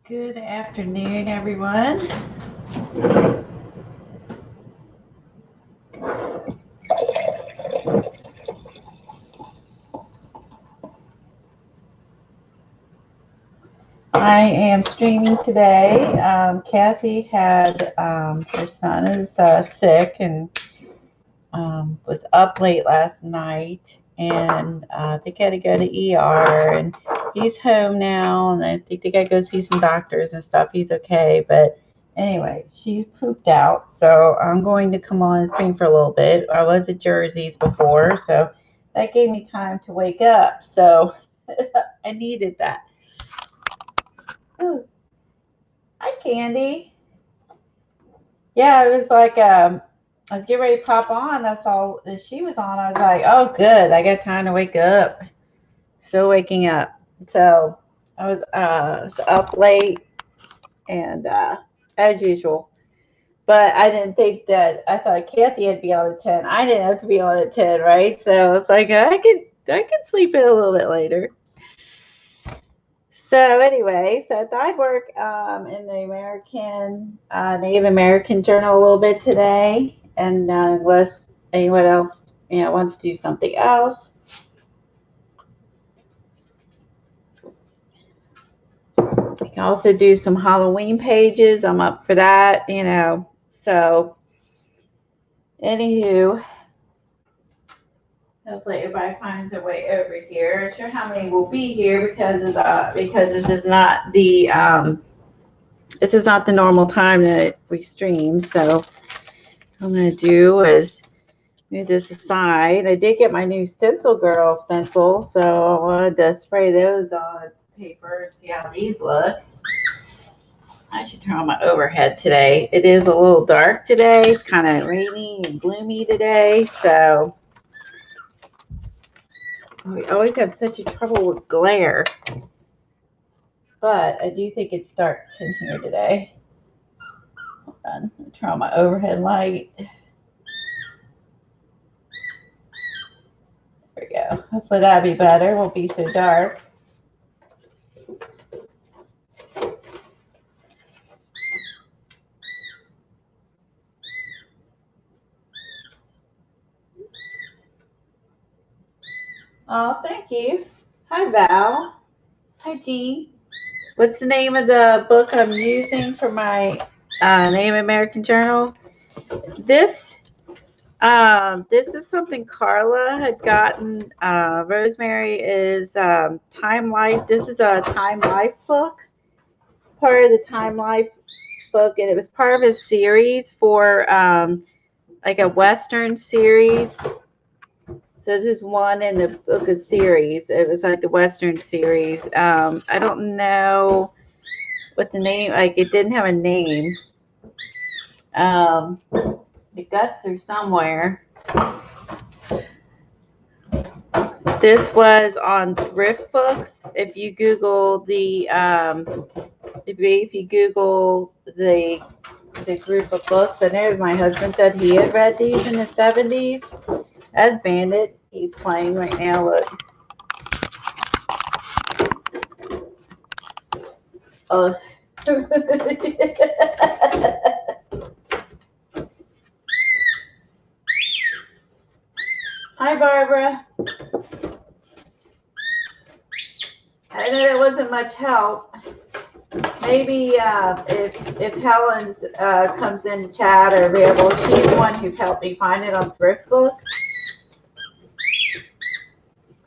Good afternoon, everyone. I am streaming today. Kathy had her son is sick and was up late last night, and they got to go to ER, and he's home now, and I think they got to go see some doctors and stuff. He's okay, but anyway, she's pooped out, so I'm going to come on and stream for a little bit. I was at Jersey's before, so that gave me time to wake up, so I needed that. Ooh. Hi, Candy. Yeah, it was like I was getting ready to pop on. I saw that she was on. I was like, oh, good. I got time to wake up. Still waking up. So I was up late and as usual. But I didn't think that. I thought Kathy had to be on at 10. I didn't have to be on at 10, right? So it's like I could sleep in a little bit later. So anyway, so I thought I'd work in the Native American Journal a little bit today, and unless anyone else wants to do something else. I can also do some Halloween pages. I'm up for that, So anywho, hopefully everybody finds their way over here. I'm sure how many will be here because this is not the normal time that we stream. So what I'm going to do is move this aside. I did get my new Stencil Girl stencils, so I wanted to spray those on paper and see how these look. I should turn on my overhead today. It is a little dark today. It's kind of rainy and gloomy today, so we always have such a trouble with glare. But I do think it's dark in here today. Hold on. I'll turn on my overhead light. There we go. Hopefully that'll be better. It won't be so dark. Oh, thank you. Hi, Val. Hi, Jean. What's the name of the book I'm using for my Native American Journal? This is something Carla had gotten. Rosemary is Time Life. This is a Time Life book, part of the Time Life book, and it was part of a series for like a Western series. So this is one in the book of series. It was like the Western series. I don't know what the name, like it didn't have a name. The guts are somewhere. This was on Thrift Books. If you Google the if you Google the group of books, I know my husband said he had read these in the 70s. As Bandit, he's playing right now. Look. Oh. Hi, Barbara. I know that wasn't much help. Maybe if Helen comes in the chat or available, she's the one who helped me find it on Thrift Books.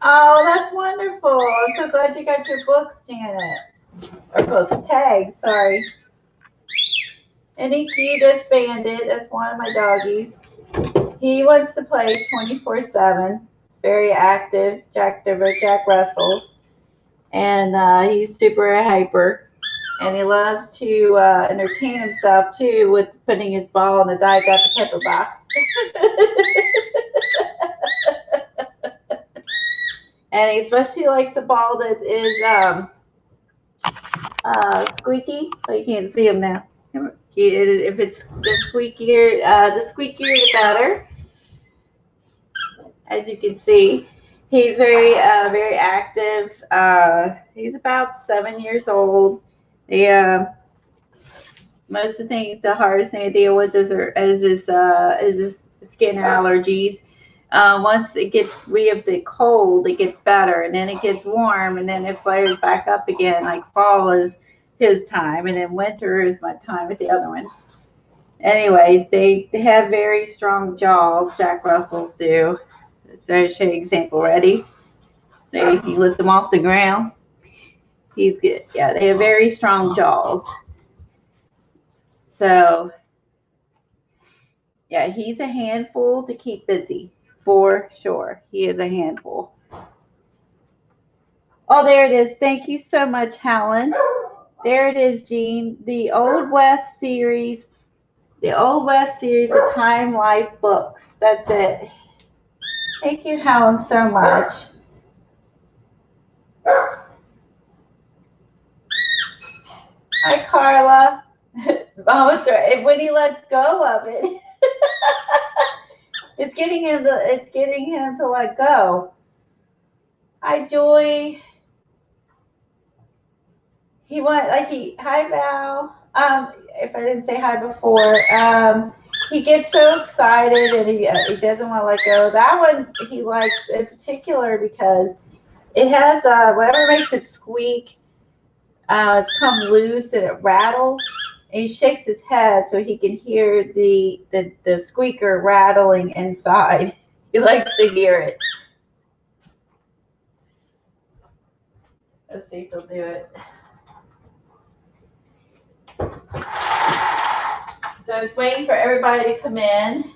Oh, that's wonderful. I'm so glad you got your books, Janet. Or books, tags, sorry. And he that's Bandit. That's one of my doggies. He wants to play 24/7. Very active. Jack Russell's. And he's super hyper. And he loves to entertain himself, too, with putting his ball in the Diet Dr. Pepper box. And he especially likes a ball that is squeaky. But you can't see him now. If it's the squeakier, the better. As you can see, he's very active. He's about 7 years old. Most of the things, the hardest thing to deal with is this skin allergies. Once we have the cold, it gets better, and then it gets warm, and then it flares back up again. Like fall is his time, and then winter is my time with the other one. Anyway, they have very strong jaws. Jack Russells do. So I'll show you an example. Ready? You lift them off the ground. He's good. Yeah, they have very strong jaws. So, yeah, he's a handful to keep busy, for sure. He is a handful. Oh, there it is. Thank you so much, Helen. There it is, Jean. The Old West series. The Old West series of Time Life books. That's it. Thank you, Helen, so much. Hi, Carla. When he lets go of it, it's getting him to let go. Hi, Joy. Hi, Val. If I didn't say hi before, he gets so excited and he doesn't want to let go. That one he likes in particular because it has whatever makes it squeak. It's come loose and it rattles. And he shakes his head so he can hear the squeaker rattling inside. He likes to hear it. Let's see if he'll do it. So I was waiting for everybody to come in.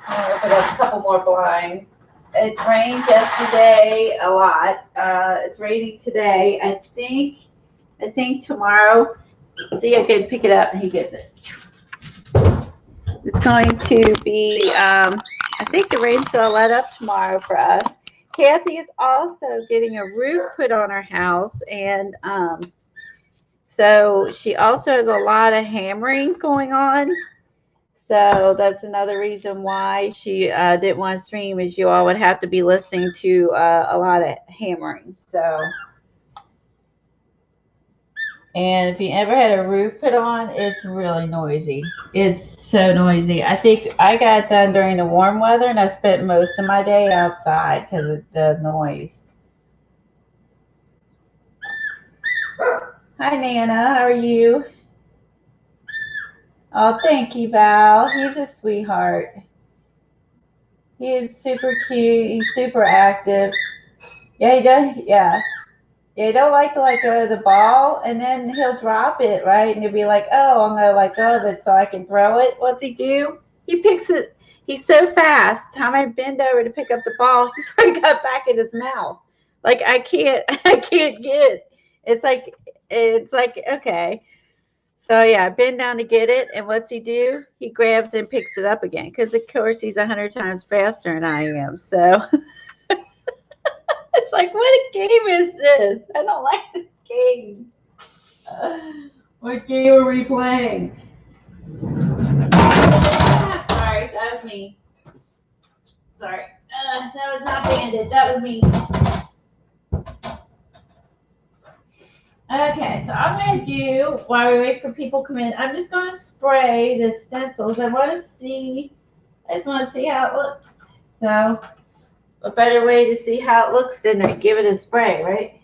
I'm going to open up a couple more blinds. It rained yesterday a lot. It's raining today. I think tomorrow. See, I can pick it up and he gets it. It's going to be, I think the rain's going to let up tomorrow for us. Kathy is also getting a roof put on her house, and so she also has a lot of hammering going on. So that's another reason why she didn't want to stream, is you all would have to be listening to a lot of hammering. So. And if you ever had a roof put on, it's really noisy. It's so noisy. I think I got it done during the warm weather, and I spent most of my day outside because of the noise. Hi, Nana. How are you? Oh, thank you, Val. He's a sweetheart. He is super cute. He's super active. Yeah, he does. Yeah. They don't like to let go of the ball, and then he'll drop it, right? And he'll be like, oh, I'm going to let go of it so I can throw it. What's he do? He picks it. He's so fast. Time I bend over to pick up the ball, he's already got back in his mouth. Like, I can't get it. It's like, okay. So, yeah, I bend down to get it, and what's he do? He grabs and picks it up again because, of course, he's 100 times faster than I am, so... It's like, what game is this? I don't like this game. What game are we playing? Sorry, that was me. Sorry. That was not banded. That was me. Okay, so I'm going to do, while we wait for people to come in, I'm just going to spray the stencils. I just want to see how it looks. So, a better way to see how it looks than to give it a spray, right?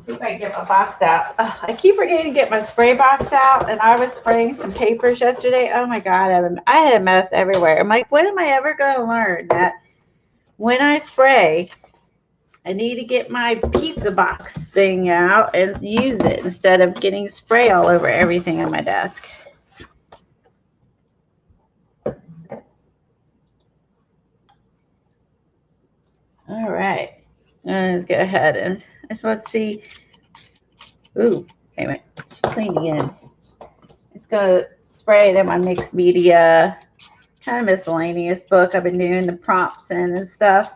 See if I can get my box out. Oh, I keep forgetting to get my spray box out, and I was spraying some papers yesterday. Oh my God, I had a mess everywhere. I'm like, when am I ever going to learn that when I spray, I need to get my pizza box thing out and use it instead of getting spray all over everything on my desk. All right, let's go ahead and I just want to see. Ooh, wait a minute. Clean again. Let's go spray it in my mixed media, kind of miscellaneous book I've been doing the prompts in and stuff.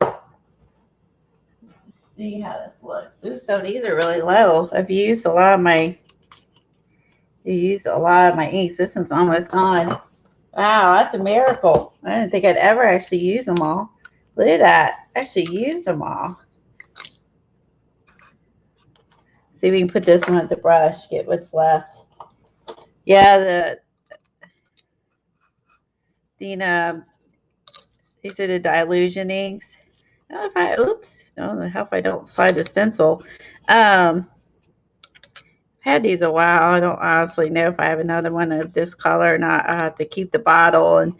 Let's see how this looks. Ooh, so these are really low. I've used a lot of my inks. This one's almost gone. Wow, that's a miracle. I didn't think I'd ever actually use them all. Look at that. I actually used them all. See if we can put this one at the brush, get what's left. Yeah, these are the Dilution inks. I don't know if I, oops, I don't know how if I don't slide the stencil. Had these a while. I don't honestly know if I have another one of this color or not. I have to keep the bottle and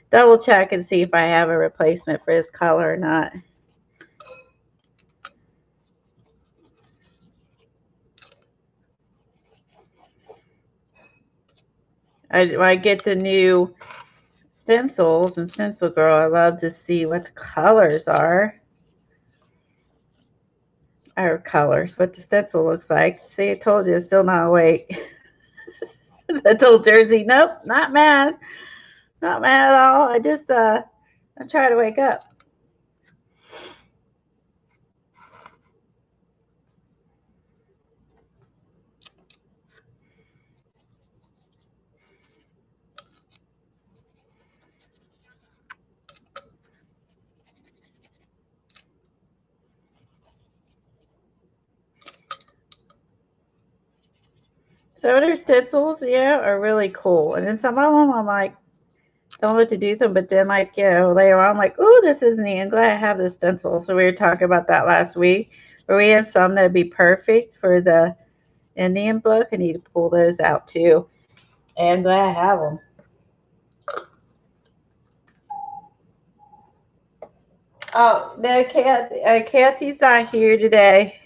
double check and see if I have a replacement for this color or not. When I get the new stencils and Stencil Girl, I love to see what the colors are. Or colors, what the stencil looks like. See, I told you, it's still not awake. I told Jersey, nope, not mad. Not mad at all. I just, I'm trying to wake up. So their stencils, yeah, are really cool. And then some of them, I'm like, don't know what to do with them. But then, like, you know, later on, I'm like, oh, this is neat. I'm glad I have this stencil. So we were talking about that last week. Where we have some that would be perfect for the Indian book. I need to pull those out too. And glad I have them. Oh, no, Kathy's not here today.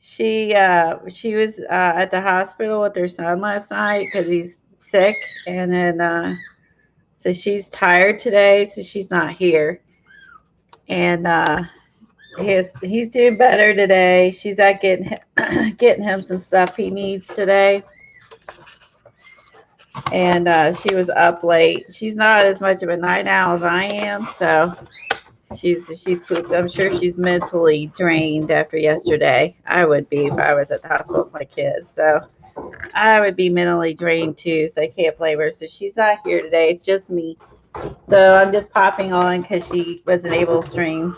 She was at the hospital with her son last night because he's sick, and then so she's tired today, so she's not here. And he's doing better today. She's out getting him some stuff he needs today. And she was up late. She's not as much of a night owl as I am, so she's pooped. I'm sure she's mentally drained after yesterday. I would be if I was at the hospital with my kids. So I would be mentally drained too, so I can't blame her. So she's not here today. It's just me. So I'm just popping on because she wasn't able to stream.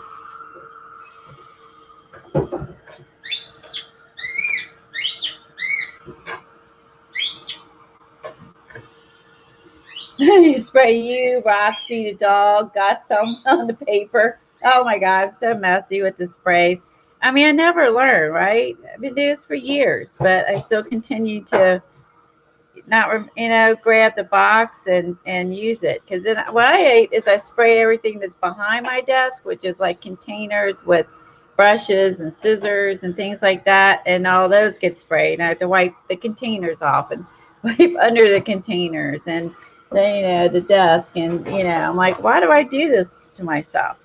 You spray you, Roxy, the dog, got some on the paper. Oh my God, I'm so messy with the spray. I mean, I never learn, right? I've been doing this for years, but I still continue to not, grab the box and use it. Because then what I hate is I spray everything that's behind my desk, which is like containers with brushes and scissors and things like that, and all those get sprayed. And I have to wipe the containers off and wipe under the containers and then, the desk. And, I'm like, why do I do this to myself?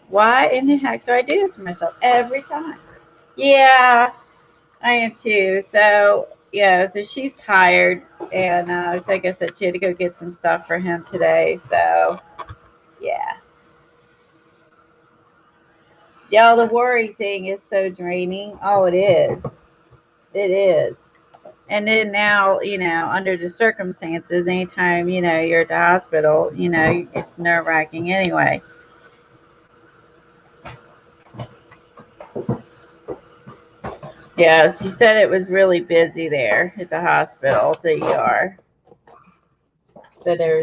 Why in the heck do I do this to myself every time? Yeah, I am too. So, yeah, so she's tired. And like I said, she had to go get some stuff for him today. So, yeah. Yeah, the worry thing is so draining. Oh, it is. It is. And then now, under the circumstances, anytime, you're at the hospital, it's nerve-wracking anyway. Yeah, she said it was really busy there at the hospital, the ER. She said there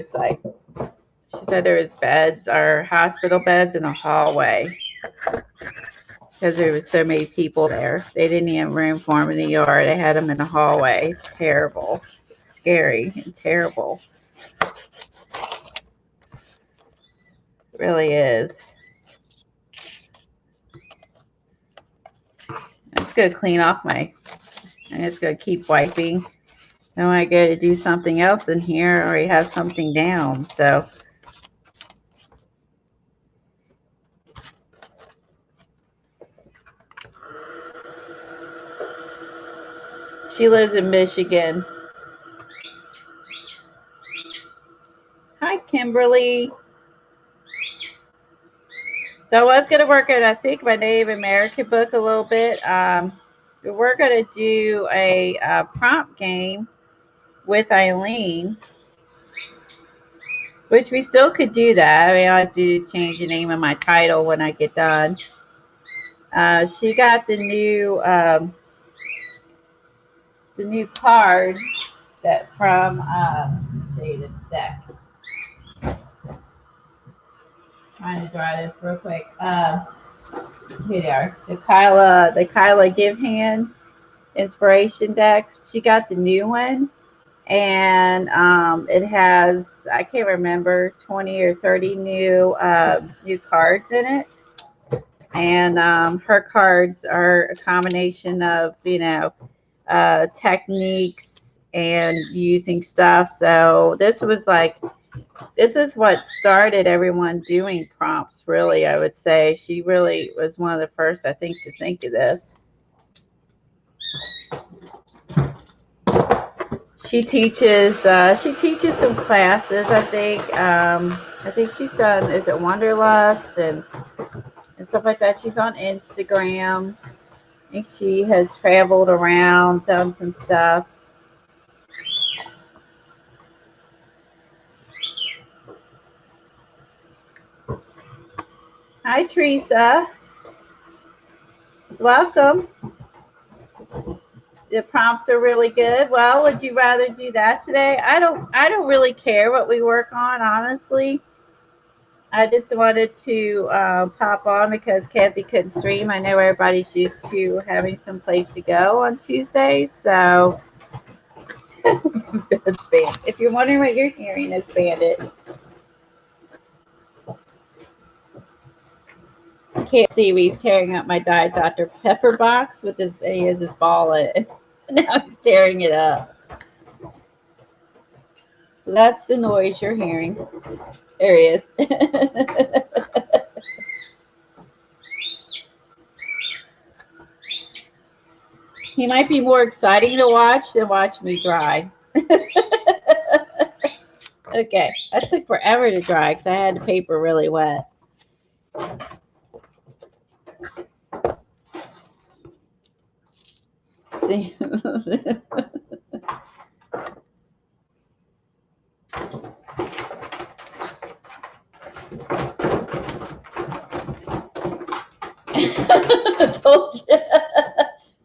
was beds or hospital beds in a hallway because there was so many people there. They didn't even have room for them in the ER. They had them in the hallway. It's terrible. It's scary and terrible. It really is. I'm just going to clean off I'm just going to keep wiping. Then when I go to do something else in here, I already have something down. So she lives in Michigan. Hi, Kimberly. So I was going to work on, I think, my Native American book a little bit. We're going to do a prompt game with Eileen, which we still could do that. I mean, all I have to do is change the name of my title when I get done. She got the new the new cards that from show you the deck. Trying to draw this real quick. Here they are. The Kyla Give Hand Inspiration decks. She got the new one, and it has, I can't remember, 20 or 30 new cards in it. And her cards are a combination of, you know, techniques and using stuff. So this is what started everyone doing prompts, really, I would say. She really was one of the first, I think, to think of this. She teaches some classes, I think. I think she's done, is it Wanderlust and stuff like that. She's on Instagram. I think she has traveled around, done some stuff. Hi, Teresa. Welcome. The prompts are really good. Well, would you rather do that today? I don't really care what we work on, honestly. I just wanted to pop on because Kathy couldn't stream. I know everybody's used to having some place to go on Tuesdays, so if you're wondering what you're hearing, it's Bandit. I can't see, he's tearing up my Diet Dr. Pepper box with his, he has his ball in it. Now he's tearing it up. That's the noise you're hearing. There he is. He might be more exciting to watch than watch me dry. Okay, that took forever to dry because I had the paper really wet. See? I told you.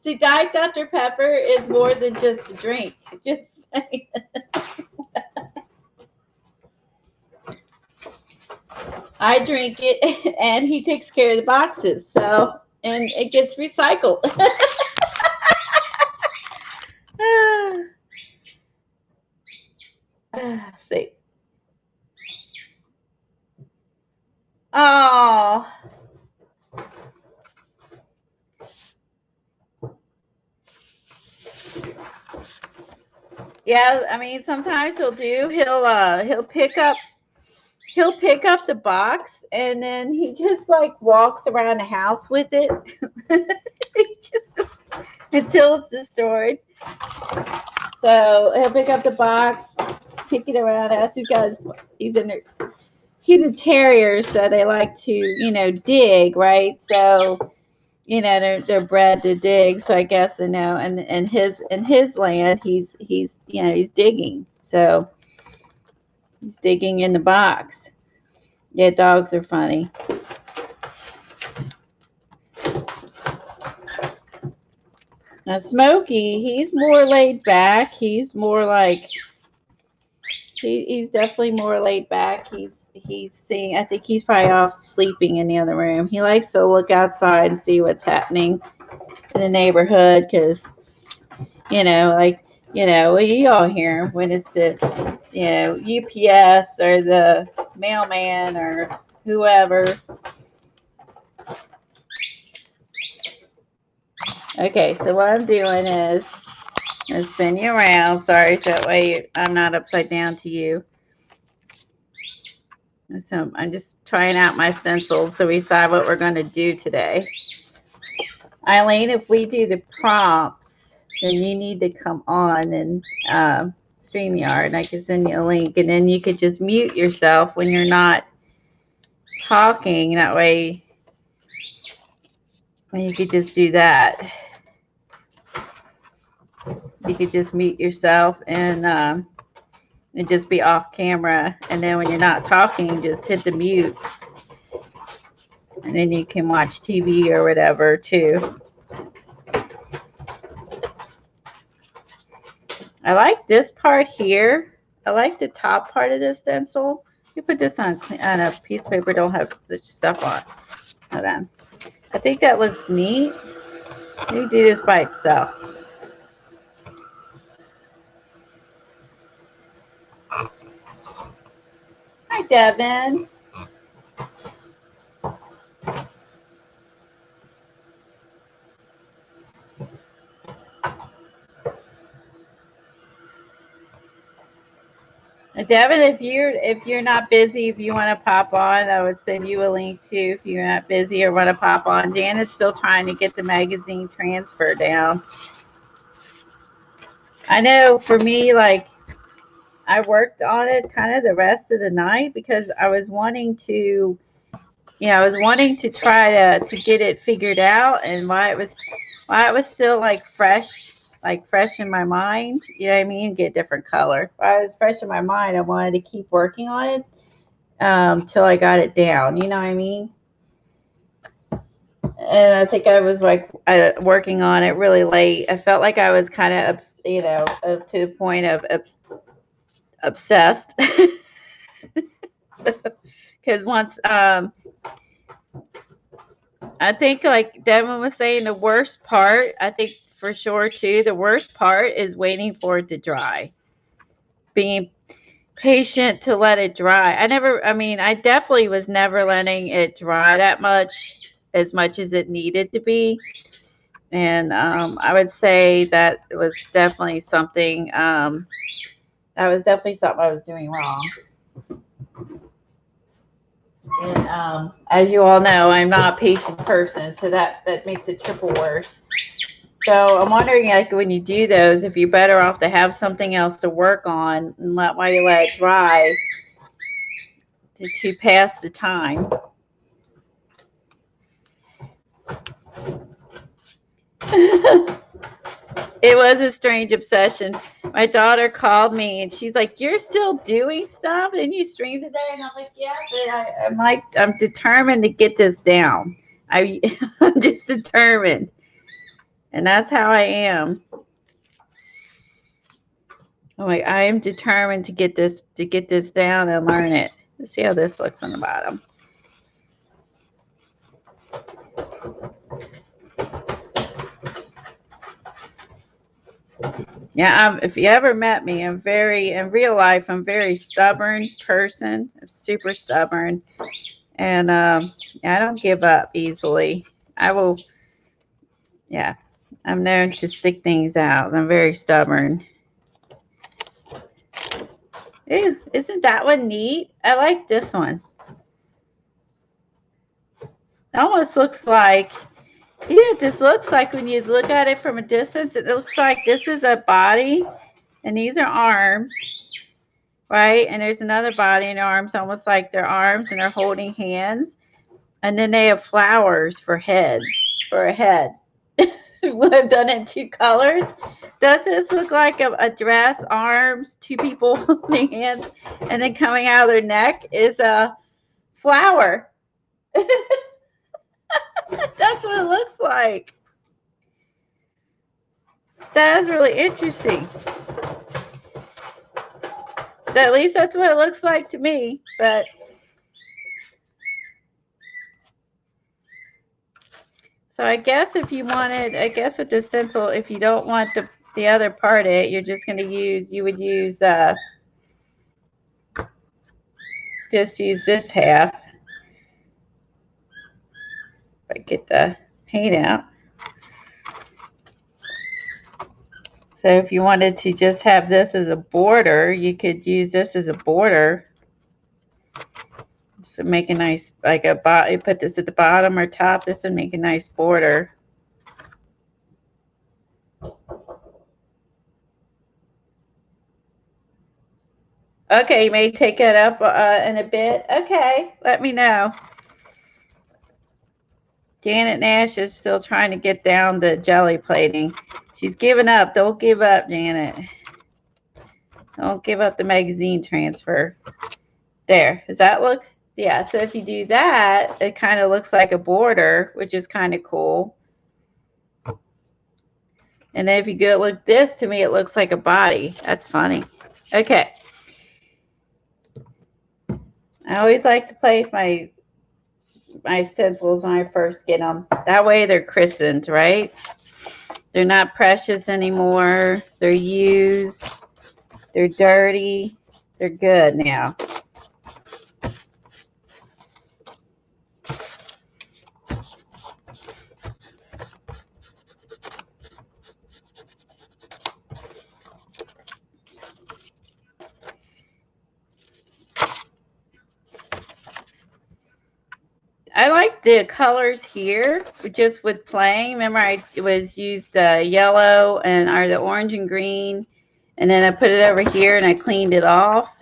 See, Diet Dr. Pepper is more than just a drink. Just saying. I drink it, and he takes care of the boxes, so, and it gets recycled. See. Oh. Yeah, I mean, sometimes he'll pick up the box, and then he just like walks around the house with it until it's destroyed. So he'll pick up the box, kick it around. As he's a terrier, so they like to, you know, dig, right? So, you know, they're bred to dig. So I guess, you know, and in his land, he's you know, he's digging. So he's digging in the box. Yeah, dogs are funny. Now Smokey, he's more laid back. He's more like he's definitely more laid back. He's seeing, I think he's probably off sleeping in the other room. He likes to look outside and see what's happening in the neighborhood because, you know, like, you know, you all hear him when it's the, you know, UPS or the mailman or whoever. Okay, so what I'm doing is I'm spin you around. Sorry, so that way I'm not upside down to you. So I'm just trying out my stencils so we decide what we're going to do today. Eileen, if we do the prompts, then you need to come on and StreamYard. I can send you a link, and then you could just mute yourself when you're not talking. That way, you could just do that. You could just mute yourself and just be off camera, and then when you're not talking, just hit the mute, and then you can watch TV or whatever too. I like this part here. I like the top part of this stencil. You put this on a piece of paper, don't have the stuff on. Hold on. I think that looks neat. Let me do this by itself. Hi, Devin. Devin, if you're not busy, if you want to pop on, I would send you a link too. If you're not busy or want to pop on, Janet's still trying to get the magazine transfer down. I know for me, like I worked on it kind of the rest of the night because I was wanting to, I was wanting to try to get it figured out, and why it was still like fresh in my mind. You know what I mean? Get a different color. While it was fresh in my mind, I wanted to keep working on it till I got it down. You know what I mean? And I think I was like working on it really late. I felt like I was kind of, up to the point of obsessed. Because once, I think like Devin was saying, the worst part, I think for sure too, the worst part is waiting for it to dry. Being patient to let it dry. I definitely was never letting it dry that much, as much as it needed to be. And I would say that it was definitely something, I was doing wrong. And as you all know, I'm not a patient person, so that makes it triple worse. So I'm wondering, like, when you do those, if you're better off to have something else to work on and while you let it dry to pass the time. It was a strange obsession. My daughter called me and she's like, "You're still doing stuff and you stream today?" And I'm like, "Yeah, but I'm determined to get this down. I'm just determined." And that's how I am. I'm like, I am determined to get this down and learn it. Let's see how this looks on the bottom. Yeah, if you ever met me, in real life, I'm a very stubborn person. I'm super stubborn. And I don't give up easily. I will, yeah, I'm known to stick things out. I'm very stubborn. Ooh, isn't that one neat? I like this one. It almost looks like, yeah, this looks like when you look at it from a distance, it looks like this is a body and these are arms, right? And there's another body and arms, almost like they're arms and they're holding hands. And then they have flowers for a head. I've done it in two colors. Does this look like a dress, arms, two people holding hands, and then coming out of their neck is a flower? That's what it looks like. That is really interesting. At least that's what it looks like to me. But so I guess if you wanted, with the stencil, if you don't want the other part of it, you're just going to use, just use this half. If I get the paint out. So if you wanted to just have this as a border, you could use this as a border. So make a nice, like you put this at the bottom or top. This would make a nice border. Okay, you may take it up in a bit. Okay, let me know. Janet Nash is still trying to get down the jelly plating. She's giving up. Don't give up, Janet. Don't give up the magazine transfer. There. Does that look? Yeah, so if you do that, it kind of looks like a border, which is kind of cool. And then if you go look this, to me, it looks like a body. That's funny. Okay. I always like to play with my stencils when I first get them. That way they're christened, right? They're not precious anymore. They're used. They're dirty. They're good now. I like the colors here, just with playing. Remember, I was used yellow and the orange and green, and then I put it over here and I cleaned it off,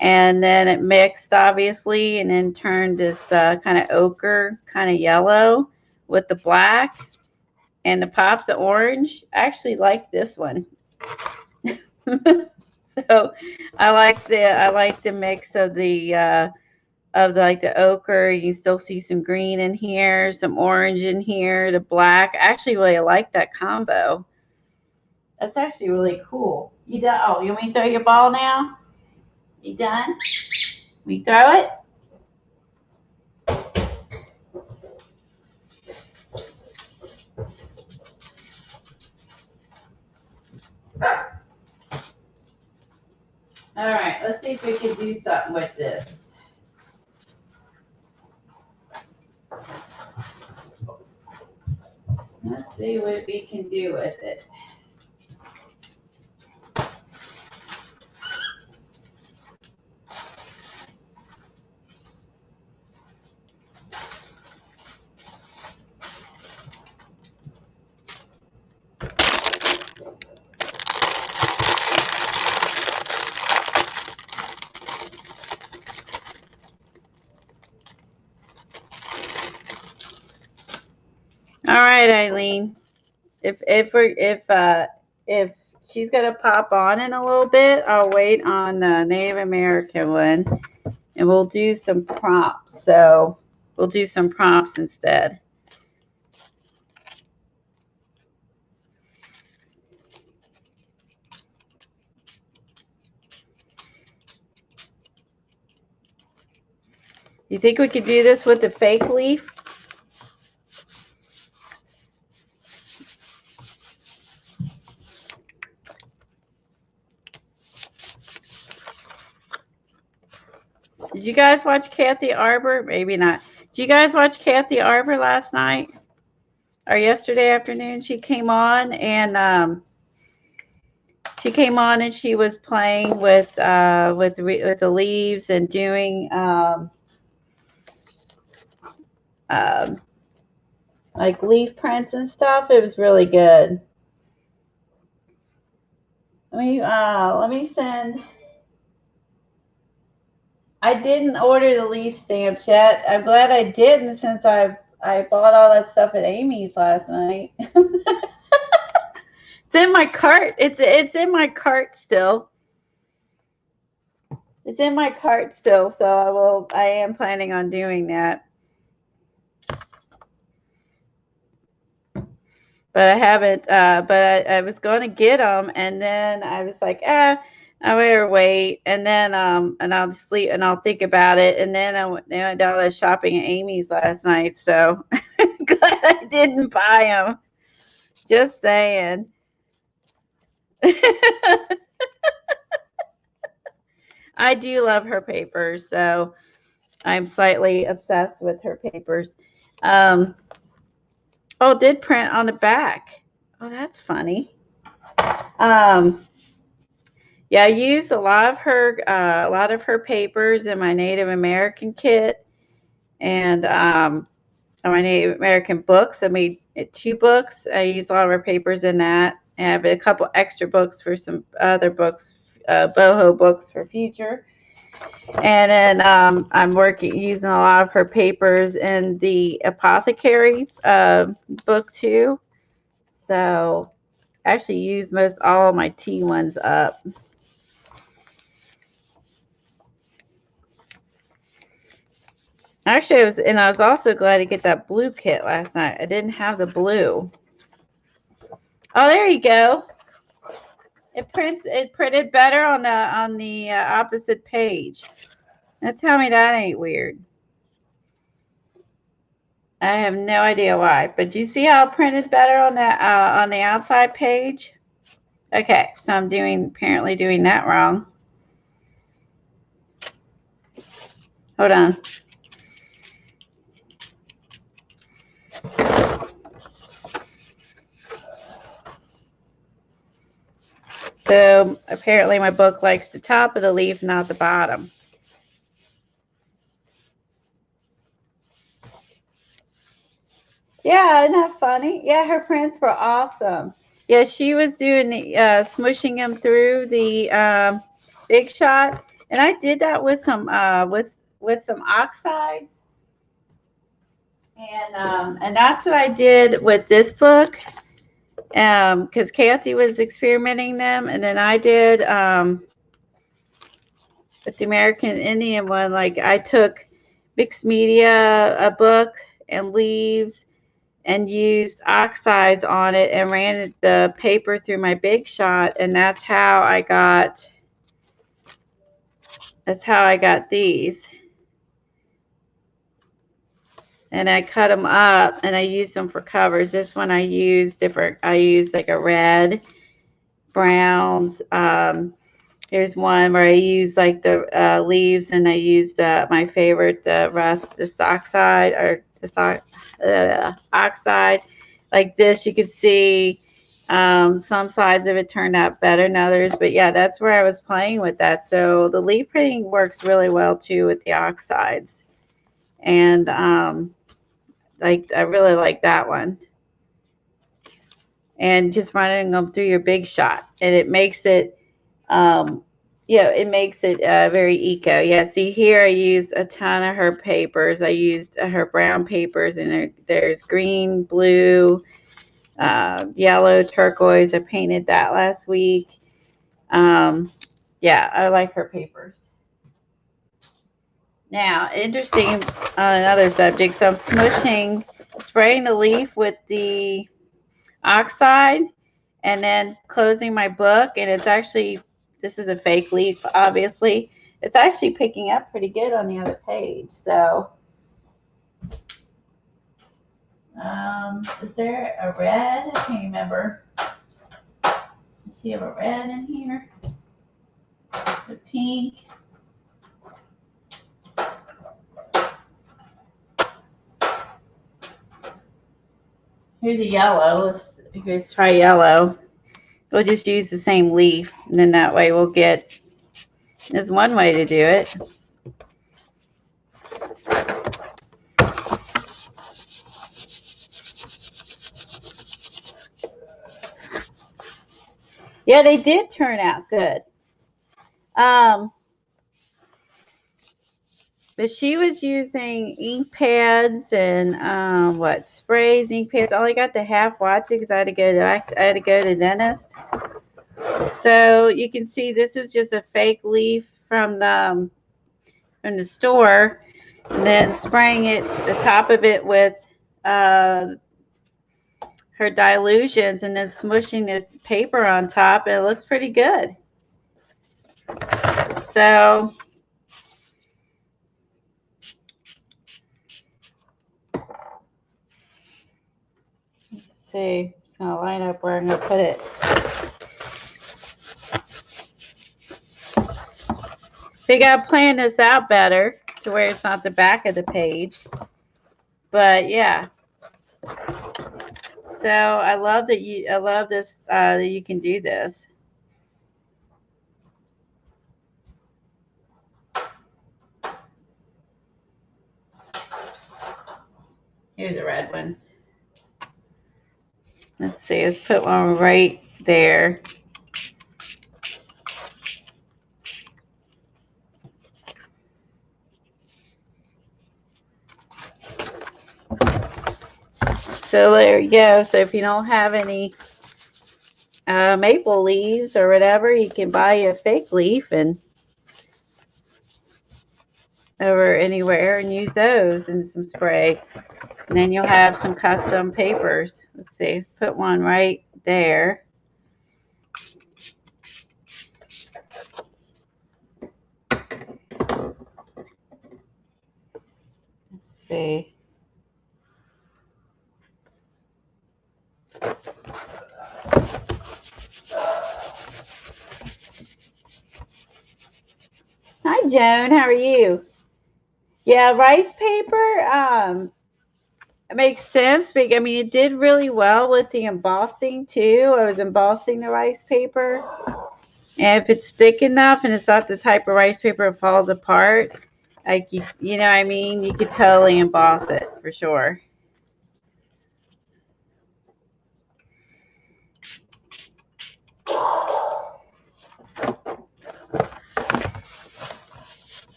and then it mixed obviously, and then turned this kind of ochre, kind of yellow with the black and the pops of orange. I actually like this one. So I like the mix of the like the ochre. You still see some green in here, some orange in here, the black. I actually really like that combo. That's actually really cool. You done? Oh, you want me to throw your ball now? You done? We throw it? All right, let's see if we can do something with this. Let's see what we can do with it. All right, Eileen. If she's gonna pop on in a little bit, I'll wait on the Native American one, and we'll do some prompts. So we'll do some prompts instead. You think we could do this with the fake leaf? Did you guys watch Kathy Arbor? Maybe not. Did you guys watch Kathy Arbor last night or yesterday afternoon? She came on and she was playing with the leaves and doing like leaf prints and stuff. It was really good. Let me send. I didn't order the leaf stamps yet. I'm glad I didn't, since I bought all that stuff at Amy's last night. It's in my cart. It's in my cart still. It's in my cart still, so I am planning on doing that. But I haven't, but I was going to get them, and then I was like, I better wait, and then, and I'll sleep, and I'll think about it, and then I went down to shopping at Amy's last night, so glad I didn't buy them. Just saying. I do love her papers, so I'm slightly obsessed with her papers. Oh, it did print on the back. Oh, that's funny. Yeah, I used a lot of her papers in my Native American kit, and my Native American books. I made 2 books. I used a lot of her papers in that. And I have a couple extra books for some other books, boho books for future. And then I'm using a lot of her papers in the apothecary book too. So I actually use most all of my tea ones up. Actually, I was also glad to get that blue kit last night. I didn't have the blue. Oh, there you go. It printed better on the opposite page. Now tell me that ain't weird. I have no idea why, but do you see how it printed better on the outside page? Okay, so I'm apparently doing that wrong. Hold on. So apparently my book likes the top of the leaf, not the bottom. Yeah, isn't that funny? Yeah, her prints were awesome. Yeah, she was doing the smushing them through the Big Shot, and I did that with some some oxides, and that's what I did with this book, because Kathy was experimenting them, and then I did with the American Indian one. Like I took mixed media, a book, and leaves, and used oxides on it and ran the paper through my Big Shot, and that's how I got these. And I cut them up and I used them for covers. This one I used like a red, browns. Here's one where I used like the leaves, and I used my favorite, this oxide, or oxide. Like this, you could see some sides of it turned out better than others, but yeah, that's where I was playing with that. So the leaf printing works really well too with the oxides, and like I really like that one. And just running them through your Big Shot, and it makes it it makes it very eco. Yeah, see here I used a ton of her papers. I used her brown papers, and there's green, blue, yellow, turquoise. I painted that last week. Yeah, I like her papers. Now, interesting on another subject. So I'm spraying the leaf with the oxide, and then closing my book, and it's actually, this is a fake leaf, obviously. It's actually picking up pretty good on the other page. So, is there a red? I can't remember. Does she have a red in here? The pink. Here's a yellow. Let's try yellow. We'll just use the same leaf, and then that way we'll get, there's one way to do it. Yeah, they did turn out good. But she was using ink pads and sprays, ink pads. I only got to half watch it because I had to go to the dentist. So you can see this is just a fake leaf from the store, and then spraying the top of it with her dilutions, and then smushing this paper on top, and it looks pretty good. So let's see. It's gonna line up where I'm gonna put it. So you gotta plan this out better to where it's not the back of the page. But yeah. So I love this that you can do this. Here's a red one. Let's see, let's put one right there. So there you go. So if you don't have any maple leaves or whatever, you can buy a fake leaf and over anywhere and use those and some spray. And then you'll have some custom papers. Let's see, let's put one right there. Let's see. Hi, Joan. How are you? Yeah, rice paper. It makes sense. I mean, it did really well with the embossing too. I was embossing the rice paper. And if it's thick enough and it's not the type of rice paper that falls apart, like, you know what I mean? You could totally emboss it for sure.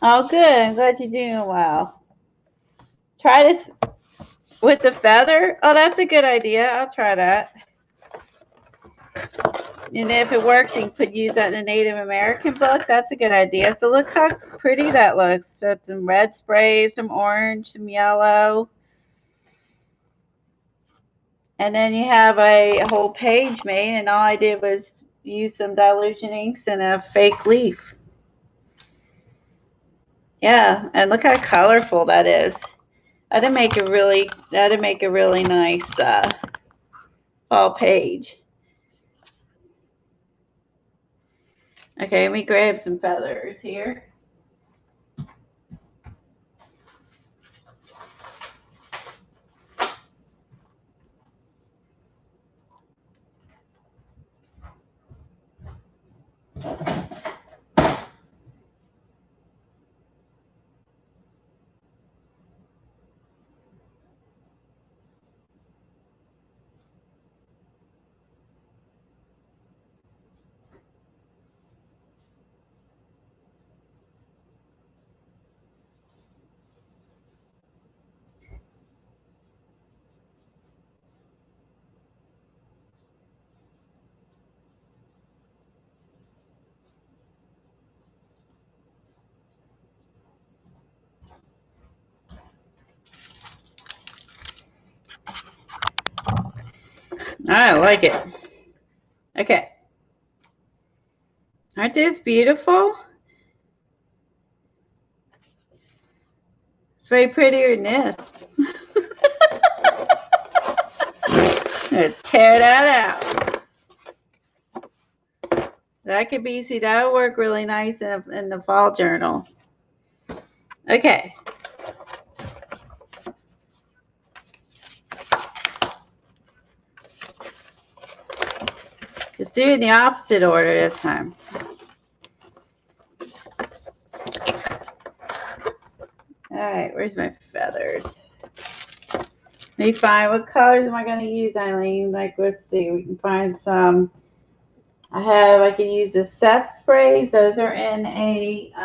Oh, good. I'm glad you're doing well. Try this with the feather. Oh, that's a good idea. I'll try that. And if it works, you can use that in a Native American book. That's a good idea. So look how pretty that looks. So some red sprays, some orange, some yellow. And then you have a whole page made, and all I did was use some dilution inks and a fake leaf. Yeah, and look how colorful that is. That'd make a really nice fall page. Okay, let me grab some feathers here. I like it. Okay. Aren't these beautiful? It's way prettier than this. I'm gonna tear that out. That could be, see, that'll work really nice in the fall journal. Okay. Let's do it in the opposite order this time. All right, where's my feathers? Let me find, what colors am I going to use, Eileen? Like, let's see, we can find some. I can use the set sprays. Those are in a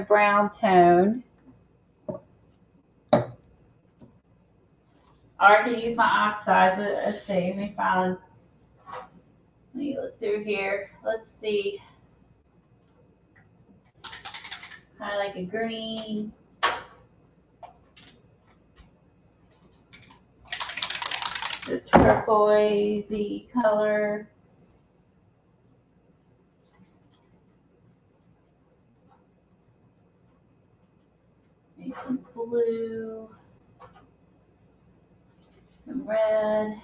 brown tone. Or I can use my oxides. Let's see, let me find. Let me look through here. Let's see. Kind of like a green. The turquoisey color. Maybe some blue. Some red.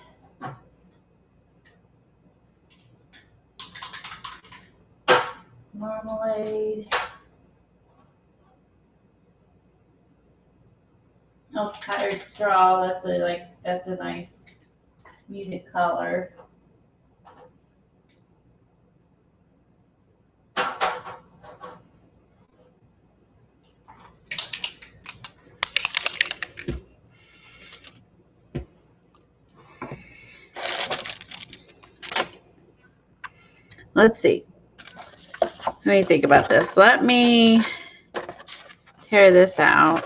Marmalade. Oh, powdered straw. That's a nice muted color. Let's see. Let me think about this. Let me tear this out.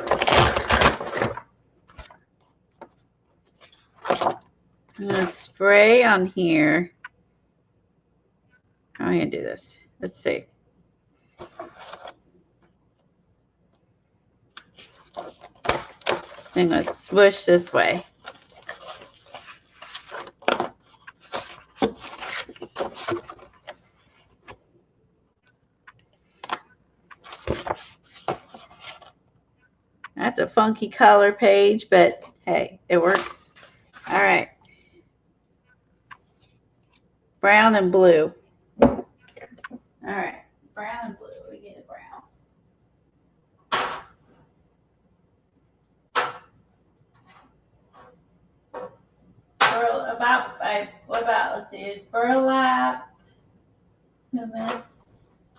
I'm going to spray on here. How am I going to do this? Let's see. I'm going to swoosh this way. That's a funky color page, but hey, it works. All right. Brown and blue. All right. Brown and blue. We get a brown. What about, let's see, it's burlap, hummus,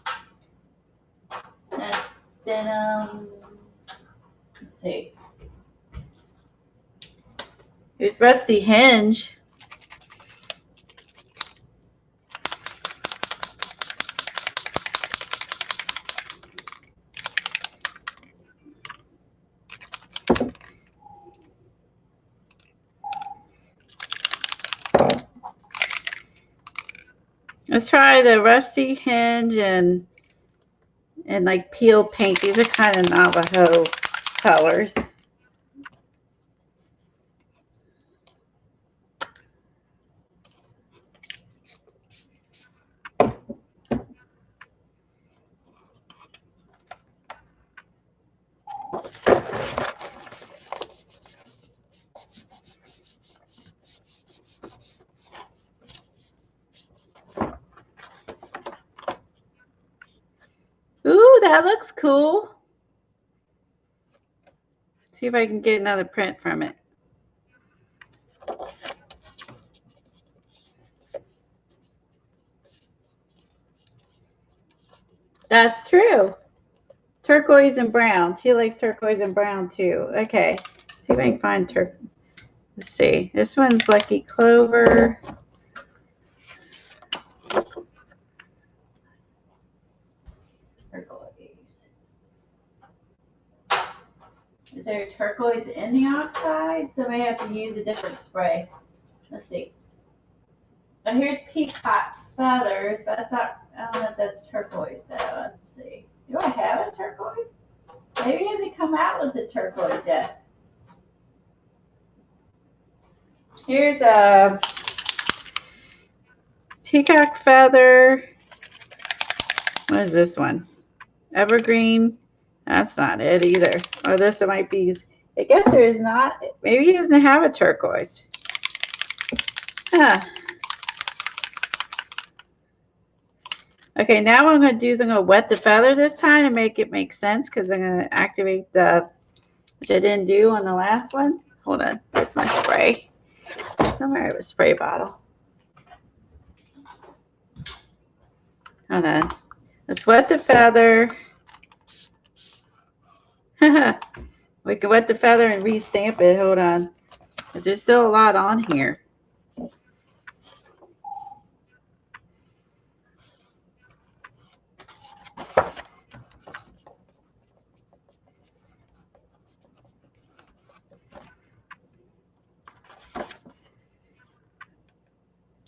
that's denim. Let's see. Here's rusty hinge. Let's try the rusty hinge and like peel paint. These are kind of Navajo colors. Ooh, that looks cool. See if I can get another print from it. That's true. Turquoise and brown. She likes turquoise and brown too. Okay. See if I can find turquoise. Let's see. This one's Lucky Clover. Turquoise. Is there turquoise in the oxide? So I may have to use a different spray. Let's see. Oh, here's Peacock Feathers, but that's not, I don't know if that's turquoise. So let's see. Do I have a turquoise? Maybe it hasn't come out with the turquoise yet. Here's a Peacock Feather. What is this one? Evergreen. That's not it either. Or this it might be. I guess there is not. Maybe he doesn't have a turquoise. Huh. Okay, now what I'm going to do is I'm going to wet the feather this time to make it make sense because I'm going to activate the, which I didn't do on the last one. Hold on. Where's my spray? Somewhere I have a spray bottle. Hold on. Let's wet the feather. We can wet the feather and re-stamp it. Hold on. Because there's still a lot on here.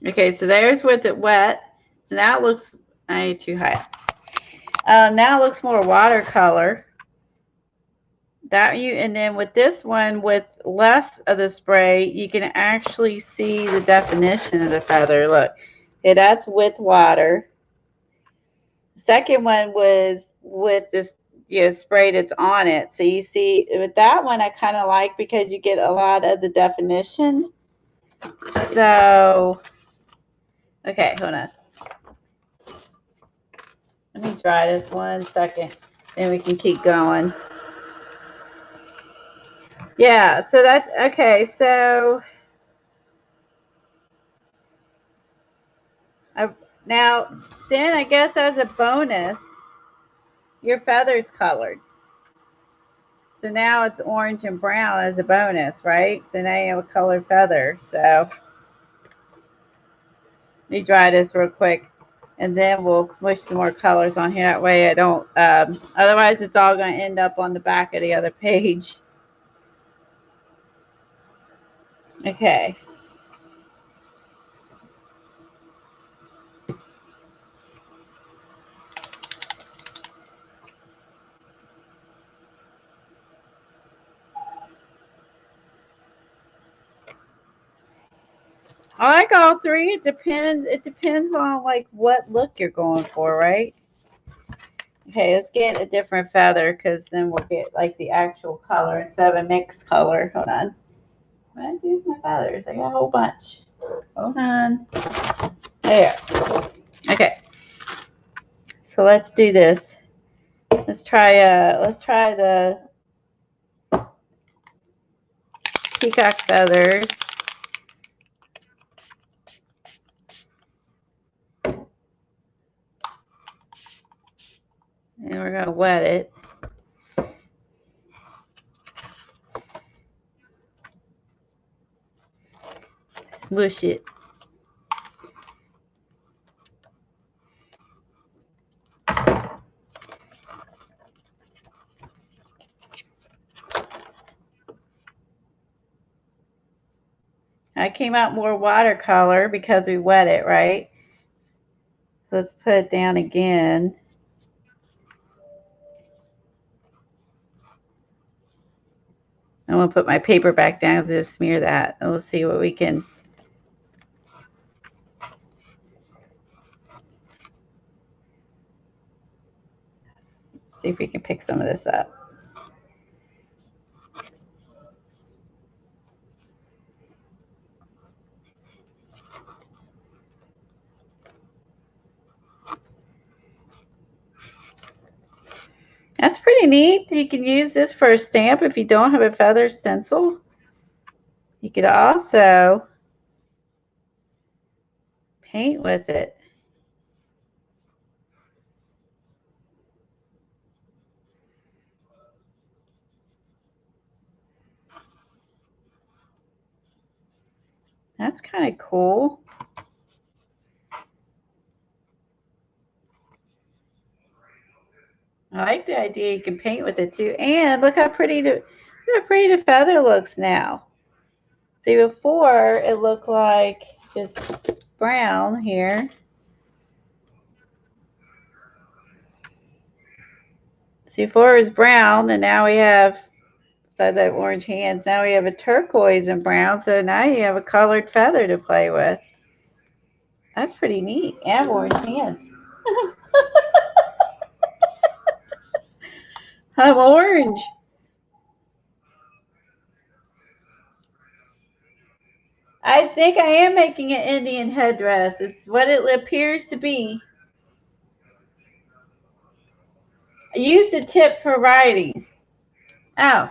Okay, so there's with it wet. So now it looks, I too high. Now it looks more watercolor. And then with this one, with less of the spray, you can actually see the definition of the feather. Look, okay, that's with water. The second one was with this, spray that's on it. So you see, with that one, I kind of like because you get a lot of the definition. So, okay, hold on. Let me try this 1 second, then we can keep going. Yeah, so that, okay, so now then I guess as a bonus, your feather's colored. So now it's orange and brown as a bonus, right? So now you have a colored feather. So let me dry this real quick and then we'll smush some more colors on here. That way I don't, otherwise it's all going to end up on the back of the other page. Okay. I like all three. It depends. It depends on like what look you're going for, right? Okay, let's get a different feather because then we'll get like the actual color instead of a mixed color. Hold on. What did I do with my feathers? I got a whole bunch. Hold on. There. Okay. So let's do this. Let's try the Peacock Feathers. And we're gonna wet it. Smush it. I came out more watercolor because we wet it, right? So let's put it down again. I'm gonna put my paper back down to smear that. And let's see what we can. See if we can pick some of this up. That's pretty neat. You can use this for a stamp if you don't have a feather stencil. You could also paint with it. That's kind of cool. I like the idea you can paint with it too. And look how pretty the feather looks now. See, before it looked like just brown here. See, before it was brown, and now we have, besides that orange hands, now we have a turquoise and brown. So now you have a colored feather to play with. That's pretty neat. And orange hands. I'm orange. I think I am making an Indian headdress. It's what it appears to be. I used a tip for writing. Oh.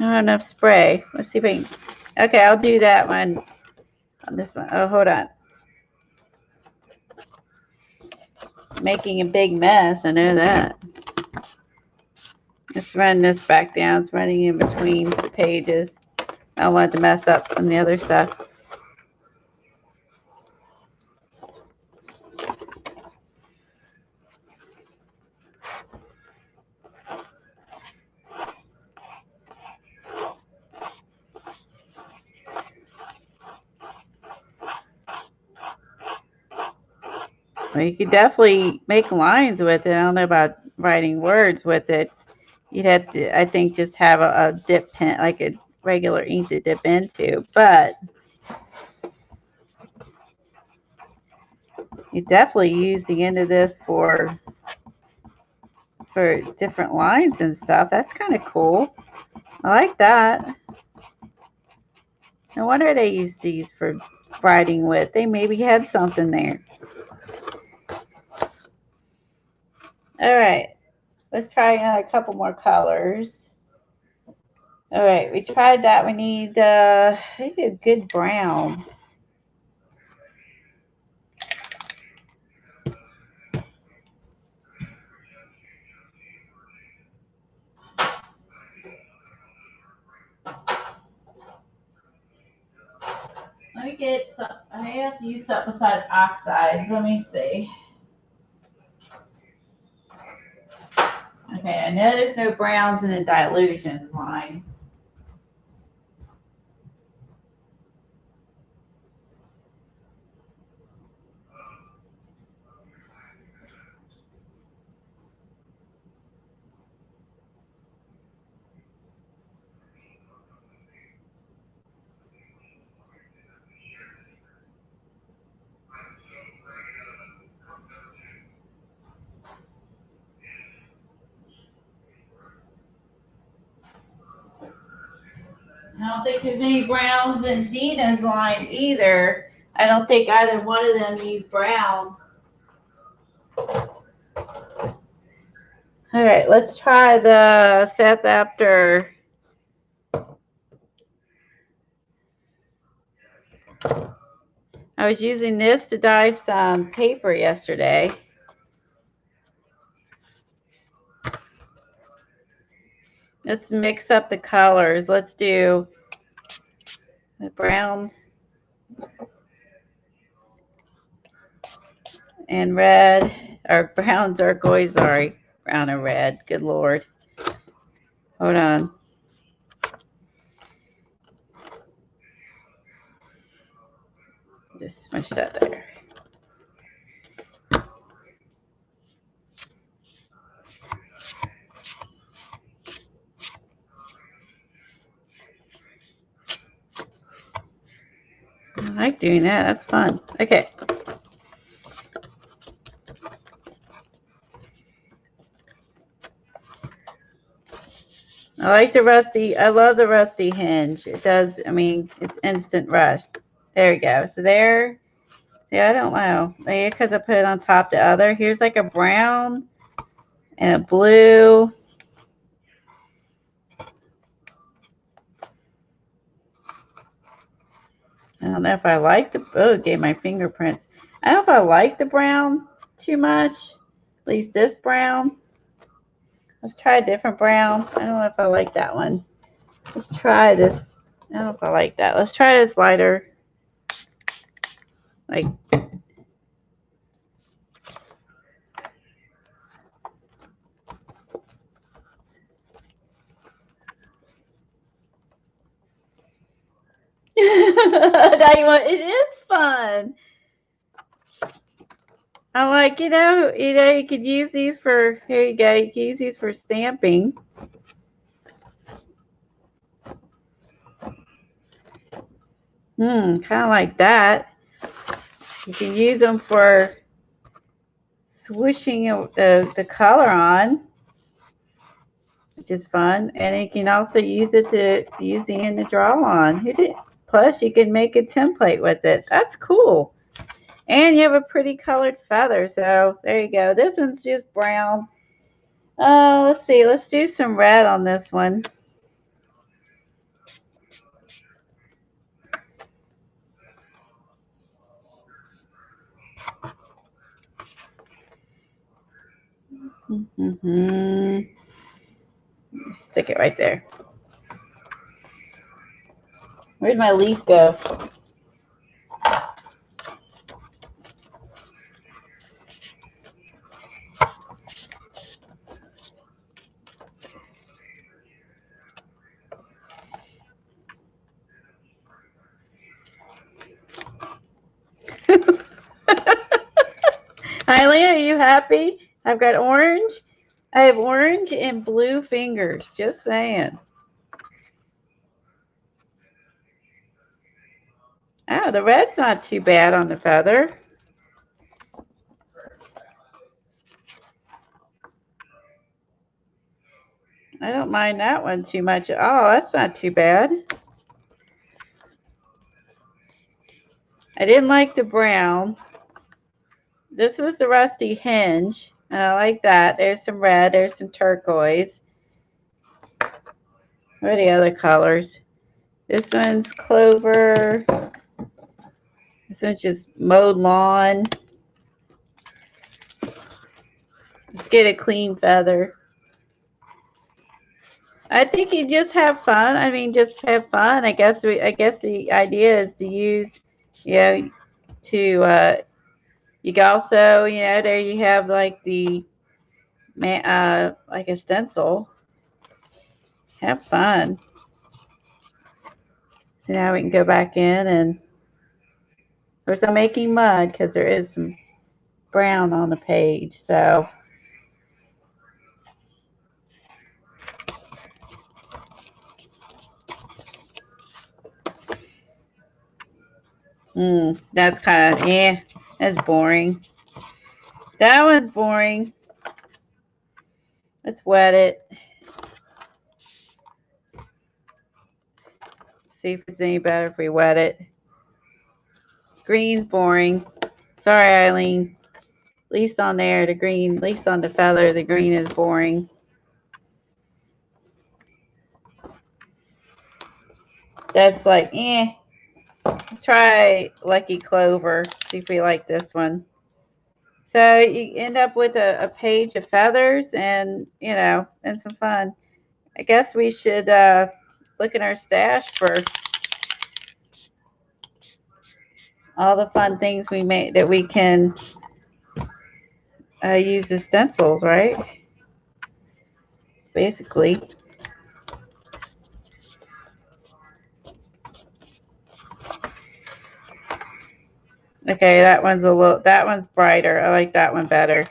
Not enough spray. Let's see if I can. Okay, I'll do that one on this one. Oh, hold on. Making a big mess. I know that. Let's run this back down. It's running in between the pages. I don't want it to mess up some of the other stuff. Well, you could definitely make lines with it. I don't know about writing words with it. You'd have to, I think, just have a dip pen, like a regular ink to dip into. But you definitely use the end of this for different lines and stuff. That's kind of cool. I like that. No wonder they used these for writing with. They maybe had something there. All right. Let's try a couple more colors. All right, we tried that. We need I think a good brown. Let me get some. I have to use something besides oxides. Let me see. Okay, I know there's no browns in the dilution line. don't think there's any browns in Dina's line either. I don't think either one of them use brown. All right, let's try the Seth After. I was using this to dye some paper yesterday. Let's mix up the colors. Let's do the brown and red, or brown turquoise, sorry. Brown and red, good Lord. Hold on. Just smush that there. I like doing that. That's fun. Okay. I like the rusty. I love the rusty hinge. It does. I mean, it's instant rush. There you go. So there. Yeah, I don't know. Maybe because I put it on top the other. Here's like a brown and a blue. I don't know if I like the. Oh, it gave my fingerprints. I don't know if I like the brown too much. At least this brown. Let's try a different brown. I don't know if I like that one. Let's try this. I don't know if I like that. Let's try this lighter. Like. It is fun. I like, you could use these for, here you go, you can use these for stamping. Kind of like that. You can use them for swooshing the color on, which is fun. And you can also use it to use the end to draw on. Plus, you can make a template with it. That's cool. And you have a pretty colored feather. So there you go. This one's just brown. Let's see. Let's do some red on this one. Stick it right there. Where'd my leaf go? Eileen, are you happy? I've got orange. I have orange and blue fingers. Just saying. Oh, the red's not too bad on the feather. I don't mind that one too much. Oh, that's not too bad. I didn't like the brown. This was the rusty hinge. I like that. There's some red. There's some turquoise. What are the other colors? This one's clover. This one's just mowed lawn. Let's get a clean feather. I think you just have fun. I mean, just have fun. I guess the idea is to use, you can also, there you have like the like a stencil. Have fun. So now we can go back in, and of course I'm making mud because there is some brown on the page. So that's kind of, that's boring. That one's boring. Let's wet it. See if it's any better if we wet it. Green's boring. Sorry, Eileen. At least on there, the green, at least on the feather, the green is boring. That's like, eh. Let's try Lucky Clover. See if we like this one. So you end up with a page of feathers and, you know, and some fun. I guess we should look in our stash for all the fun things we made that we can use as stencils, right? Basically. Okay, that one's brighter. I like that one better.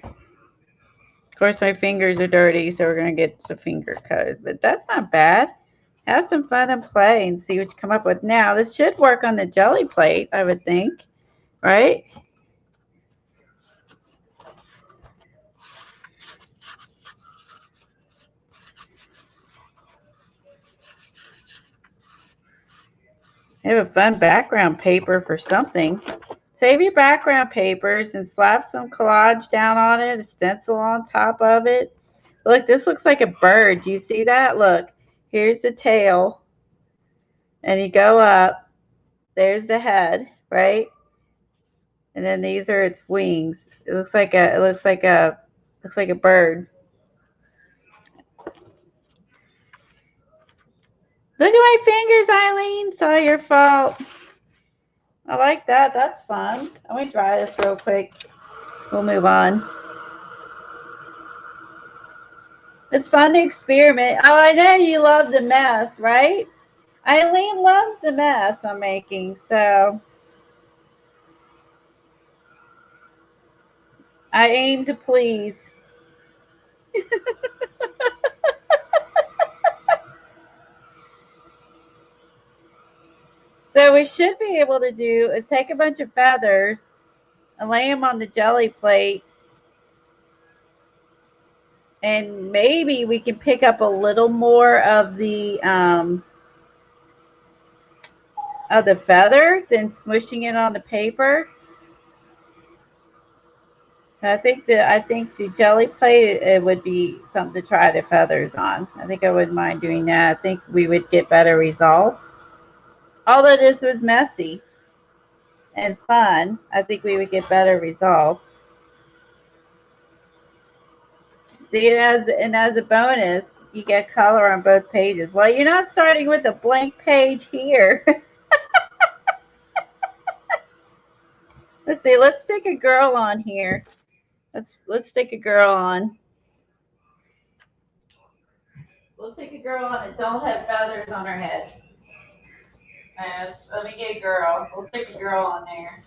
Of course, my fingers are dirty, so we're going to get some finger cuts. But that's not bad. Have some fun and play and see what you come up with. Now, this should work on the jelly plate, I would think. Right? Have a fun background paper for something. Save your background papers and slap some collage down on it, a stencil on top of it. Look, this looks like a bird. Do you see that? Look, here's the tail. And you go up. There's the head, right? And then these are its wings. It looks like a bird. Look at my fingers, Eileen. It's all your fault. I like that. That's fun. Let me try this real quick. We'll move on. It's fun to experiment. Oh, I know you love the mess, right? Eileen loves the mess I'm making, so I aim to please. So we should be able to do is take a bunch of feathers and lay them on the jelly plate, and maybe we can pick up a little more of the feather than smushing it on the paper. I think the jelly plate, it would be something to try the feathers on. I think I wouldn't mind doing that. I think we would get better results. Although this was messy and fun, I think we would get better results. See, and as a bonus, you get color on both pages. Well, you're not starting with a blank page here. Let's see. Let's stick a girl on here. Let's stick a girl on. We'll stick a girl on that don't have feathers on her head. Let me get a girl. We'll stick a girl on there.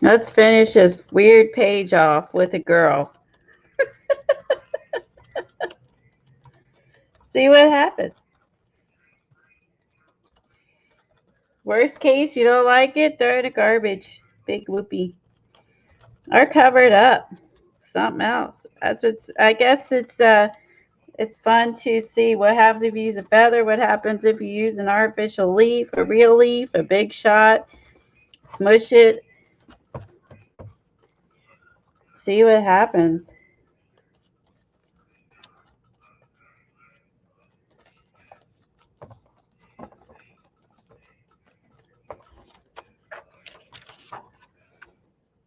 Let's finish this weird page off with a girl. See what happens. Worst case, you don't like it, throw it in the garbage. Big whoopee. Or cover it up. Something else. That's what's. I guess it's fun to see what happens if you use a feather. What happens if you use an artificial leaf, a real leaf, a big shot. Smush it. See what happens.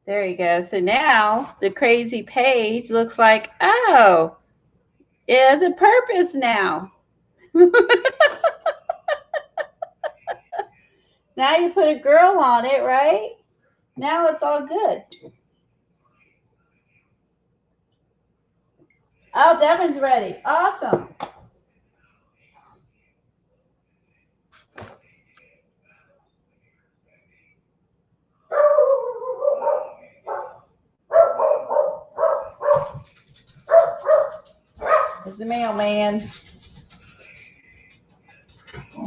There you go. So now the crazy page looks like, oh, it has a purpose now. Now you put a girl on it, right? Now it's all good. Oh, Devon's ready. Awesome. There's the mailman.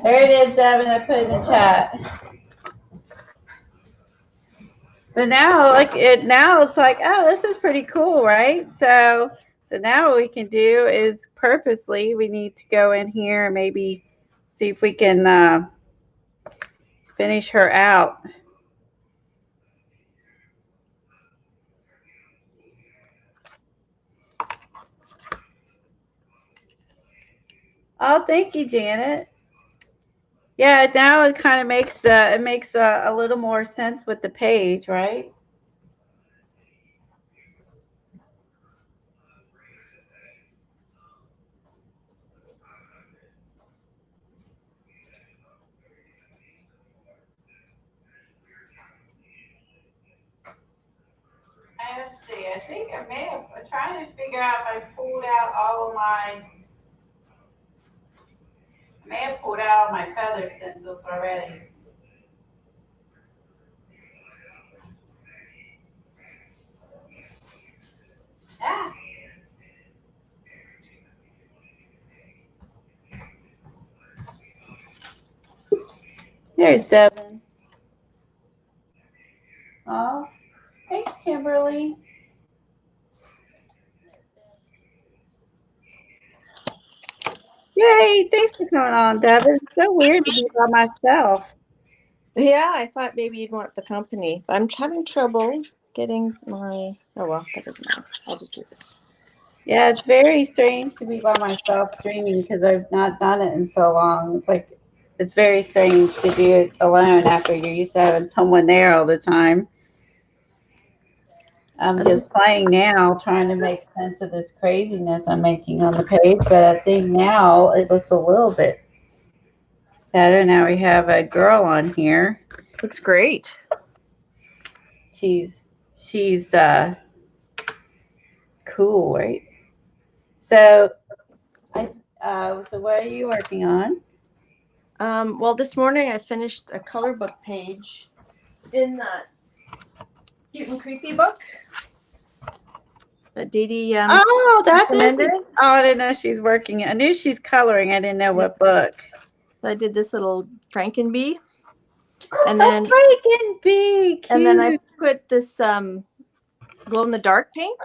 There it is, Devon. I put it in the chat. But now, now it's like, oh, this is pretty cool, right? So now what we can do is purposely, we need to go in here and maybe see if we can finish her out. Oh, thank you, Janet. Yeah, now it kind of makes a little more sense with the page, right? Let's see. I think I may have. I'm trying to figure out if I pulled out all of my. I may have pulled out all my feather stencils already. Ah. There's Devon. Oh, thanks, Kimberly. Yay, thanks for coming on, Devon. It's so weird to be by myself. Yeah, I thought maybe you'd want the company. I'm having trouble getting my... Oh, well, that doesn't matter. I'll just do this. Yeah, it's very strange to be by myself streaming because I've not done it in so long. It's like, it's very strange to do it alone after you're used to having someone there all the time. I'm just playing now, trying to make sense of this craziness I'm making on the page, but I think now it looks a little bit better. Now we have a girl on here. Looks great. She's cool, right? So, so what are you working on? Well, this morning I finished a color book page in that Cute and Creepy book that Dee Dee oh, that's recommended. Oh, I didn't know she's working. I knew she's coloring. I didn't know what book. So I did this little Frankenbee. And then Frankenbee, cute. And then I put this glow in the dark paint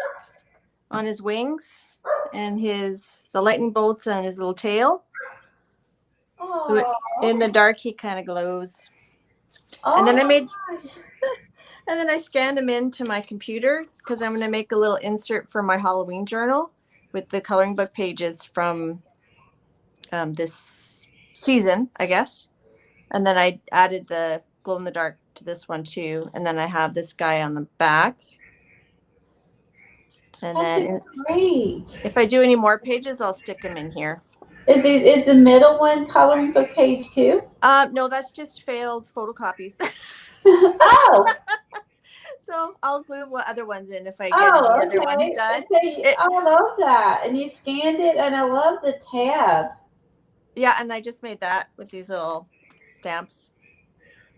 on his wings and the lightning bolts on his little tail. So in the dark he kind of glows. And then and then I scanned them into my computer because I'm going to make a little insert for my Halloween journal with the coloring book pages from this season, I guess. And then I added the glow in the dark to this one too. And then I have this guy on the back. And then great. If I do any more pages, I'll stick them in here. Is the middle one coloring book page too? No, that's just failed photocopies. Oh. So I'll glue what other ones in if I get the other ones done. I love that. And you scanned it, and I love the tab. Yeah, and I just made that with these little stamps.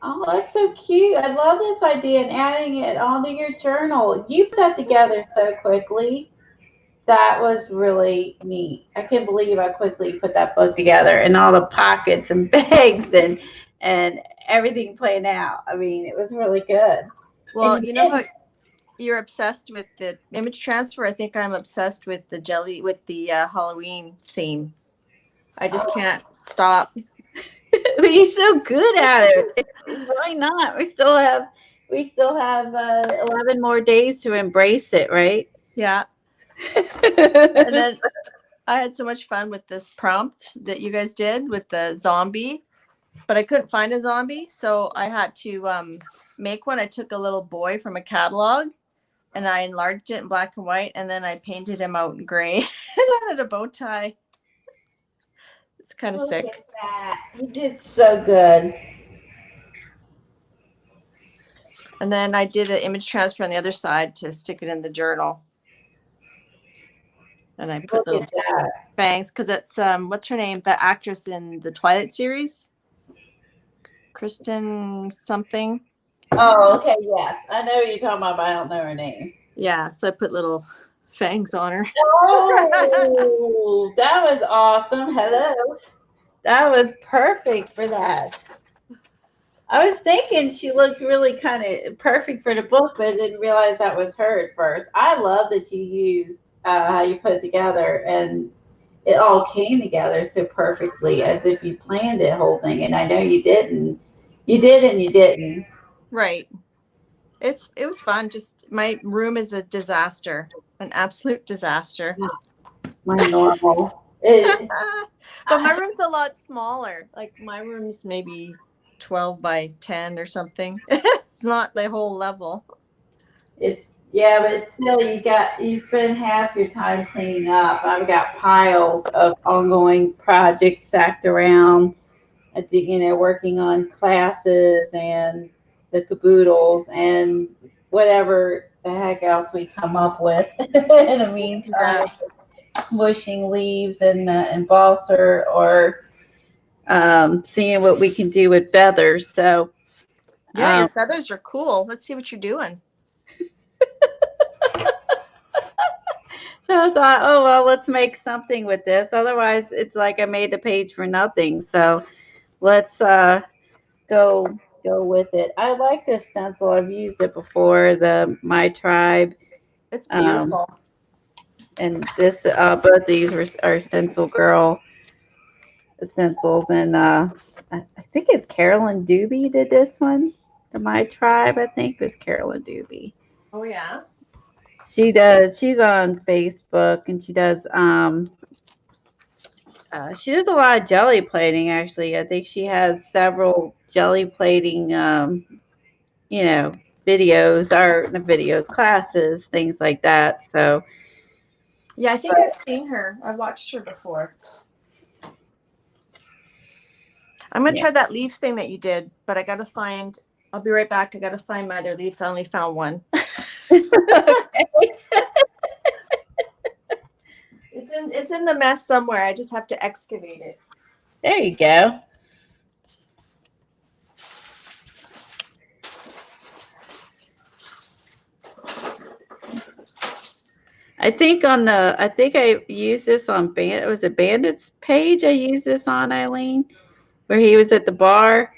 Oh, that's so cute. I love this idea and adding it onto your journal. You put that together so quickly. That was really neat. I can't believe how quickly you put that book together and all the pockets and bags and everything playing out. I mean, it was really good. Well, you know how you're obsessed with the image transfer? I think I'm obsessed with the jelly, with the Halloween theme. I just can't stop. But you're so good at it. Why not? We still have 11 more days to embrace it, right? Yeah. And then I had so much fun with this prompt that you guys did with the zombie, but I couldn't find a zombie, so I had to make one. I took a little boy from a catalog and I enlarged it in black and white, and then I painted him out in gray and added a bow tie. It's kind of sick. Look at that. You did so good. And then I did an image transfer on the other side to stick it in the journal. And I put little fangs because it's what's her name? The actress in the Twilight series, Kristen something. Oh, okay, yes, I know what you're talking about, but I don't know her name. Yeah, so I put little fangs on her. Oh, that was awesome. Hello, that was perfect for that. I was thinking she looked really kind of perfect for the book, but I didn't realize that was her at first. I love that you used how you put it together, and it all came together so perfectly as if you planned it whole thing. And I know you didn't. You did and you didn't. Right. It was fun. Just my room is a disaster, an absolute disaster. My normal. But my room's a lot smaller. Like my room's maybe 12 by 10 or something. It's not the whole level. Yeah, but still, you spend half your time cleaning up. I've got piles of ongoing projects stacked around, working on classes and the caboodles and whatever the heck else we come up with in the meantime. Smushing leaves and embosser or seeing what we can do with feathers. So yeah, your feathers are cool. Let's see what you're doing. So I thought, oh, well, let's make something with this. Otherwise, it's like I made the page for nothing. So let's go with it. I like this stencil. I've used it before, the My Tribe. It's beautiful. And this, both these are Stencil Girl stencils. And I think it's Carolyn Doobie did this one. The My Tribe, I think, was Carolyn Doobie. Oh, yeah. She's on Facebook, and she does a lot of jelly plating, actually. I think she has several jelly plating videos, classes, things like that. So yeah, I think I've seen her. I've watched her before. I'm gonna try that leaf thing that you did, but I'll be right back. I gotta find my other leaves. I only found one. It's in the mess somewhere. I just have to excavate it. There you go. I think I used this on Bandit's page. I used this on, Eileen, where he was at the bar,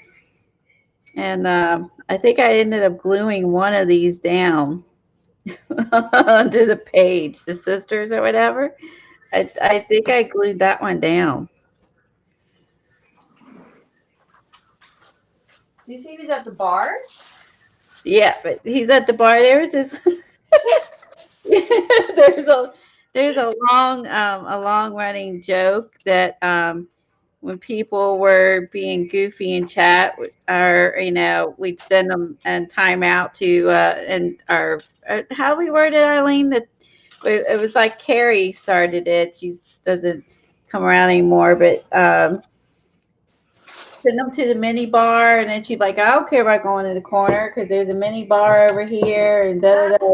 and I think I ended up gluing one of these down onto the page, the sisters or whatever. I think I glued that one down. Do you see he's at the bar? Yeah, but he's at the bar. There was this. there's a long running joke that when people were being goofy in chat, or we'd send them and time out to and our how we worded, Eileen, that it was like Carrie started it. She doesn't come around anymore, but send them to the mini bar, and then she'd like, I don't care about going to the corner because there's a mini bar over here, and da da da,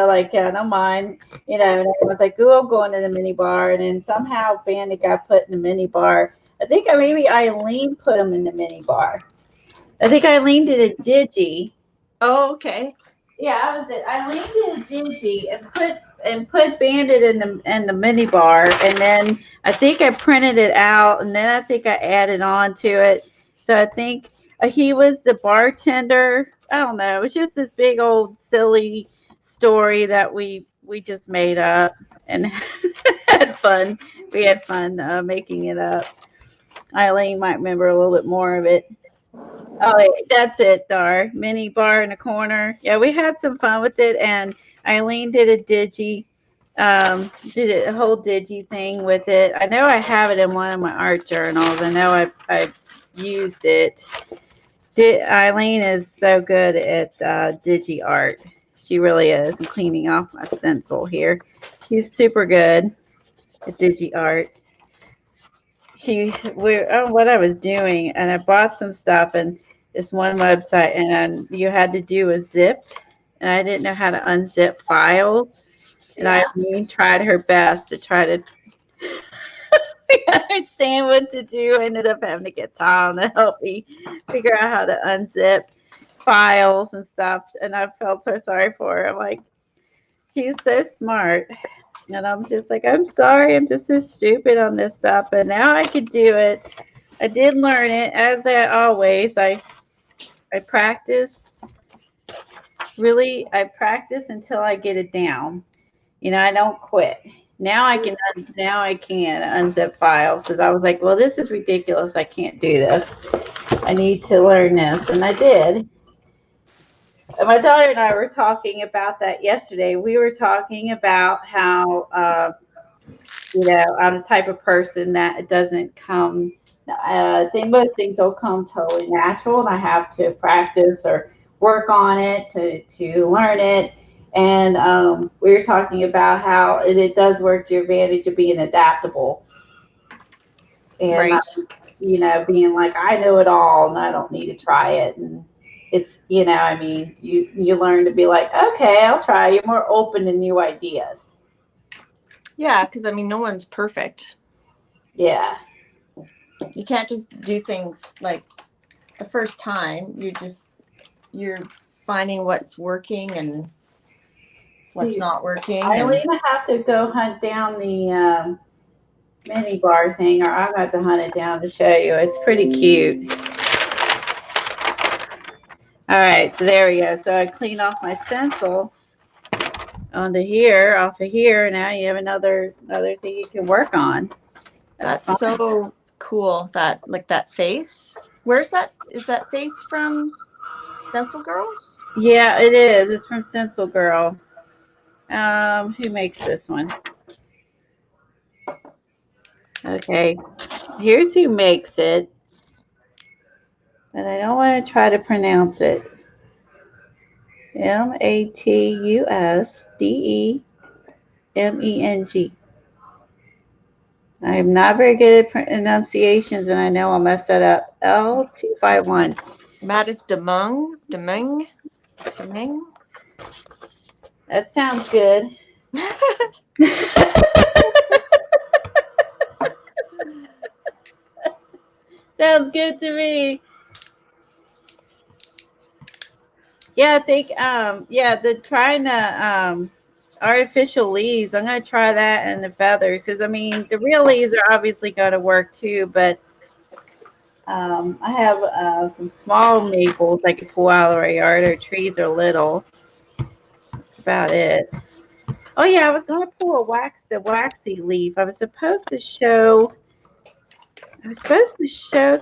like I don't mind, and everyone's like, oh, I'm going to the mini bar, and then somehow Bandit got put in the mini bar. I think maybe Eileen put him in the mini bar. I think Eileen did a digi. Oh, okay. Yeah, I was it. Eileen did a digi and put Bandit in the mini bar, and then I think I printed it out, and then I think I added on to it. So I think He was the bartender. I don't know. It was just this big old silly story that we just made up and had fun. We had fun making it up. Eileen might remember a little bit more of it. Oh, that's it, Dar. Mini bar in the corner. Yeah, we had some fun with it, and Eileen did a whole digi thing with it. I know I have it in one of my art journals. I know I've used it. Eileen is so good at digi art. She really is. I'm cleaning off my stencil here. She's super good at digi art. What I was doing, and I bought some stuff and this one website, and you had to do a zip, and I didn't know how to unzip files, and Eileen tried her best to try to understand what to do. I ended up having to get Tom to help me figure out how to unzip files and stuff, and I felt so sorry for her. I'm like, she's so smart. And I'm just like, I'm sorry, I'm just so stupid on this stuff, but now I could do it. I did learn it, as I always. I practice. Really, I practice until I get it down. You know, I don't quit. Now I can unzip files, because I was like, well, this is ridiculous. I can't do this. I need to learn this, and I did. My daughter and I were talking about that yesterday. We were talking about how, I'm the type of person that it doesn't come, most things don't come totally natural, and I have to practice or work on it to learn it. And we were talking about how it does work to your advantage of being adaptable. And, right. Being like, I know it all and I don't need to try it. And it's, you learn to be like, okay, I'll try. You're more open to new ideas. Yeah, because no one's perfect. Yeah. You can't just do things like the first time. You're finding what's working and what's not working. Eileen, I have to go hunt down the mini bar thing, or I'll have to hunt it down to show you. It's pretty cute. All right, so there we go. So I clean off my stencil onto here, off of here. Now you have another thing you can work on. That's so cool. That face. Where's that? Is that face from Stencil Girls? Yeah, it is. It's from Stencil Girl. Who makes this one? Okay, here's who makes it. But I don't want to try to pronounce it. Matusdemeng. I'm not very good at pronunciations, and I know I'll mess that up. L251. Mattis Demeng. That sounds good. Sounds good to me. Yeah, I think trying the artificial leaves. I'm gonna try that and the feathers, because the real leaves are obviously gonna work too, but I have some small maples I could pull out of our yard. Our trees are little. That's about it. Oh yeah, I was gonna pull the waxy leaf. I was supposed to show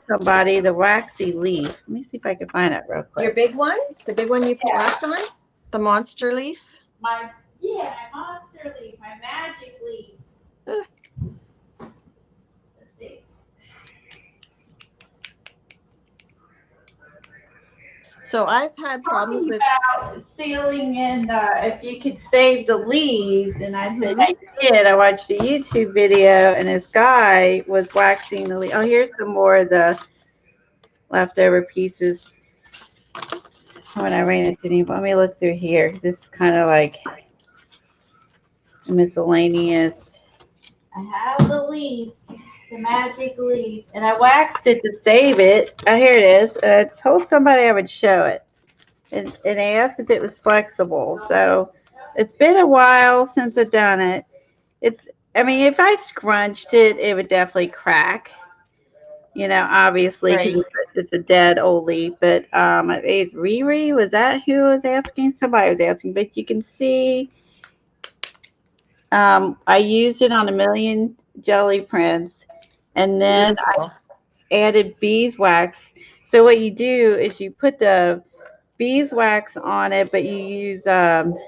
somebody the waxy leaf. Let me see if I can find it real quick. Your big one? The big one you put wax on? The monster leaf? My monster leaf, my magic leaf. Let's see. So I've had problems with sealing in if you could save the leaves, and I said I did. I watched a YouTube video, and this guy was waxing the leaf. Oh, here's some more of the leftover pieces when I ran into any. Let me look through here, because this is kind of like miscellaneous. I have the leaf, the magic leaf, and I waxed it to save it. Oh, here it is. I told somebody I would show it, and they asked if it was flexible. So it's been a while since I've done it. If I scrunched it, it would definitely crack. you know, obviously because Right. it's a dead old leaf. But I think it's Riri. Was that who was asking? Somebody was asking. But you can see I used it on a million jelly prints, and then Beautiful. added beeswax. So what you do is you put the beeswax on it, but you use like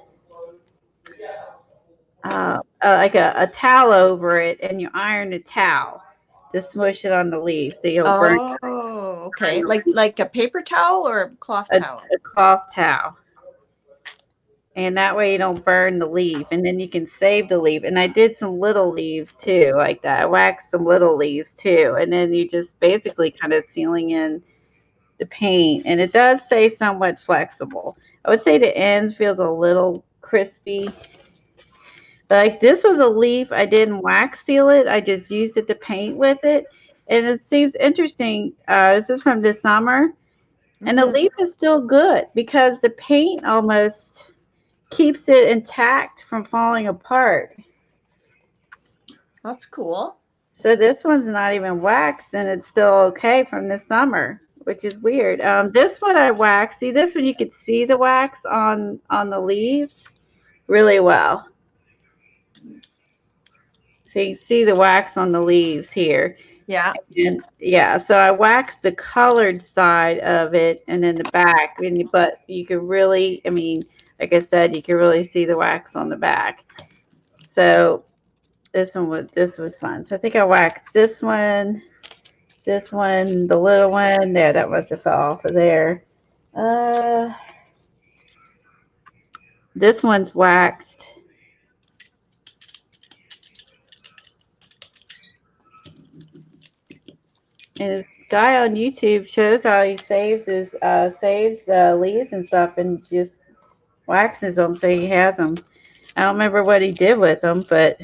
a towel over it, and you iron the towel to smush it on the leaf, so you'll Oh, burn okay. Like a paper towel or a cloth towel? a cloth towel. And that way you don't burn the leaf, and then you can save the leaf. And I did some little leaves too, like that. I waxed some little leaves too, and then you just basically kind of sealing in the paint, and it does stay somewhat flexible. I would say the end feels a little crispy. But like this was a leaf, I didn't wax seal it. I just used it to paint with it, and it seems interesting. This is from this summer, and the Mm-hmm. leaf is still good because the paint almost keeps it intact from falling apart. That's cool. So this one's not even waxed, and it's still okay from this summer, which is weird. This one I waxed. See, this one you could see the wax on the leaves really well. So you can see the wax on the leaves here. Yeah. And yeah, so I waxed the colored side of it and then the back. But you could really, I mean, like I said, you could really see the wax on the back. So this was fun. So I think I waxed this one, the little one. Yeah, that must have fell off of there. Uh, this one's waxed. And this guy on YouTube shows how he saves the leaves and stuff and just waxes them so he has them. I don't remember what he did with them, but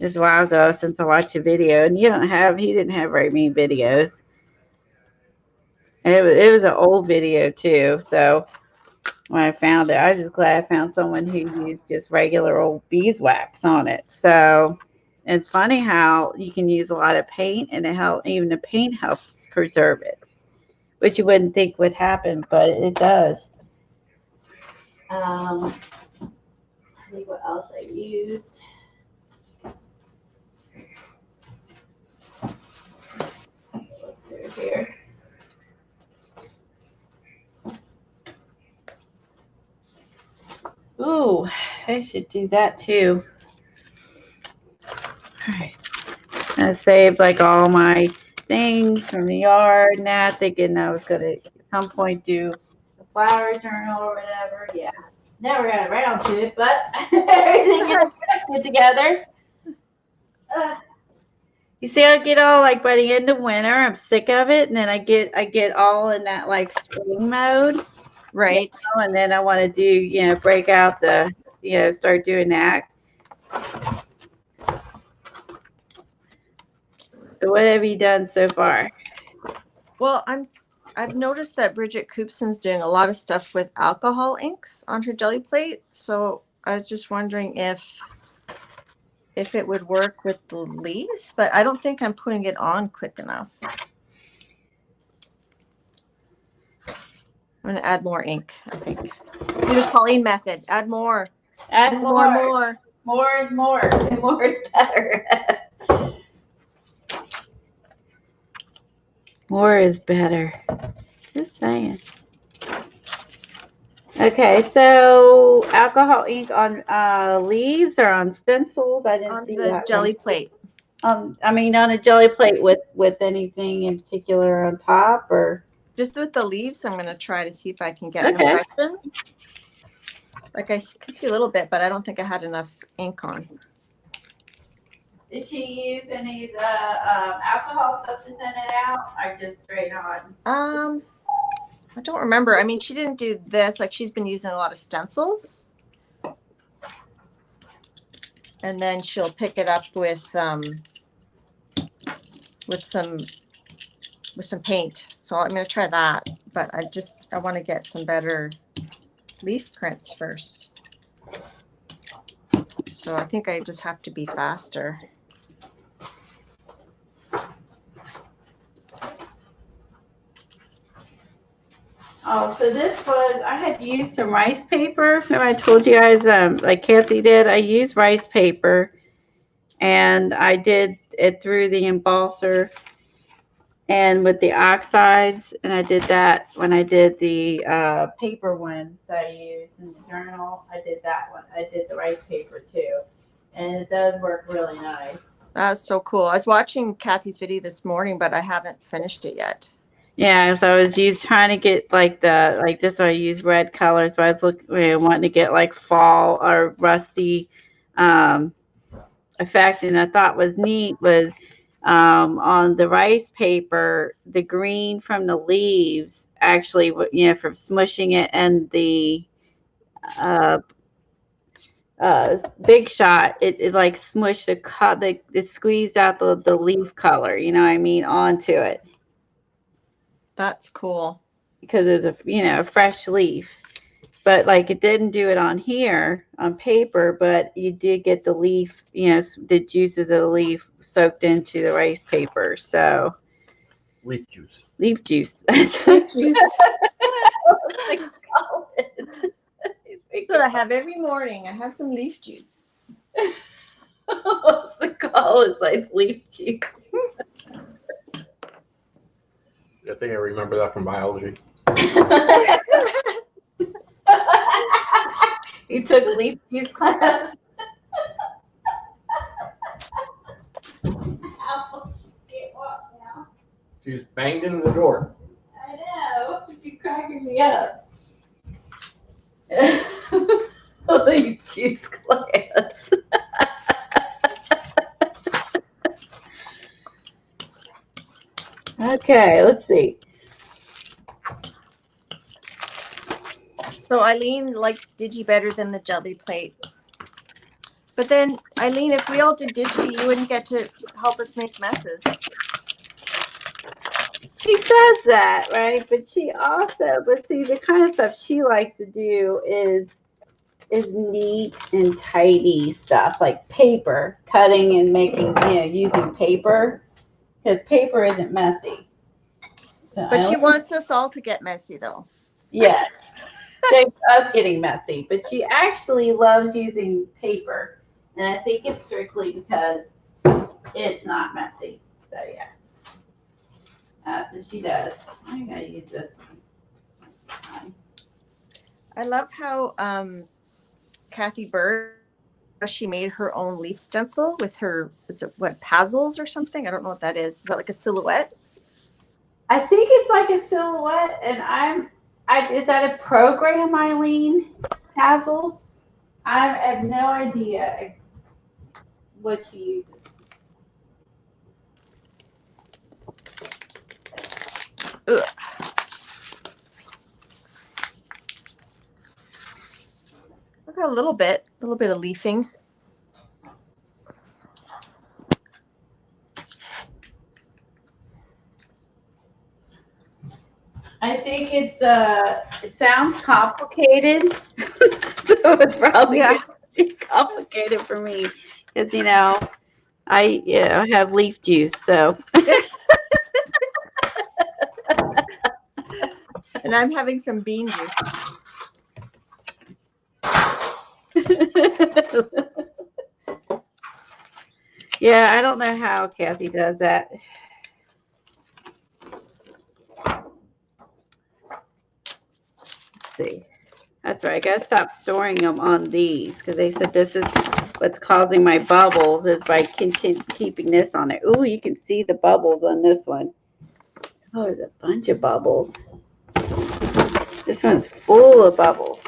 it's a while ago since I watched a video. And he didn't have very many videos. And it was an old video too. So when I found it, I was just glad I found someone who used just regular old beeswax on it. So it's funny how you can use a lot of paint, and even the paint helps preserve it, which you wouldn't think would happen, but it does. I think what else I used. Look through here. Ooh, I should do that too. All right. I saved like all my things from the yard and that, thinking I was going to at some point do the flower journal or whatever. Yeah. Never got around to it, but everything is put together. You see, I get all like by the end of winter, I'm sick of it, and then I get all in that like spring mode. Right. And then I want to do, break out start doing that. So what have you done so far? Well, I've noticed that Bridget Coopson's doing a lot of stuff with alcohol inks on her jelly plate. So I was just wondering if it would work with the leaves, but I don't think I'm putting it on quick enough. I'm gonna add more ink, I think. Do the Colleen method. Add more. Add more. More is more. More is better. More is better. Just saying. Okay, so alcohol ink on leaves or on stencils? I didn't see the that jelly one. plate. I mean, on a jelly plate with anything in particular on top, or just with the leaves. I'm gonna try to see if I can get an okay. impression. Like I can see a little bit, but I don't think I had enough ink on. Did she use any of the alcohol stuff to thin it out, or just straight on? I don't remember. I mean, she didn't do this. Like she's been using a lot of stencils, and then she'll pick it up with some paint. So I'm gonna try that. But I want to get some better leaf prints first. So I think I just have to be faster. Oh, so this was, I had used some rice paper. Remember I told you guys, like Kathy did, I used rice paper and I did it through the embosser and with the oxides. And I did that when I did the paper ones that I used in the journal. I did that one. I did the rice paper too. And it does work really nice. That's so cool. I was watching Kathy's video this morning, but I haven't finished it yet. Yeah, so I was trying to get like this. I use red colors, but I was wanting to get like fall or rusty effect. And I thought was neat was on the rice paper, the green from the leaves actually, from smushing it, and the uh, Big Shot, it like smushed it squeezed out the leaf color, you know what I mean, onto it. That's cool. Because it's a fresh leaf, but like it didn't do it on here on paper, but you did get the leaf, the juices of the leaf soaked into the rice paper. So leaf juice. Leaf juice. That's what I have every morning. I have some leaf juice. What's the call? It's like leaf juice. I think I remember that from biology. You took leaf juice class. She's banged into the door. I know. You're cracking me up. Leaf juice class. Okay, let's see. So Eileen likes Digi better than the jelly plate. But then, Eileen, if we all did Digi, you wouldn't get to help us make messes. She says that, right? But see, the kind of stuff she likes to do is neat and tidy stuff, like paper, cutting and making, using paper. Because paper isn't messy. So But she wants us all to get messy, though. Yes. Takes us getting messy. But she actually loves using paper. And I think it's strictly because it's not messy. So, yeah. That's what she does. I gotta use this one. I love how Kathy Bird, she made her own leaf stencil with her, is it what, Pazzles or something? I don't know what that is. Is that like a silhouette? I think it's like a silhouette, and is that a program, Eileen? Tazzles? I have no idea what she uses. Ugh. I've got a little bit of leafing. I think it sounds complicated, so it's probably complicated for me because I have leaf juice, so. And I'm having some bean juice. Yeah, I don't know how Kathy does that. Let's see. That's right. I gotta stop storing them on these because they said this is what's causing my bubbles is by keeping this on there. Ooh, you can see the bubbles on this one. Oh, there's a bunch of bubbles. This one's full of bubbles.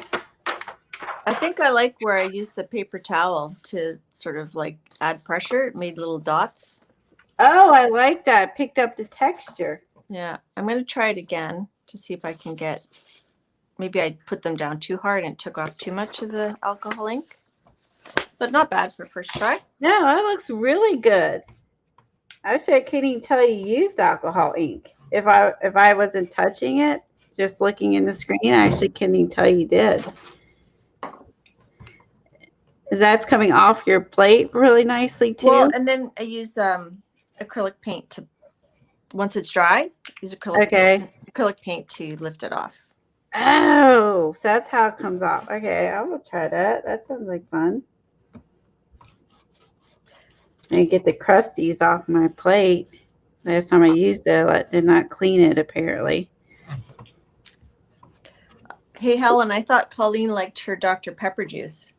I think I like where I used the paper towel to sort of like add pressure. It made little dots. Oh, I like that. Picked up the texture. Yeah, I'm going to try it again to see if I can get, maybe I put them down too hard and took off too much of the alcohol ink. But not bad for first try. No, that looks really good. Actually, I can't even tell you used alcohol ink. If I wasn't touching it, just looking in the screen, I actually can't even tell you did. That's coming off your plate really nicely too. Well, and then I use acrylic paint to, once it's dry, use acrylic paint to lift it off. Oh, so that's how it comes off. Okay, I will try that. That sounds like fun. And get the crusties off my plate. Last time I used it, I did not clean it apparently. Hey, Helen, I thought Colleen liked her Dr. Pepper juice.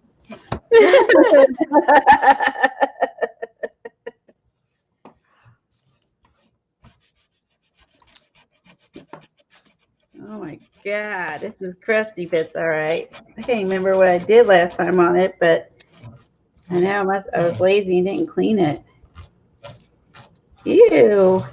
Oh my God, this is crusty bits, all right. I can't remember what I did last time on it, but I know I was lazy and didn't clean it. Ew.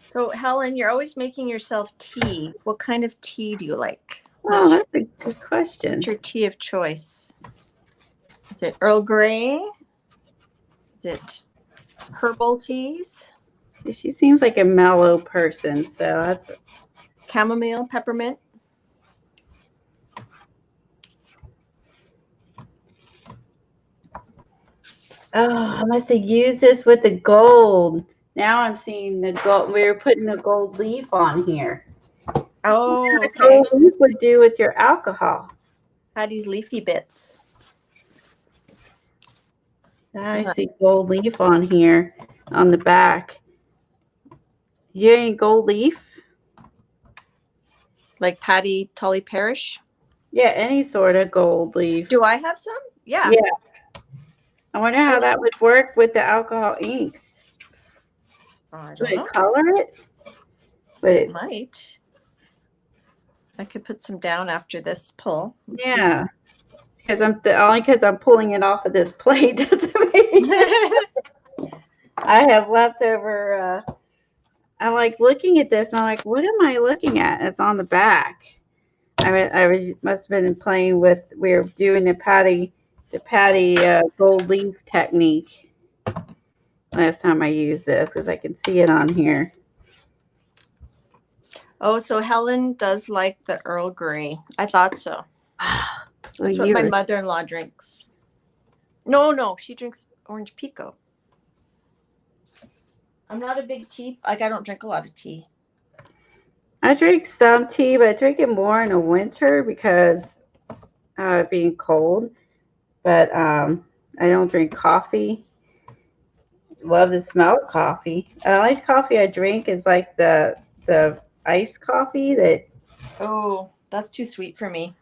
So, Helen, you're always making yourself tea. What kind of tea do you like? Oh, that's a good question. What's your tea of choice? Is it Earl Grey? Is it herbal teas? She seems like a mellow person, so that's Chamomile, peppermint? Oh, I must have used this with the gold. Now I'm seeing the gold. We were putting the gold leaf on here. Oh, What okay. gold leaf would do with your alcohol. Patty's leafy bits. I see gold leaf on here on the back. You ain't gold leaf? Like Patty Tully Parish? Yeah, any sort of gold leaf. Do I have some? Yeah. Yeah. I wonder how that would work with the alcohol inks. I Would don't know. it color it? But It might. I could put some down after this pull. Let's yeah. Because only because I'm pulling it off of this plate doesn't mean I have leftover. I'm like looking at this and I'm like, what am I looking at? It's on the back. Must have been playing with. We were doing the patty gold leaf technique last time I used this because I can see it on here. Oh, so Helen does like the Earl Grey. I thought so. That's what my mother-in-law drinks. No, she drinks orange pico. I'm not a big tea. Like, I don't drink a lot of tea. I drink some tea, but I drink it more in the winter because being cold. But I don't drink coffee. Love the smell of coffee. The only coffee I drink is like the iced coffee that. Oh, that's too sweet for me.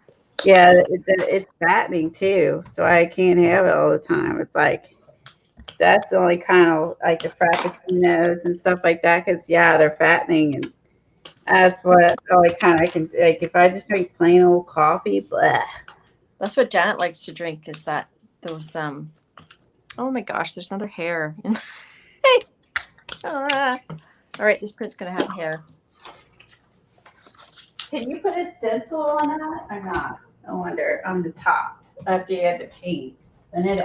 Yeah, it's fattening too, so I can't have it all the time. It's like that's the only kind of like the frappuccinos and stuff like that. Because yeah, they're fattening, and that's what only kind I can like. If I just drink plain old coffee, bleh. That's what Janet likes to drink. Is that those Oh my gosh, there's another hair. Hey. All right, this print's gonna have hair. Can you put a stencil on that or not? I wonder on the top after you add the paint. And then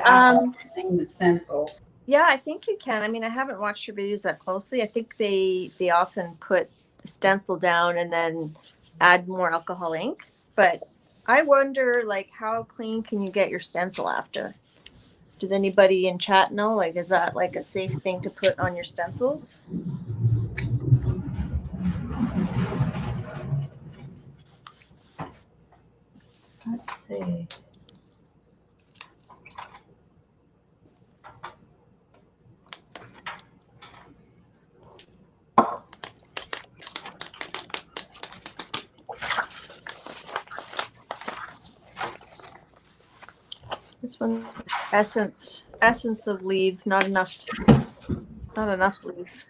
the stencil. Yeah, I think you can. I mean, I haven't watched your videos that closely. I think they often put a stencil down and then add more alcohol ink. But I wonder, like, how clean can you get your stencil after? Does anybody in chat know? Like, is that like a safe thing to put on your stencils? Let's see. This one, essence of leaves, not enough leaf.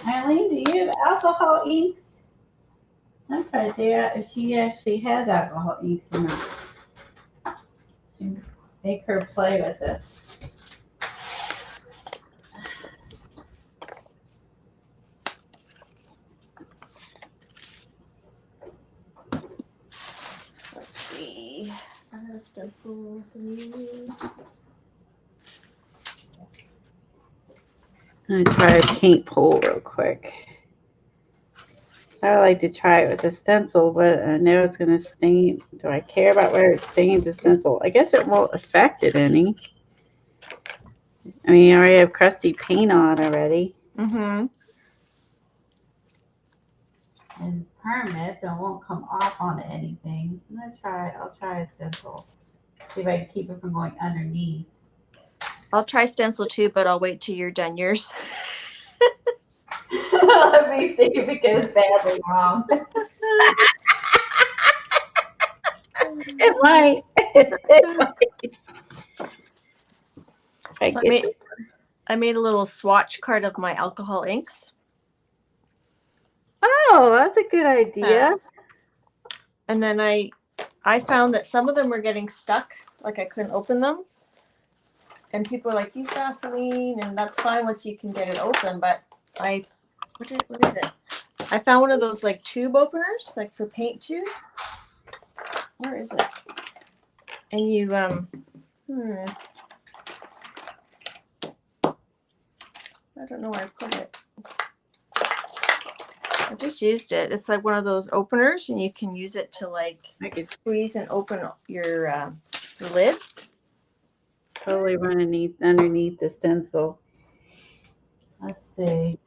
Eileen, do you have alcohol inks? I'm trying to figure out if she actually has alcohol inks or not. She make her play with this. Let's see. Stencil. I'm gonna try a paint pull real quick. I would like to try it with a stencil, but I know it's gonna stain. Do I care about where it stains the stencil? I guess it won't affect it any. I mean, you already have crusty paint on already. Mm-hmm. And it's permanent, so it won't come off onto anything. Let's try it. I'll try a stencil. See if I can keep it from going underneath. I'll try stencil too, but I'll wait till you're done yours. Let me see if it goes badly wrong. It might. So I made a little swatch card of my alcohol inks. Oh, that's a good idea. And then I found that some of them were getting stuck, like I couldn't open them. And people were like, use Vaseline, and that's fine once you can get it open. But what is it? I found one of those like tube openers, like for paint tubes. Where is it? And you I don't know where I put it. I just used it. It's like one of those openers, and you can use it to like squeeze and open your lid. Totally run underneath the stencil. Let's see.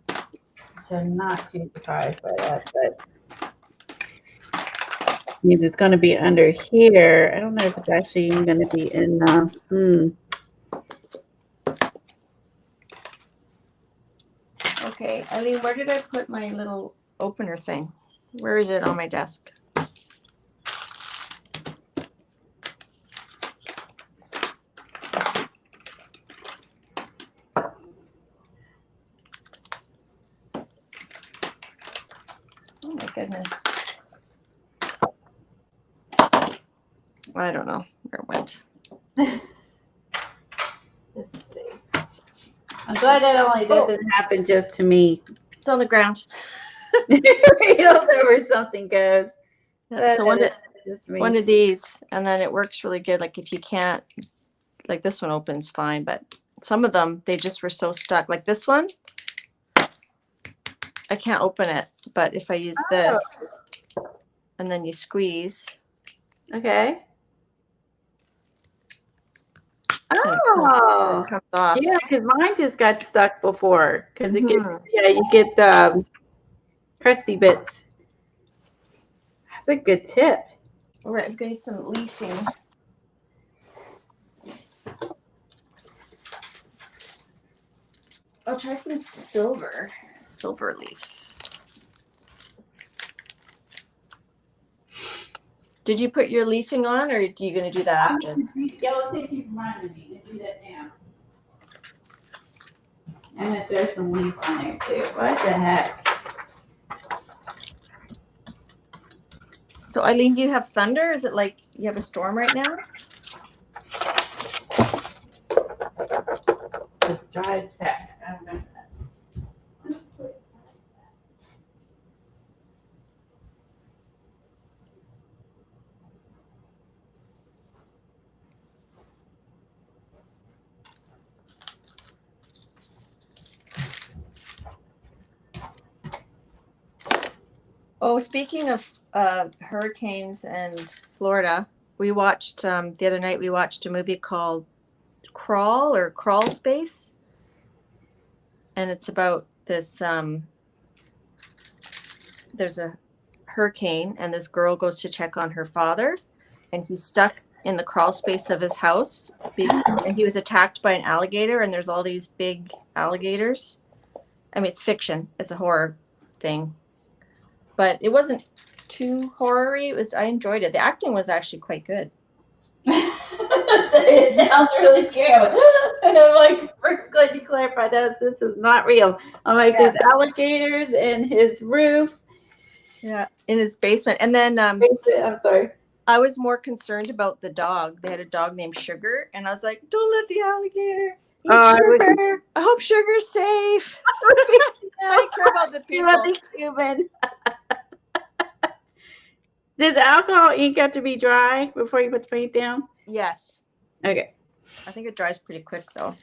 Which I'm not too surprised by that, but means it's going to be under here. I don't know if it's actually even going to be in the. Okay, Eileen, where did I put my little opener thing? Where is it on my desk? Oh my goodness. I don't know where it went. Let's see. I'm glad that only doesn't happen just to me. It's on the ground. Where something goes. Yeah, so one of these, and then it works really good. Like if you can't, like this one opens fine, but some of them, they just were so stuck. Like this one, I can't open it. But if I use this, and then you squeeze. Okay. It comes off. Yeah, because mine just got stuck before. Because it gets, you get the crusty bits. That's a good tip. All right, let's get some leafing. I'll try some silver leaf. Did you put your leafing on, or are you going to do that after? Yeah, well, thank you for reminding me to do that now. I'm going to throw some leaf on there too. What the heck? So Eileen, do you have thunder? Is it like you have a storm right now? It's dry as heck. I don't know. Oh, speaking of hurricanes and Florida, we watched the other night. We watched a movie called Crawl Space, and it's about this. There's a hurricane, and this girl goes to check on her father, and he's stuck in the crawl space of his house, and he was attacked by an alligator. And there's all these big alligators. I mean, it's fiction. It's a horror thing. But it wasn't too horror-y. I enjoyed it. The acting was actually quite good. It sounds really scary. And I'm like, we're glad you clarified that. This is not real. I'm like, there's alligators in his roof. Yeah, in his basement. And then I'm sorry. I was more concerned about the dog. They had a dog named Sugar, and I was like, don't let the alligator eat Sugar. I hope Sugar's safe. I didn't care about the people. About the human. Did the alcohol ink have to be dry before you put the paint down? Yes. Okay. I think it dries pretty quick though.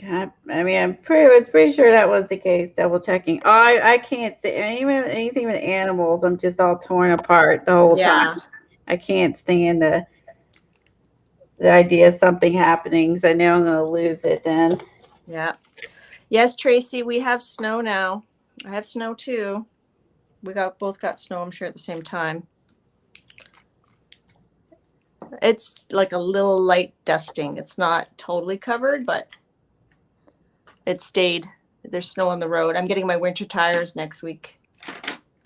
I mean, I'm pretty sure that was the case. Double checking. Oh, I can't see anything with animals. I'm just all torn apart the whole time. I can't stand the idea of something happening. So I know I'm going to lose it then. Yeah. Yes, Tracy, we have snow now. I have snow too. We both got snow, I'm sure, at the same time. It's like a little light dusting. It's not totally covered, but it stayed. There's snow on the road. I'm getting my winter tires next week.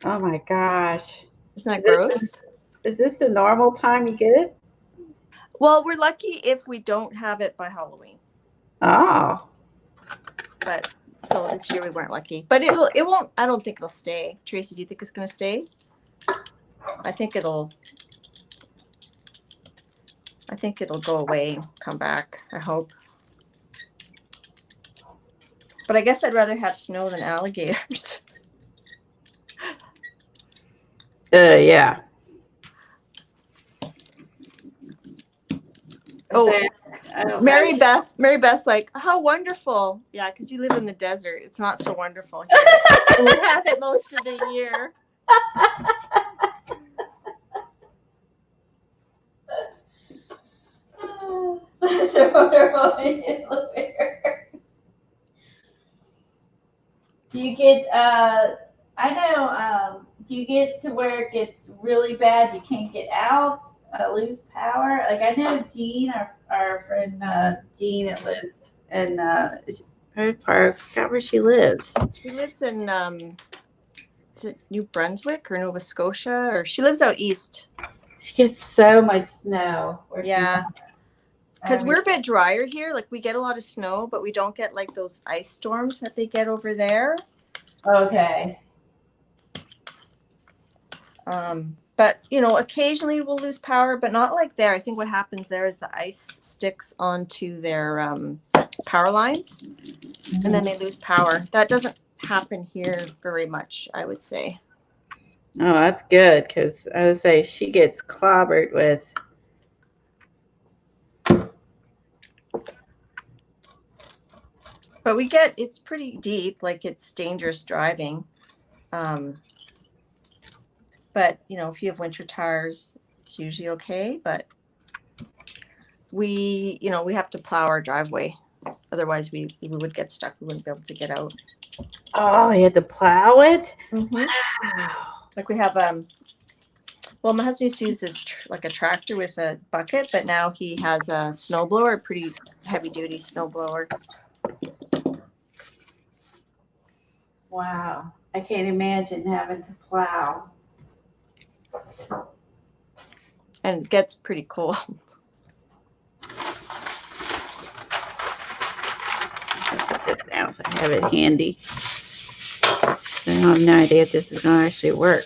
Oh my gosh. Isn't that gross? Is this the normal time you get it? Well, we're lucky if we don't have it by Halloween. Oh. But so this year we weren't lucky. But it won't, I don't think it'll stay. Tracy, do you think it's going to stay? I think it'll go away, come back, I hope. But I guess I'd rather have snow than alligators. Yeah. Oh, Mary know. Beth's like, how wonderful. Yeah, because you live in the desert. It's not so wonderful here. We have it most of the year. That's a wonderful. Do you get I know do you get to where it gets really bad, you can't get out, lose power? Like I know Jean, our friend Jean that lives in her part, I forgot where she lives. She lives in is it New Brunswick or Nova Scotia, or she lives out east. She gets so much snow. Yeah. Because we're a bit drier here. Like we get a lot of snow, but we don't get like those ice storms that they get over there. Okay. But you know, occasionally we'll lose power, but not like there. I think what happens there is the ice sticks onto their power lines, and then they lose power. That doesn't happen here very much, I would say. Oh, that's good, because I would say she gets clobbered with. But it's pretty deep, like it's dangerous driving. But you know, if you have winter tires, it's usually okay. But we have to plow our driveway. Otherwise we would get stuck. We wouldn't be able to get out. Oh, you had to plow it? Mm-hmm. Wow. Like we have well, my husband used to use this like a tractor with a bucket, but now he has a snowblower, a pretty heavy duty snowblower. Wow. I can't imagine having to plow. And it gets pretty cold. Put this down so I have it handy. I have no idea if this is going to actually work.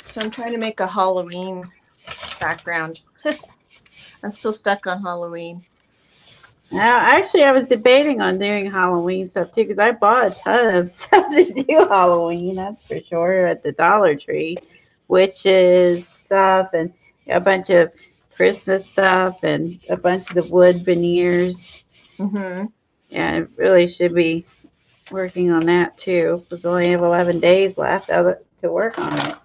So I'm trying to make a Halloween background. I'm still stuck on Halloween. Now, actually, I was debating on doing Halloween stuff too, because I bought a ton of stuff to do Halloween, that's for sure, at the Dollar Tree. Witches stuff and a bunch of Christmas stuff and a bunch of the wood veneers. Mm-hmm. Yeah, I really should be working on that too, because I only have 11 days left to work on it.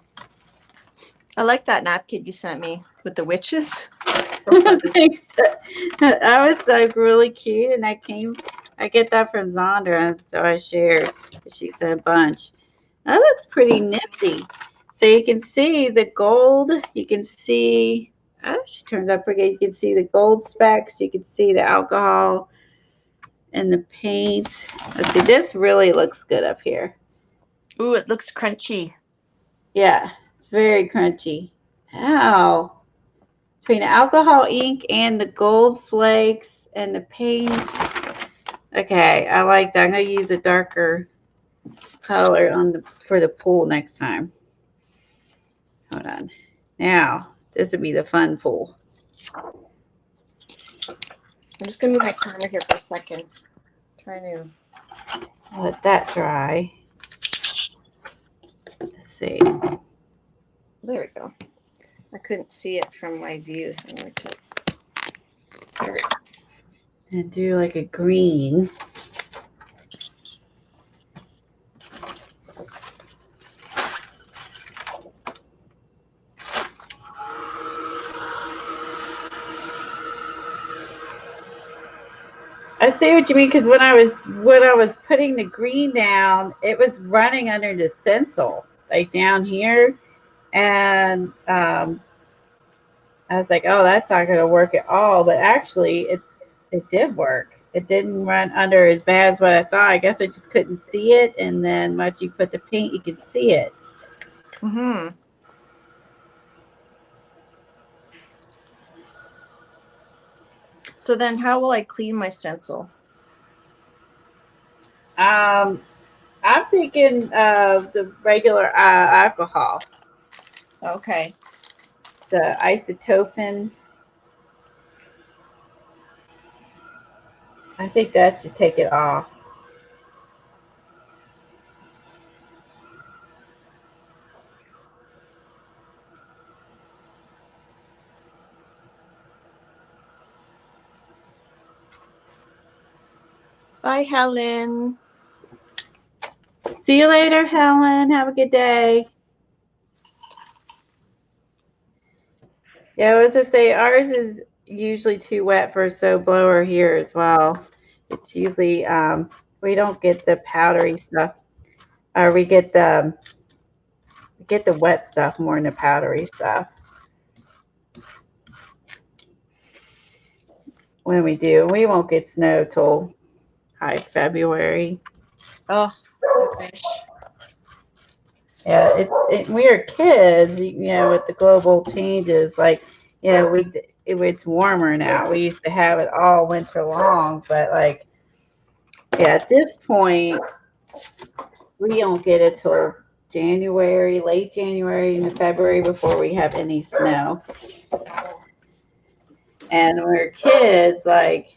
I like that napkin you sent me with the witches. That was like really cute, and I get that from Zondra, and so I shared. She said a bunch. That looks pretty nifty. So you can see the gold. You can see. Oh, she turns out pretty. You can see the gold specks. You can see the alcohol and the paint. Let's see. This really looks good up here. Ooh, it looks crunchy. Yeah, it's very crunchy. Ow. Between the alcohol ink and the gold flakes and the paint. Okay, I like that. I'm going to use a darker color for the pool next time. Hold on. Now, this would be the fun pool. I'm just going to move my camera here for a second. Trying to let that dry. Let's see. There we go. I couldn't see it from my view, so I'm going to and do like a green. I see what you mean, because when I was putting the green down, it was running under the stencil, like down here, and I was like, oh, that's not going to work at all. But actually, it did work. It didn't run under as bad as what I thought. I guess I just couldn't see it, and then once you put the paint, you could see it. Mm-hmm. So then how will I clean my stencil? I'm thinking the regular alcohol, Okay. the isotopin. I think that should take it off. Bye, Helen. See you later, Helen. Have a good day. Yeah, I was to say ours is usually too wet for a soap blower here as well. It's usually we don't get the powdery stuff, or we get the wet stuff more than the powdery stuff. When we do, we won't get snow till high February. Oh, I wish. Yeah, we were kids, with the global changes, like, it's warmer now. We used to have it all winter long, but like, yeah, at this point, we don't get it till January, late January into February before we have any snow. And when we were kids, like,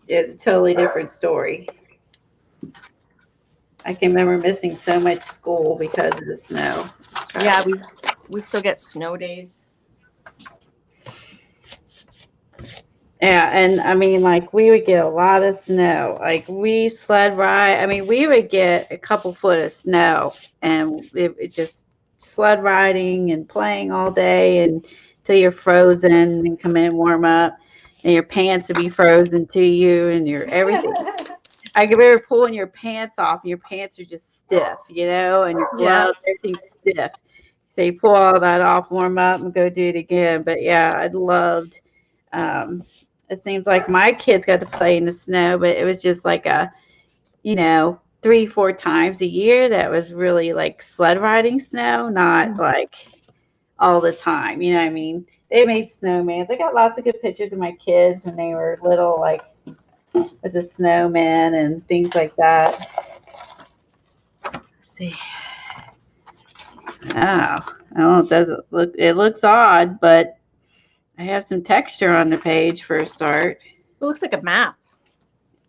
it's a totally different story. I can remember missing so much school because of the snow. Yeah, we still get snow days. Yeah, and I mean, like, we would get a lot of snow. Like, we sled ride. I mean, we would get a couple foot of snow, and it just sled riding and playing all day until you're frozen and come in and warm up, and your pants would be frozen to you, and your everything. I can remember pulling your pants off, and your pants are just stiff, and your gloves, everything's stiff. So you pull all that off, warm up, and go do it again. But yeah, I loved. It seems like my kids got to play in the snow, but it was just like 3-4 times a year. That was really like sled riding snow, not like all the time. You know what I mean? They made snowman. They got lots of good pictures of my kids when they were little, like with the snowmen and things like that. Let's see. Oh, it doesn't look. It looks odd, but I have some texture on the page for a start. It looks like a map.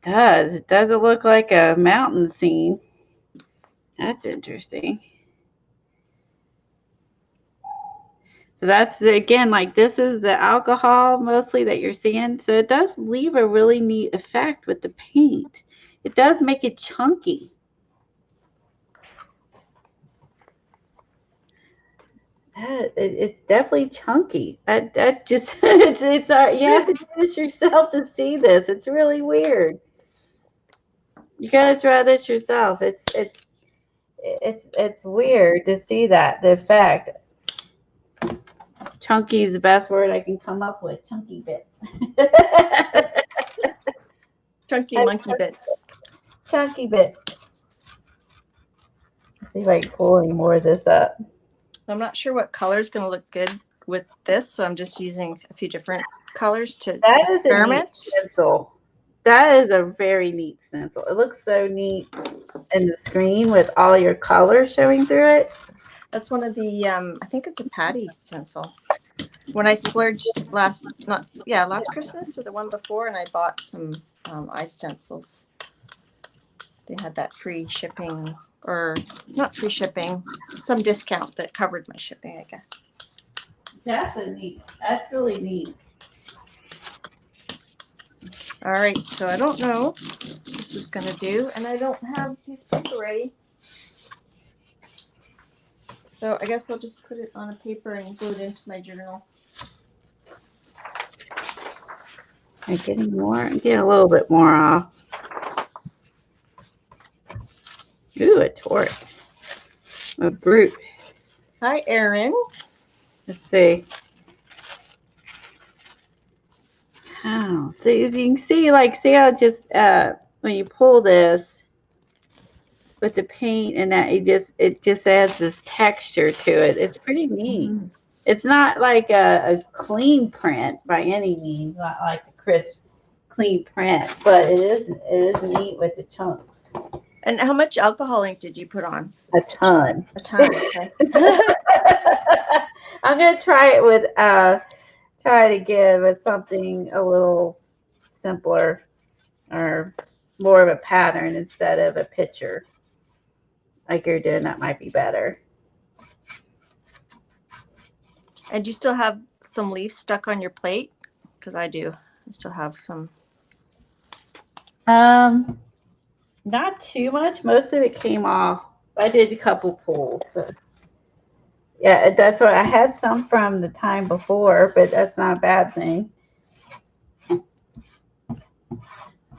It does. It doesn't look like a mountain scene. That's interesting. So that's, again, like, this is the alcohol mostly that you're seeing. So it does leave a really neat effect with the paint. It does make it chunky. It's definitely chunky. That just it's you have to do this yourself to see this. It's really weird. You gotta try this yourself. It's weird to see that, the effect. Chunky is the best word I can come up with. Chunky bits. Chunky monkey bits. Chunky bits. Let's see if I can pull any more of this up. So I'm not sure what color is going to look good with this, so I'm just using a few different colors to experiment. That is a neat stencil. That is a very neat stencil. It looks so neat in the screen with all your colors showing through it. That's one of the, I think it's a Patty stencil. When I splurged last Christmas or the one before, and I bought some eye stencils. They had that free shipping, or not free shipping, some discount that covered my shipping, I guess. That's really neat. All right, so I don't know what this is going to do, and I don't have these paper ready. So I guess I'll just put it on a paper and glue it into my journal. I'm getting more. I'm getting a little bit more off. Ooh, a torch. A brute. Hi, Erin. Let's see. Oh, so as you can see, like, see how just when you pull this with the paint and that, it just adds this texture to it. It's pretty neat. Mm-hmm. It's not like a clean print by any means, not like a crisp, clean print, but it is neat with the chunks. And how much alcohol ink did you put on? A ton. A ton. Okay. I'm gonna try it with try it again with something a little simpler or more of a pattern instead of a picture like you're doing. That might be better. And do you still have some leaves stuck on your plate? Because I do. I still have some. Not too much. Most of it came off. I did a couple pulls. So. Yeah, that's what I had some from the time before, but that's not a bad thing.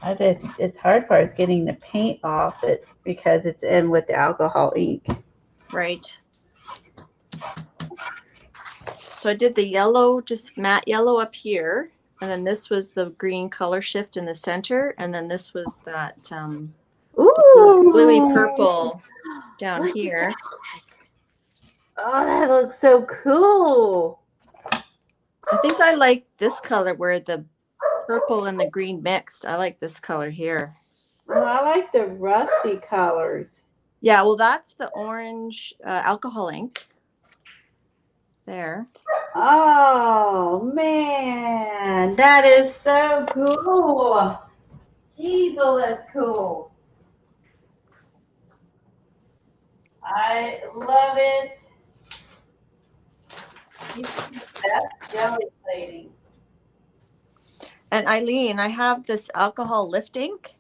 It's hard part is getting the paint off it because it's in with the alcohol ink. Right. So I did the yellow, just matte yellow up here. And then this was the green color shift in the center. And then this was that bluey purple down here. Oh, that looks so cool. I think I like this color where the purple and the green mixed. I like this color here. Oh, I like the rusty colors. Yeah, well, that's the orange alcohol ink. There. Oh, man. That is so cool. Jeez, oh, that's cool. I love it. That's jelly plating. And Eileen, I have this alcohol lift ink.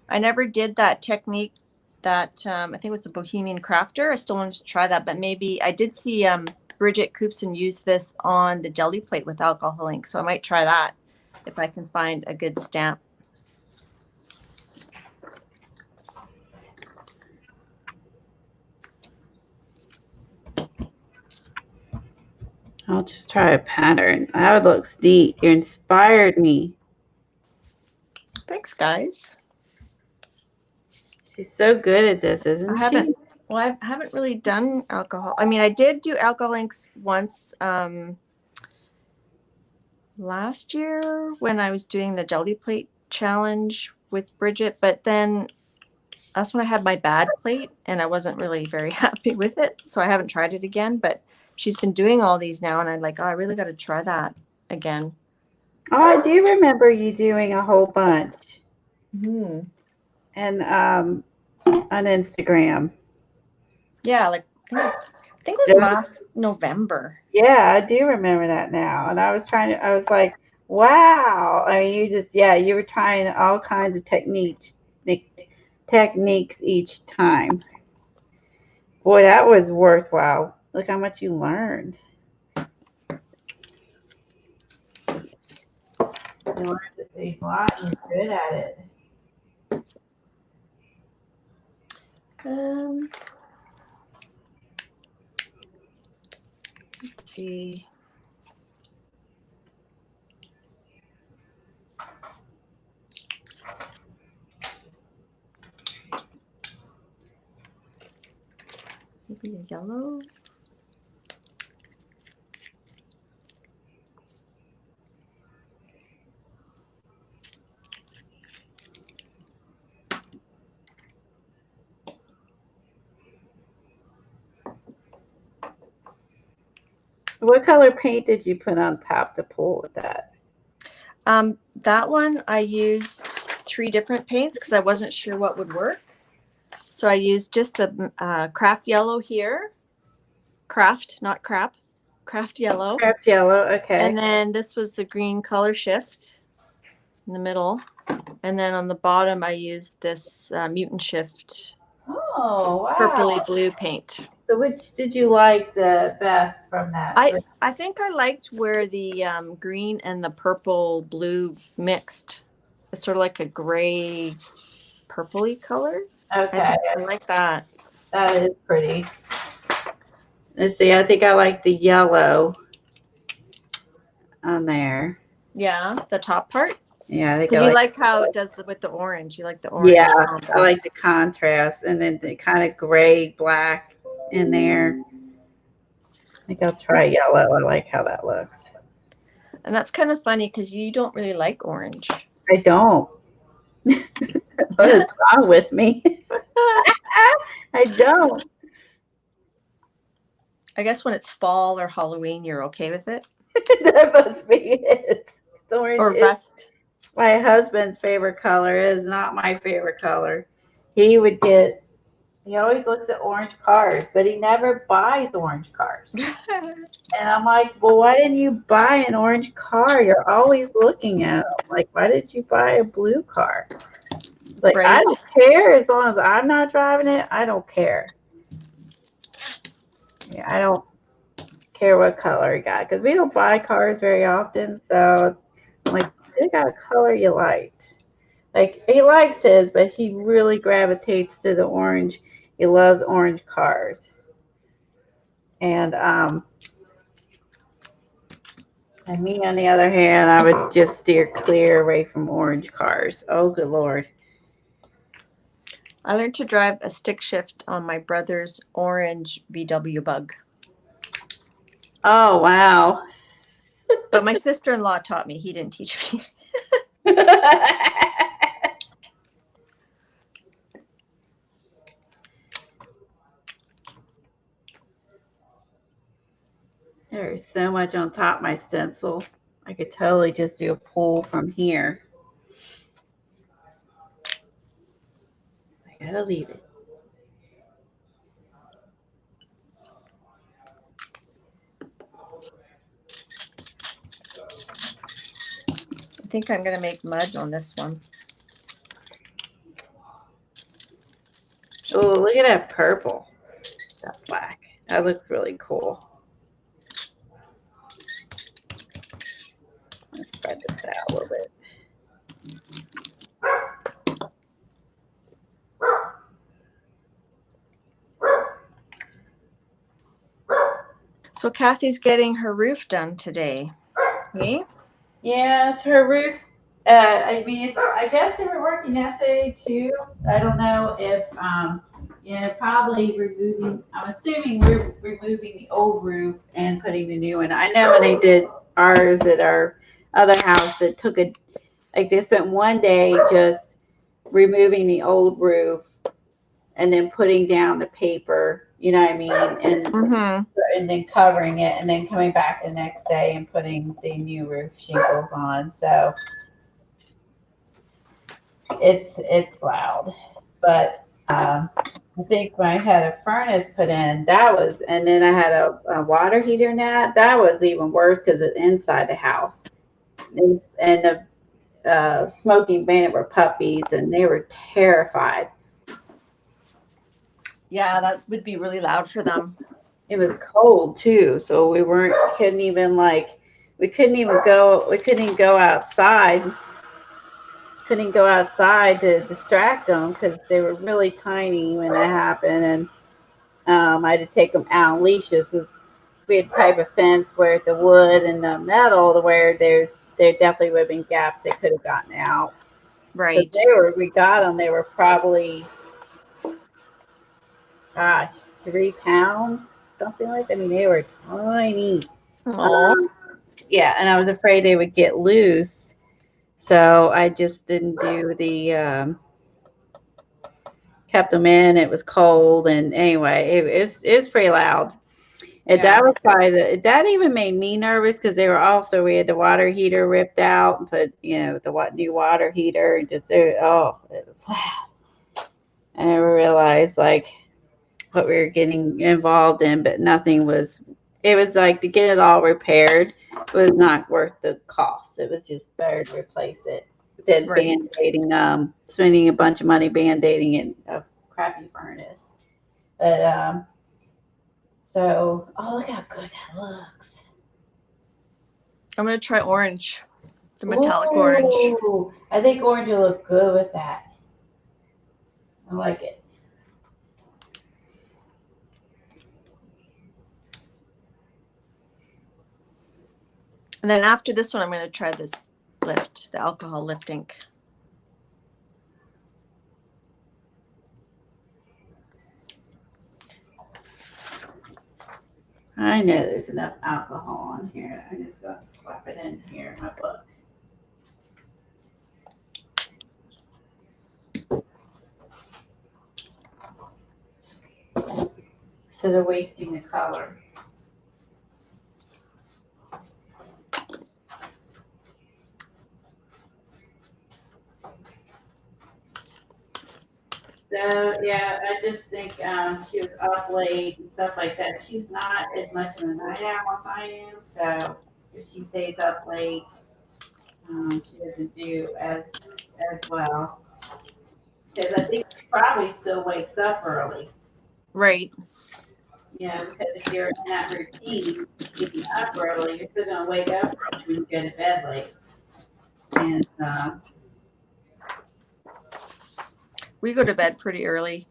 I never did that technique that I think it was the Bohemian Crafter. I still wanted to try that, but maybe I did see Bridget Coopson use this on the jelly plate with alcohol ink. So I might try that if I can find a good stamp. I'll just try a pattern. That looks neat. You inspired me. Thanks, guys. She's so good at this, isn't she? Well, I haven't really done alcohol. I mean, I did do alcohol inks once last year when I was doing the jelly plate challenge with Bridget, but then that's when I had my bad plate and I wasn't really very happy with it. So I haven't tried it again, but she's been doing all these now and I'm like, oh, I really got to try that again. Oh, I do remember you doing a whole bunch. Mm-hmm. And on Instagram. Yeah, like I think it was last November. Yeah, I do remember that now. And I was like, wow. I mean, you were trying all kinds of techniques each time. Boy, that was worthwhile. Look how much you learned. You learned a lot and you're good at it. Let's see. Maybe a yellow. What color paint did you put on top to pull with that? That one I used 3 different paints because I wasn't sure what would work. So I used just a craft yellow here. Craft, not crap. Craft yellow. Craft yellow, okay. And then this was the green color shift in the middle. And then on the bottom I used this mutant shift. Oh, wow. Purpley blue paint. So which did you like the best from that? I think I liked where the green and the purple blue mixed. It's sort of like a gray purpley color. Okay, I like that. that is pretty. Let's see, I think I like the yellow on there. Yeah, the top part. Yeah, I think Because I you like like how it does with the orange. You like the orange. yeah, combo. I like the contrast and then the kind of gray black in there. I think I'll try yellow. I like how that looks. And that's kind of funny because you don't really like orange. I don't. What is wrong with me? I don't. I guess when it's fall or Halloween, you're okay with it. That must be it. It's orange Or is rust. my husband's favorite color. It is not my favorite color. He always looks at orange cars, but he never buys orange cars. And I'm like, well, why didn't you buy an orange car? You're always looking at them. Like, why did you buy a blue car? Like, Right. I don't care as long as I'm not driving it. I don't care. Yeah, I don't care what color you got because we don't buy cars very often. So I'm like, you got a color you liked. Like, he likes his, but he really gravitates to the orange. He loves orange cars. And me, on the other hand, I would just steer clear away from orange cars. Oh, good Lord. I learned to drive a stick shift on my brother's orange VW Bug. Oh, wow. But my sister-in-law taught me. He didn't teach me. There's so much on top of my stencil. I could totally just do a pull from here. I gotta leave it. I think I'm going to make mud on this one. Oh, look at that purple. That black. That looks really cool. Let's spread this out a little bit. So Kathy's getting her roof done today. Okay. Yeah, it's her roof. I mean, I guess they were working yesterday too. So I don't know if, probably removing. I'm assuming we're removing the old roof and putting the new one. I know when they did ours at our other house, it took they spent one day just removing the old roof and then putting down the paper. You know what I mean? And then covering it and then coming back the next day and putting the new roof shingles on. So it's loud, but I think when I had a furnace put in, and then I had a water heater now, that was even worse because it's inside the house. And the smoking bandit were puppies and they were terrified. Yeah, that would be really loud for them. It was cold too, so we couldn't even go outside. Couldn't go outside to distract them because they were really tiny when that happened, and I had to take them out on leashes. We had type of fence where the wood and the metal, to where there definitely would have been gaps they could have gotten out. Right. We got them. They were probably, gosh, 3 pounds, something like that. I mean, they were tiny. Yeah, and I was afraid they would get loose, so I just didn't do the. Kept them in. It was cold, and anyway, it was pretty loud. And Yeah. that was that even made me nervous because we had the water heater ripped out and put the new water heater and it was loud. And I realized like what we were getting involved in, but nothing was. It was like to get it all repaired was not worth the cost. It was just better to replace it than band-aiding, spending a bunch of money band-aiding a crappy furnace. But So, oh, look how good that looks. I'm going to try orange, the metallic orange. Ooh, I think orange will look good with that. I like it. And then after this one, I'm going to try this lift, the alcohol lift ink. I know there's enough alcohol on here. I'm just going to slap it in here in my book. So they're wasting the color. So yeah, I just think she was up late and stuff like that. She's not as much of a night owl as I am, so if she stays up late, she doesn't do as well. Because I think she probably still wakes up early. Right. Yeah, because if you're in that routine, getting up early, you're still gonna wake up early when you go to bed late. And We go to bed pretty early.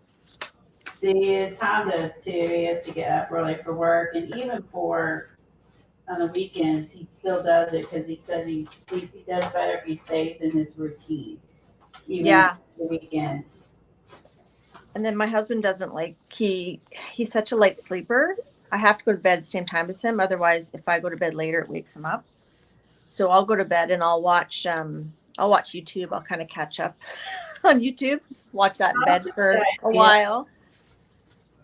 see, Tom does too. He has to get up early for work, and even for on the weekends, he still does it because he says he does better if he stays in his routine, even Yeah. the weekend. And then my husband doesn't like, he's such a light sleeper. I have to go to bed at the same time as him. Otherwise, if I go to bed later, it wakes him up. So I'll go to bed and I'll watch YouTube. I'll kind of catch up on YouTube, watch that in bed for a while.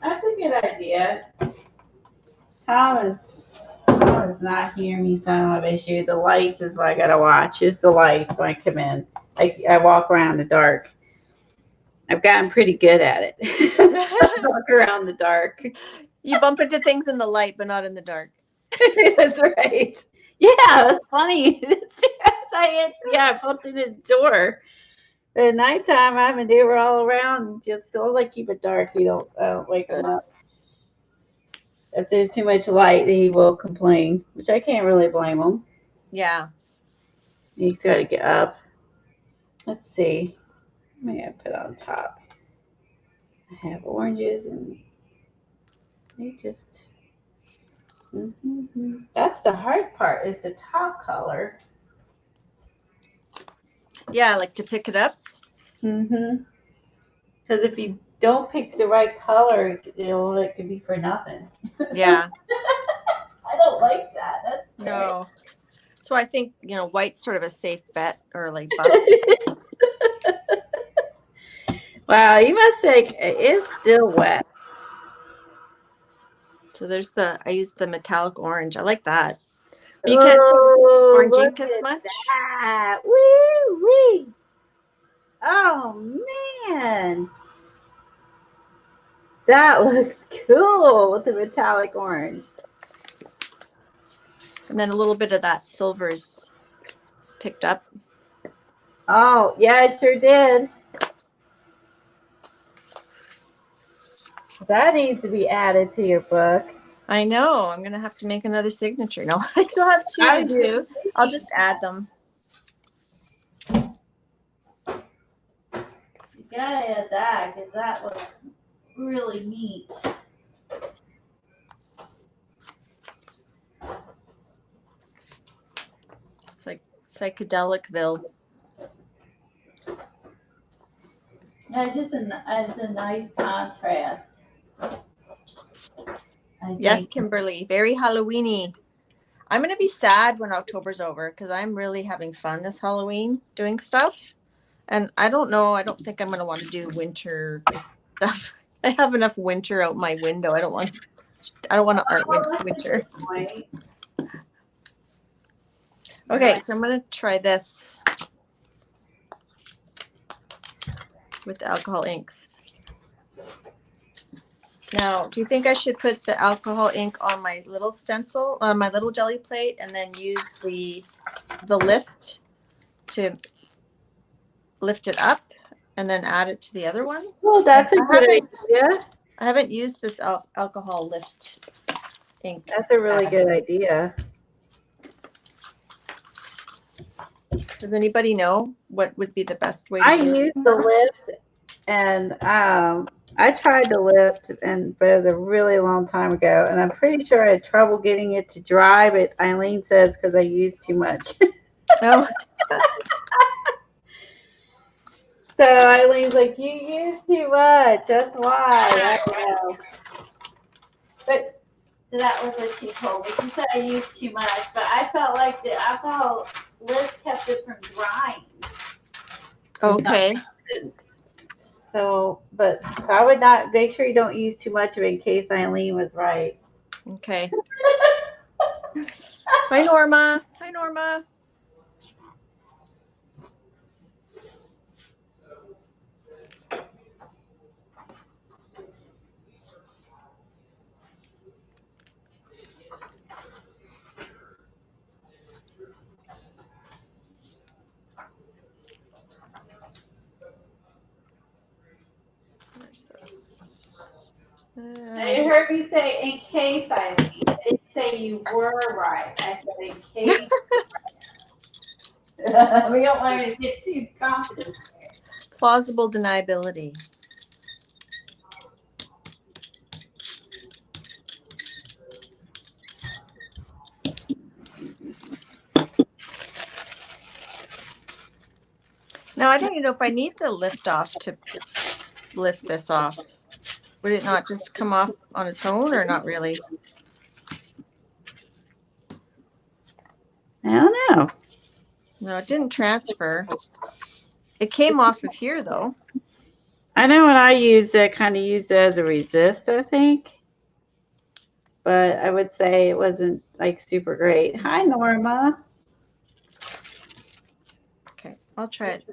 That's a good idea. Tom is not hearing me, so I don't have issue. The lights is what I gotta watch. It's the lights when I come in. I walk around in the dark. I've gotten pretty good at it. I walk around the dark. You bump into things in the light, but not in the dark. That's right. Yeah, it's funny. I bumped into the door. But at nighttime, I maneuver all around. Just still like keep it dark. You don't wake him up. If there's too much light, he will complain, which I can't really blame him. Yeah. He's got to get up. Let's see. What am I going to put on top? I have oranges and they just... That's the hard part is the top color. Yeah, I like to pick it up. Because if you don't pick the right color, it could be for nothing. Yeah. I don't like that. That's scary. No. So I think, white's sort of a safe bet or like buff. Wow, you must say it's still wet. So I use the metallic orange. I like that. But you can't see orange ink as much. That. Woo wee. Oh man. That looks cool with the metallic orange. And then a little bit of that silver's picked up. Oh, yeah, it sure did. That needs to be added to your book. I know. I'm going to have to make another signature. No, I still have two to do. I'll just add them. You gotta add that because that looks really neat. It's like Psychedelicville. Yeah, it's a nice contrast. Yes, Kimberly. Very Halloween-y. I'm going to be sad when October's over because I'm really having fun this Halloween doing stuff. And I don't know. I don't think I'm going to want to do winter stuff. I have enough winter out my window. I don't want to art winter. Okay, so I'm going to try this with the alcohol inks. Now, do you think I should put the alcohol ink on my little stencil, on my little jelly plate, and then use the lift to lift it up and then add it to the other one? Well, that's a good idea. I haven't used this alcohol lift ink. That's a really good idea. Does anybody know what would be the best way to I use used the lift, and I tried the lift, but it was a really long time ago, and I'm pretty sure I had trouble getting it to dry. But Eileen says because I used too much. Oh, So Eileen's like, you use too much. That's why. I don't know. But that was what she told me. She said I used too much, but I felt like the alcohol lift kept it from drying. okay. So I would not make sure you don't use too much of it in case Eileen was right. Okay. Hi, Norma. Hi, Norma. Where's this? You heard me say in case Eileen. I didn't say you were right. I said in case. We don't want her to get too confident. Plausible deniability. Now, I don't even know if I need the lift off to lift this off. Would it not just come off on its own or not really? I don't know. No, it didn't transfer. It came off of here though. I know when I used it, kind of used it as a resist, I think. But I would say it wasn't like super great. Hi, Norma. Okay, I'll try it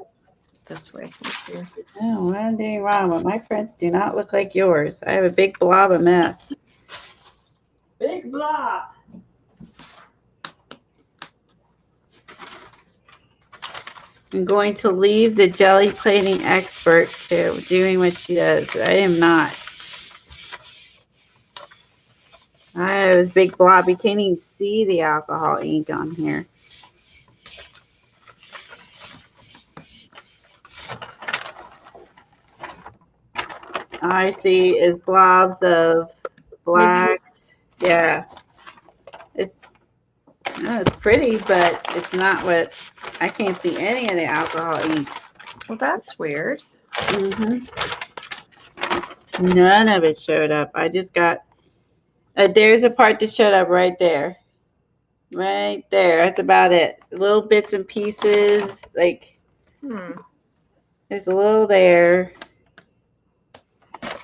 this way. Let's see. Oh, what I'm doing wrong, but my prints do not look like yours. I have a big blob of mess. Big blob. I'm going to leave the jelly plating expert to doing what she does. I am not. I have a big blob. You can't even see the alcohol ink on here. All I see is blobs of blacks. Yeah. It's pretty, but it's not what I can't see any of the alcohol ink. Well, that's weird. None of it showed up. I just got there's a part that showed up right there. Right there. That's about it. Little bits and pieces. Like there's a little there.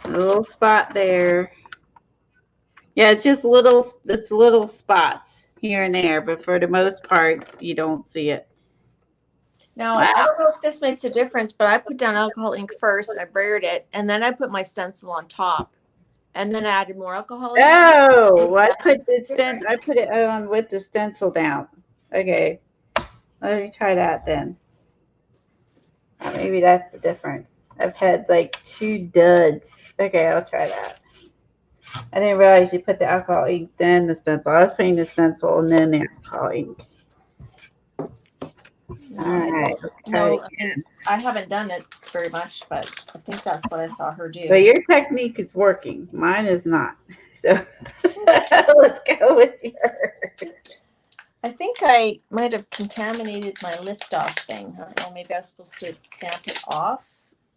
A little spot there. Yeah, it's just little spots here and there, but for the most part, you don't see it. Now, wow. I don't know if this makes a difference, but I put down alcohol ink first, I brayered it, and then I put my stencil on top, and then I added more alcohol ink. Oh, I put it on with the stencil down. Okay, let me try that then. Maybe that's the difference. I've had like 2 duds. Okay, I'll try that. I didn't realize you put the alcohol ink, then the stencil. I was putting the stencil and then the alcohol ink. All right. No, I haven't done it very much, but I think that's what I saw her do. But your technique is working. Mine is not. So let's go with yours. I think I might have contaminated my lift off thing. I don't know, maybe I was supposed to stamp it off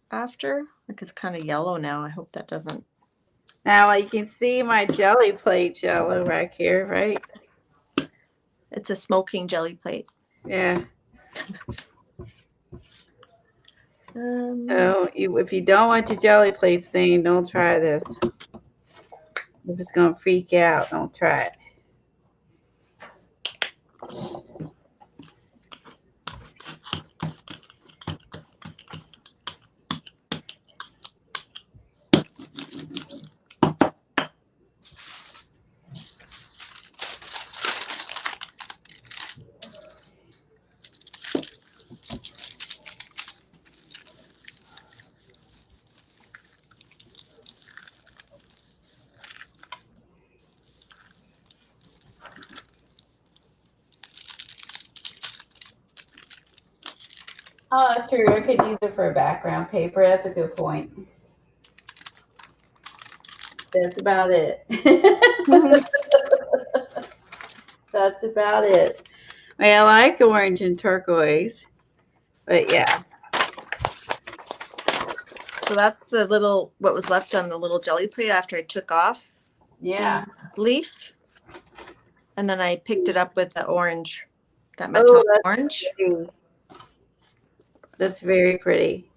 after. Like it's kind of yellow now. I hope that doesn't. Now you can see my jelly plate yellow back here, right? It's a smoking jelly plate. Yeah. So if you don't want your jelly plate stain, don't try this. If it's gonna freak you out, don't try it. Oh, that's true. I could use it for a background paper. That's a good point. That's about it. That's about it. I mean, I like orange and turquoise, but yeah. So that's the little, what was left on the little jelly plate after I took off Yeah. the leaf. And then I picked it up with the orange, that Oh, metallic that's orange. pretty. That's very pretty.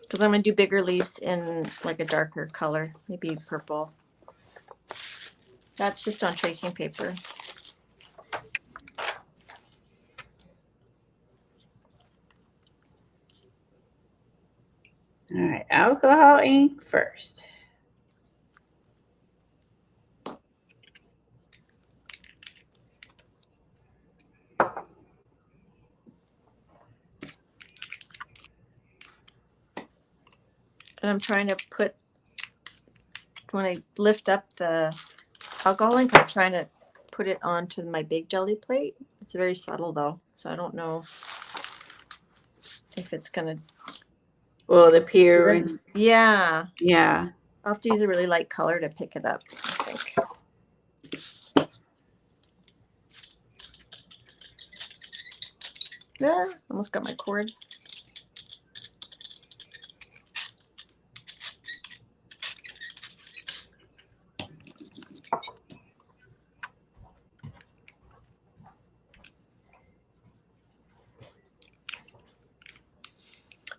Because I'm going to do bigger leaves in like a darker color, maybe purple. That's just on tracing paper. All right, alcohol ink first. And I'm trying to put, when I lift up the alcohol ink, I'm trying to put it onto my big jelly plate. It's very subtle though, so I don't know if it's going to. Will it appear? And, yeah. yeah. I'll have to use a really light color to pick it up, I think. Yeah, almost got my cord.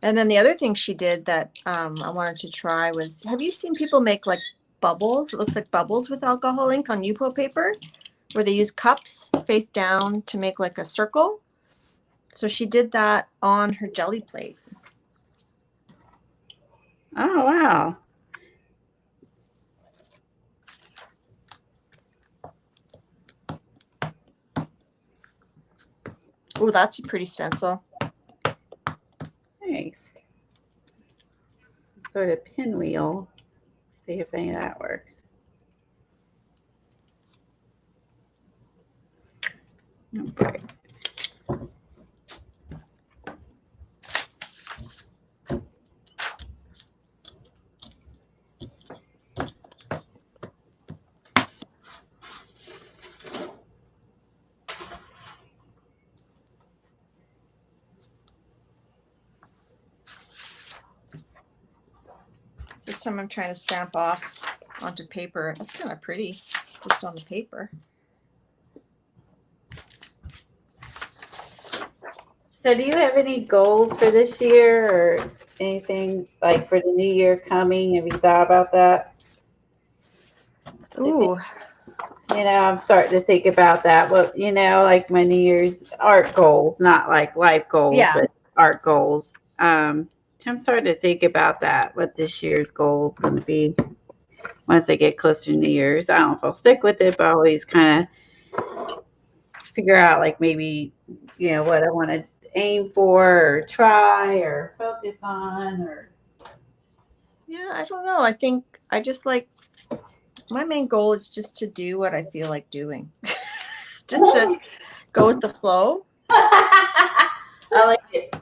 And then the other thing she did that I wanted to try was, have you seen people make like bubbles? It looks like bubbles with alcohol ink on Yupo paper, where they use cups face down to make like a circle. So she did that on her jelly plate. Oh, wow. Oh, that's a pretty stencil. Thanks. Sort of pinwheel. See if any of that works. Okay. This time I'm trying to stamp off onto paper. That's kind of pretty, just on the paper. So do you have any goals for this year or anything like for the new year coming? Have you thought about that? Ooh. You know, I'm starting to think about that. Well, you know, like my New Year's art goals, not like life goals, Yeah. but art goals. I'm starting to think about that, what this year's goal is going to be once I get closer to New Year's. I don't know if I'll stick with it, but I always kind of figure out like maybe, you know, what I want to aim for or try or focus on or. Yeah, I don't know. I think I just like, my main goal is just to do what I feel like doing. Just to go with the flow. I like it.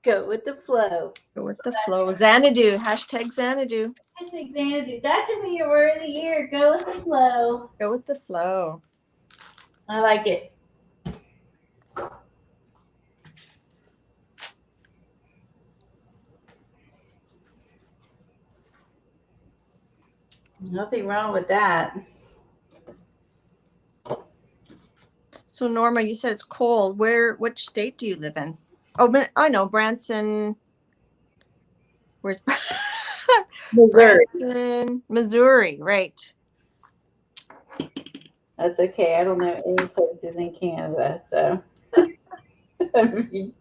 Go with the flow. Go with the flow. Xanadu. Hashtag Xanadu. Hashtag Xanadu. That should be your word of the year. Go with the flow. Go with the flow. I like it. Nothing wrong with that. So Norma, you said it's cold. Which state do you live in? Oh, but I know Branson. Where's Missouri. Branson, Missouri, right? That's okay. I don't know any places in Canada, so I mean,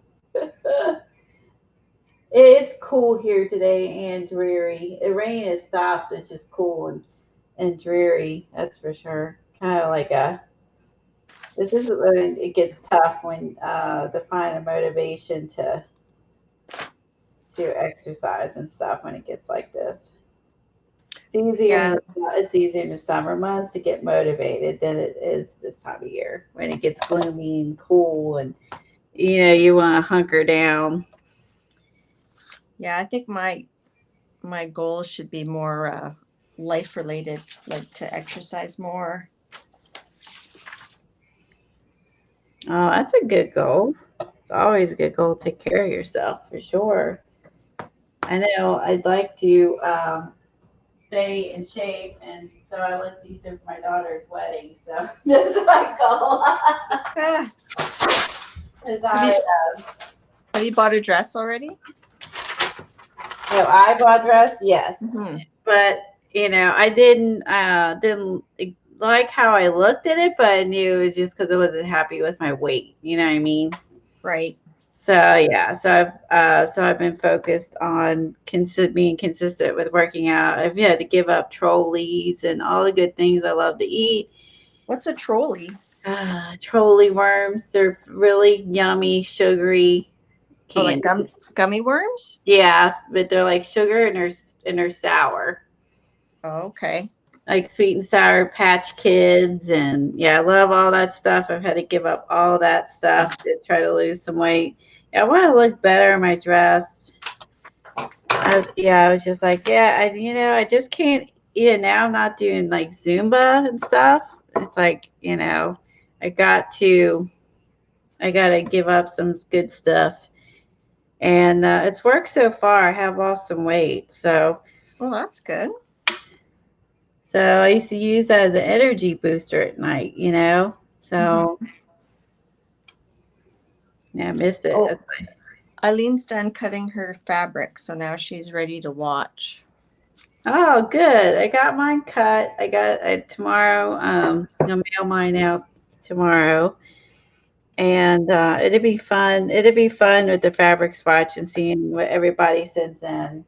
it's cool here today and dreary. The rain has stopped. It's just cool and dreary. That's for sure. Kind of like a. This is when it gets tough when to find a motivation to exercise and stuff when it gets like this. It's easier. Yeah. It's easier in the summer months to get motivated than it is this time of year when it gets gloomy and cool, and you want to hunker down. Yeah, I think my goals should be more life related, like to exercise more. Oh, that's a good goal. It's always a good goal to take care of yourself for sure. I know I'd like to stay in shape, and so I looked decent for my daughter's wedding. So that's my goal. Ah, As have you bought a dress already? I bought dress, yes, Mm-hmm. but I didn't like how I looked at it, but I knew it was just because I wasn't happy with my weight. You know what I mean? Right. So yeah, so I've been focused on being consistent with working out. I've had to give up trolleys and all the good things I love to eat. What's a trolley? Trolley worms. They're really yummy, sugary Oh, like candy. gummy worms? Yeah, but they're like sugar and they're sour. Oh, okay. Like sweet and sour Patch Kids, and yeah, I love all that stuff. I've had to give up all that stuff to try to lose some weight. Yeah, I want to look better in my dress. I was just like, I just can't eat it now. I'm not doing like Zumba and stuff. It's like, I got to give up some good stuff, and it's worked so far. I have lost some weight, so. Well, that's good. So I used to use that as an energy booster at night, So yeah, I miss it. Oh, Eileen's done cutting her fabric, so now she's ready to watch. Oh, good. I got mine cut. I got tomorrow. I'll mail mine out tomorrow, and it'd be fun. It'd be fun with the fabric swatch and seeing what everybody sends in.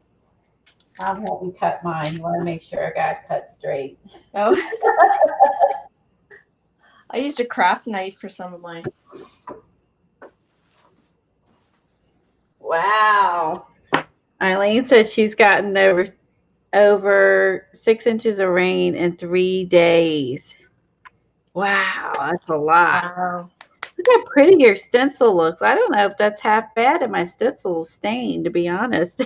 I'm helping cut mine. You want to make sure I got it cut straight. Oh. I used a craft knife for some of mine. Wow. Eileen said she's gotten over 6 inches of rain in 3 days. Wow, that's a lot. Wow. Look how pretty your stencil looks. I don't know if that's half bad if my stencil is stained, to be honest.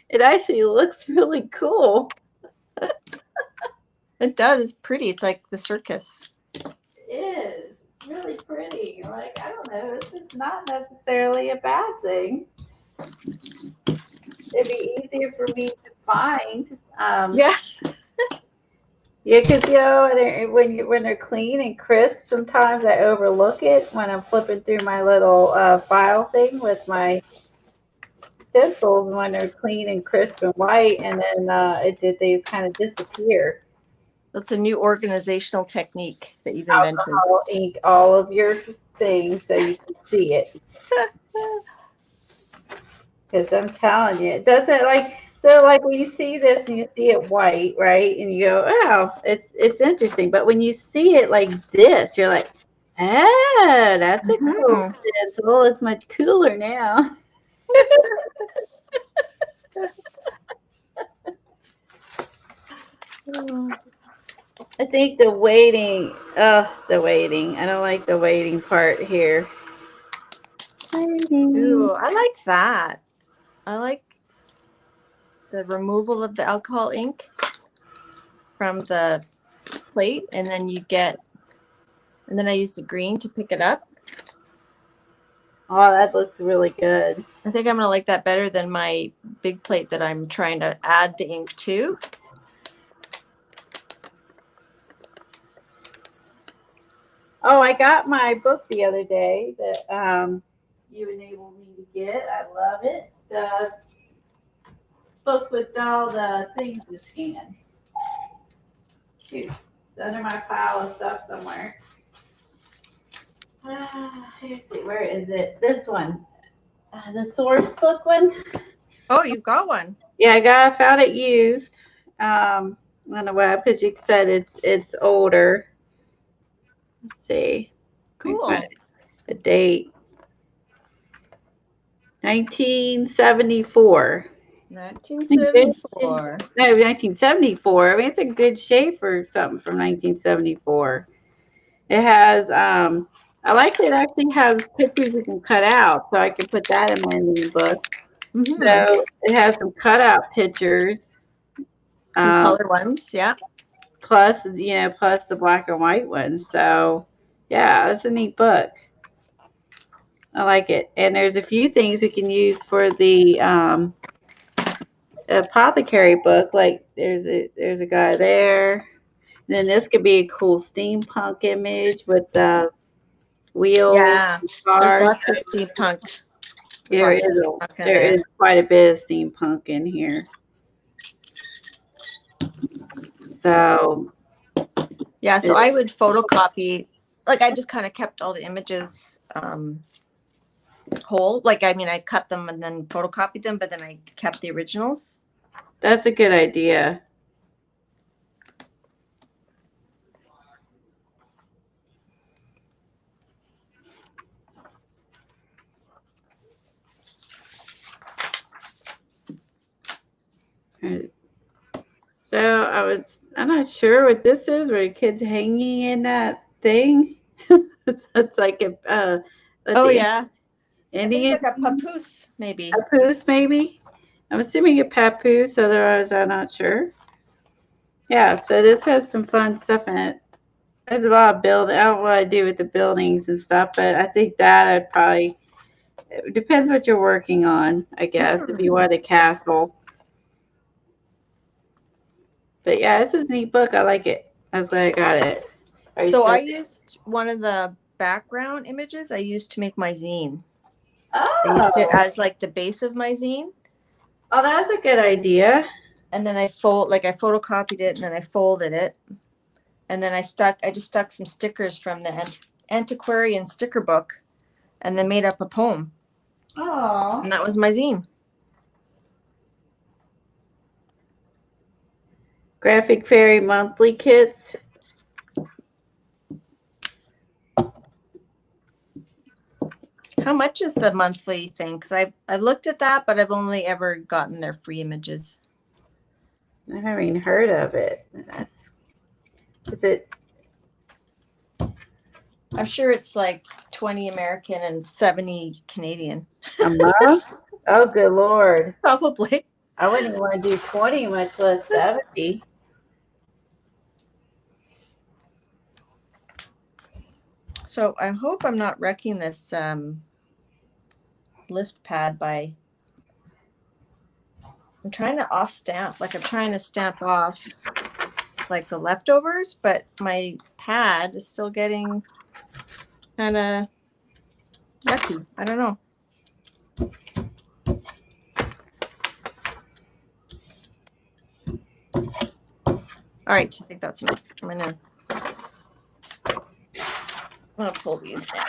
It actually looks really cool. It does. It's pretty. It's like the circus. It is. It's really pretty. Like, I don't know. It's not necessarily a bad thing. It'd be easier for me to find. Yeah. Yeah, because when they're clean and crisp, sometimes I overlook it when I'm flipping through my little file thing with my stencils. When they're clean and crisp and white, and then they kind of disappear. That's a new organizational technique that you've invented. Alcohol ink all of your things so you can see it. Because I'm telling you, it doesn't like. So like when you see this and you see it white, right? And you go, oh, it's interesting. But when you see it like this, you're like, oh, that's a cool stencil. It's much cooler now. I think the waiting. I don't like the waiting part here. Ooh, I like that. I like the removal of the alcohol ink from the plate, and then I use the green to pick it up. Oh, that looks really good. I think I'm gonna like that better than my big plate that I'm trying to add the ink to. Oh, I got my book the other day that you enabled me to get. I love it. The book with all the things to scan. Shoot, it's under my pile of stuff somewhere. Let's see, where is it? This one, the source book one. Oh, you got one? Yeah, I found it used on the web because you said it's older. Let's see. Cool. The date. 1974. 1974. No, 1974. I mean, it's a good shape for something from 1974. It has, I like that it actually has pictures you can cut out, so I can put that in my new book. Mm-hmm. So it has some cutout pictures. Some color ones, yeah. Plus, plus the black and white ones. So, yeah, it's a neat book. I like it. And there's a few things we can use for the apothecary book. Like there's a guy there. And then this could be a cool steampunk image with the wheels. Yeah, there's lots of steampunk. There is quite a bit of steampunk in here. So yeah, so I would photocopy, like I just kind of kept all the images whole. Like, I mean, I cut them and then photocopied them, but then I kept the originals. That's a good idea. So I'm not sure what this is. Where the kids hanging in that thing? it's like a Oh yeah, Indian. I think it's like a papoose, maybe. Papoose, maybe. I'm assuming a papoose. Otherwise, I'm not sure. Yeah. So this has some fun stuff in it. There's a lot of building. I don't know what I do with the buildings and stuff, but I think that I'd probably. It depends what you're working on, I guess. If you want a castle. But yeah, this is a neat book. I like it. That's why I got it. So I used one of the background images I used to make my zine. Oh. I used it as like the base of my zine. Oh, that's a good idea. And then I photocopied it and then I folded it. And then I just stuck some stickers from the antiquarian sticker book and then made up a poem. Oh. And that was my zine. Graphic Fairy monthly kits. How much is the monthly thing? Because I've looked at that, but I've only ever gotten their free images. I haven't even heard of it. Is it? I'm sure it's like 20 American and 70 Canadian. A month? Oh, good Lord. Probably. I wouldn't even want to do 20, much less 70. So I hope I'm not wrecking this lift pad by... I'm trying to off stamp, like I'm trying to stamp off like the leftovers, but my pad is still getting kind of yucky. I don't know. All right, I think that's enough. I'm gonna pull these down.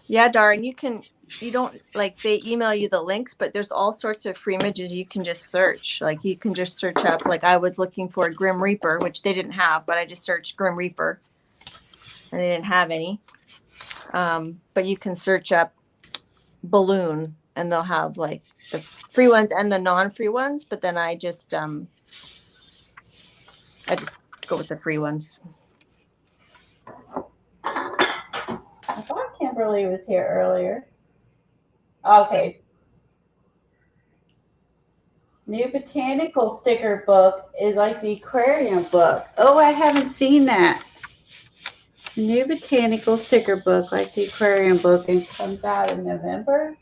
Yeah, Darren, you don't like they email you the links, but there's all sorts of free images you can just search. Like you can just search up, like I was looking for Grim Reaper, which they didn't have, but I just searched Grim Reaper and they didn't have any. But you can search up balloon and they'll have like the free ones and the non-free ones, but then I just go with the free ones. I thought Kimberly was here earlier. Okay. New Botanical sticker book is like the aquarium book. Oh, I haven't seen that. New Botanical sticker book like the aquarium book and comes out in November.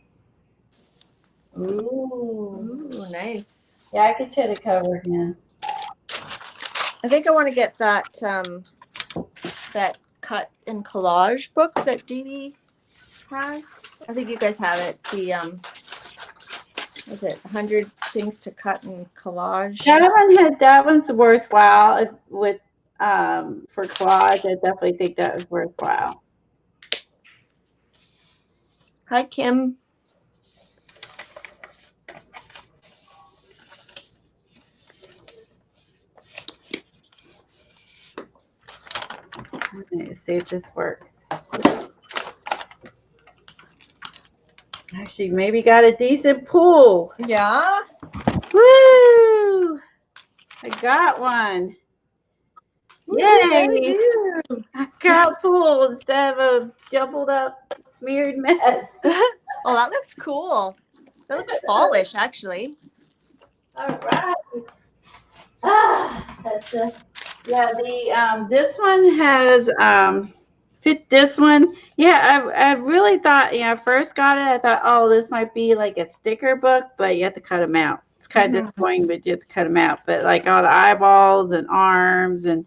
Ooh. Ooh, nice. Yeah, I could show the cover again. I think I want to get that that cut and collage book that Dee Dee has. I think you guys have it. The is it 100 things to cut and collage? That one's worthwhile with for collage. I definitely think that was worthwhile. Hi, Kim. Let's see if this works. actually maybe got a decent pull. Yeah. Woo! I got one. Yay! Yay! I got pulled instead of a jumbled up, smeared mess. Oh, that looks cool. That looks fallish, actually. All right. That's a, yeah. The this one has fit this one. Yeah, I really thought, I first got it, I thought, oh, this might be like a sticker book, but you have to cut them out. It's kind of disappointing, but you have to cut them out. But like all the eyeballs and arms, and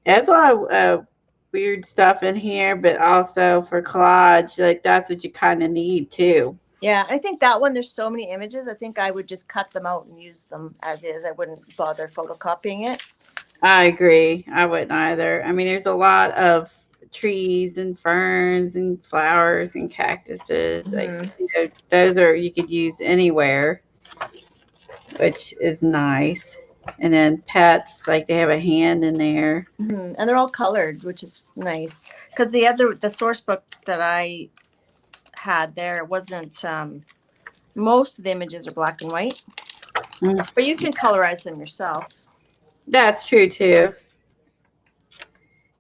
there's a lot of weird stuff in here, but also for collage, like that's what you kind of need too. Yeah, I think that one, there's so many images. I think I would just cut them out and use them as is. I wouldn't bother photocopying it. I agree. I wouldn't either. I mean, there's a lot of trees and ferns and flowers and cactuses. Like, those are, you could use anywhere, which is nice. And then pets, like they have a hand in there. And they're all colored, which is nice. Because the source book that I had there wasn't, most of the images are black and white. But you can colorize them yourself. That's true too.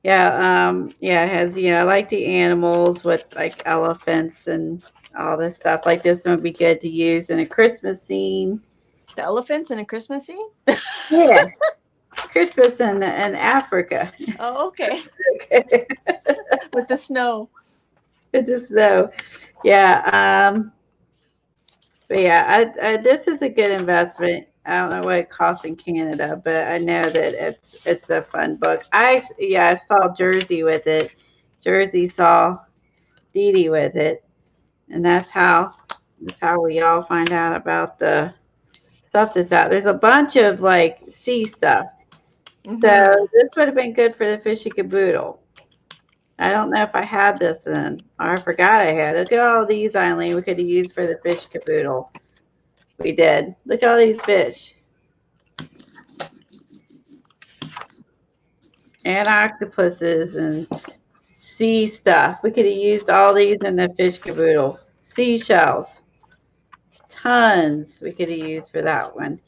Yeah, yeah, it has, I like the animals with like elephants and all this stuff. Like this one would be good to use in a Christmas scene. The elephants in a Christmas scene? Yeah. Christmas in Africa. Oh, okay. With the snow. With the snow. Yeah. But yeah, this is a good investment. I don't know what it costs in Canada, but I know that it's a fun book. I saw Jersey with it. Jersey saw Dee Dee with it, and that's how we all find out about the stuff that's out. There's a bunch of like sea stuff. So this would have been good for the Fishy Caboodle. I don't know if I had this in, or I forgot I had. Look at all these, Eileen, we could have used for the Fish Caboodle. We did. Look at all these fish. And octopuses and sea stuff. We could have used all these in the Fish Caboodle. Seashells. Tons we could have used for that one.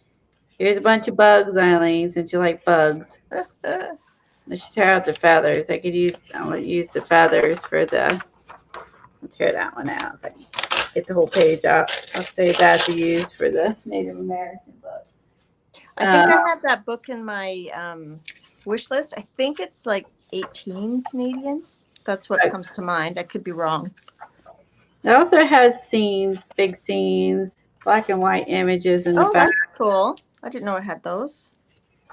Here's a bunch of bugs, Eileen, since you like bugs. Let's tear out the feathers. I would use the feathers for the, let's tear that one out. If I can get the whole page out, I'll save that to use for the Native American book. I think I have that book in my wish list. I think it's like 18 Canadian. That's what comes to mind. I could be wrong. It also has scenes, big scenes, black and white images in the back. That's cool. I didn't know it had those.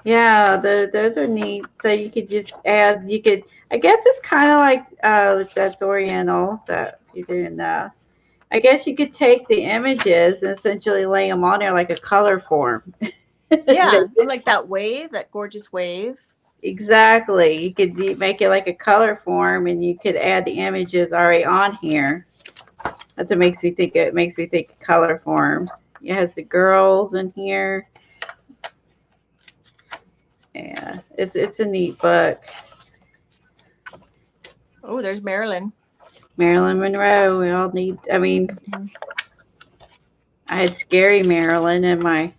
Yeah, those are neat. So you could just add, I guess it's kind of like, that's Oriental. So if you're doing I guess you could take the images and essentially lay them on there like a color form. Yeah, like that wave, that gorgeous wave. Exactly. You could make it like a color form, and you could add the images already on here. That's what makes me think. It makes me think of color forms. It has the girls in here. Yeah, it's a neat book. Oh, there's Marilyn. Marilyn Monroe. We all need. I mean, I had Scary Marilyn in my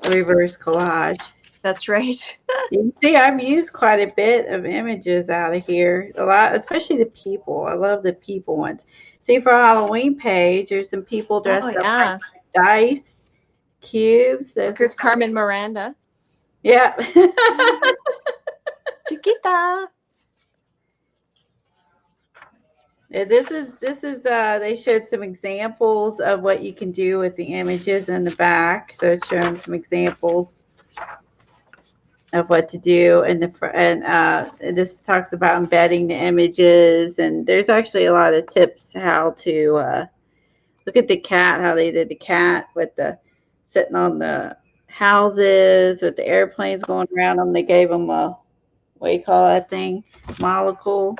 reverse collage. That's right. You can see I've used quite a bit of images out of here. A lot, especially the people. I love the people ones. See, for a Halloween page, there's some people dressed up like dice, cubes. There's Carmen Miranda. Yeah. Chiquita. Yeah, this is they showed some examples of what you can do with the images in the back. So it's showing some examples of what to do, and this talks about embedding the images, and there's actually a lot of tips how to look at the cat, how they did the cat with the sitting on the houses with the airplanes going around them. They gave them a, what do you call that thing? Monocle.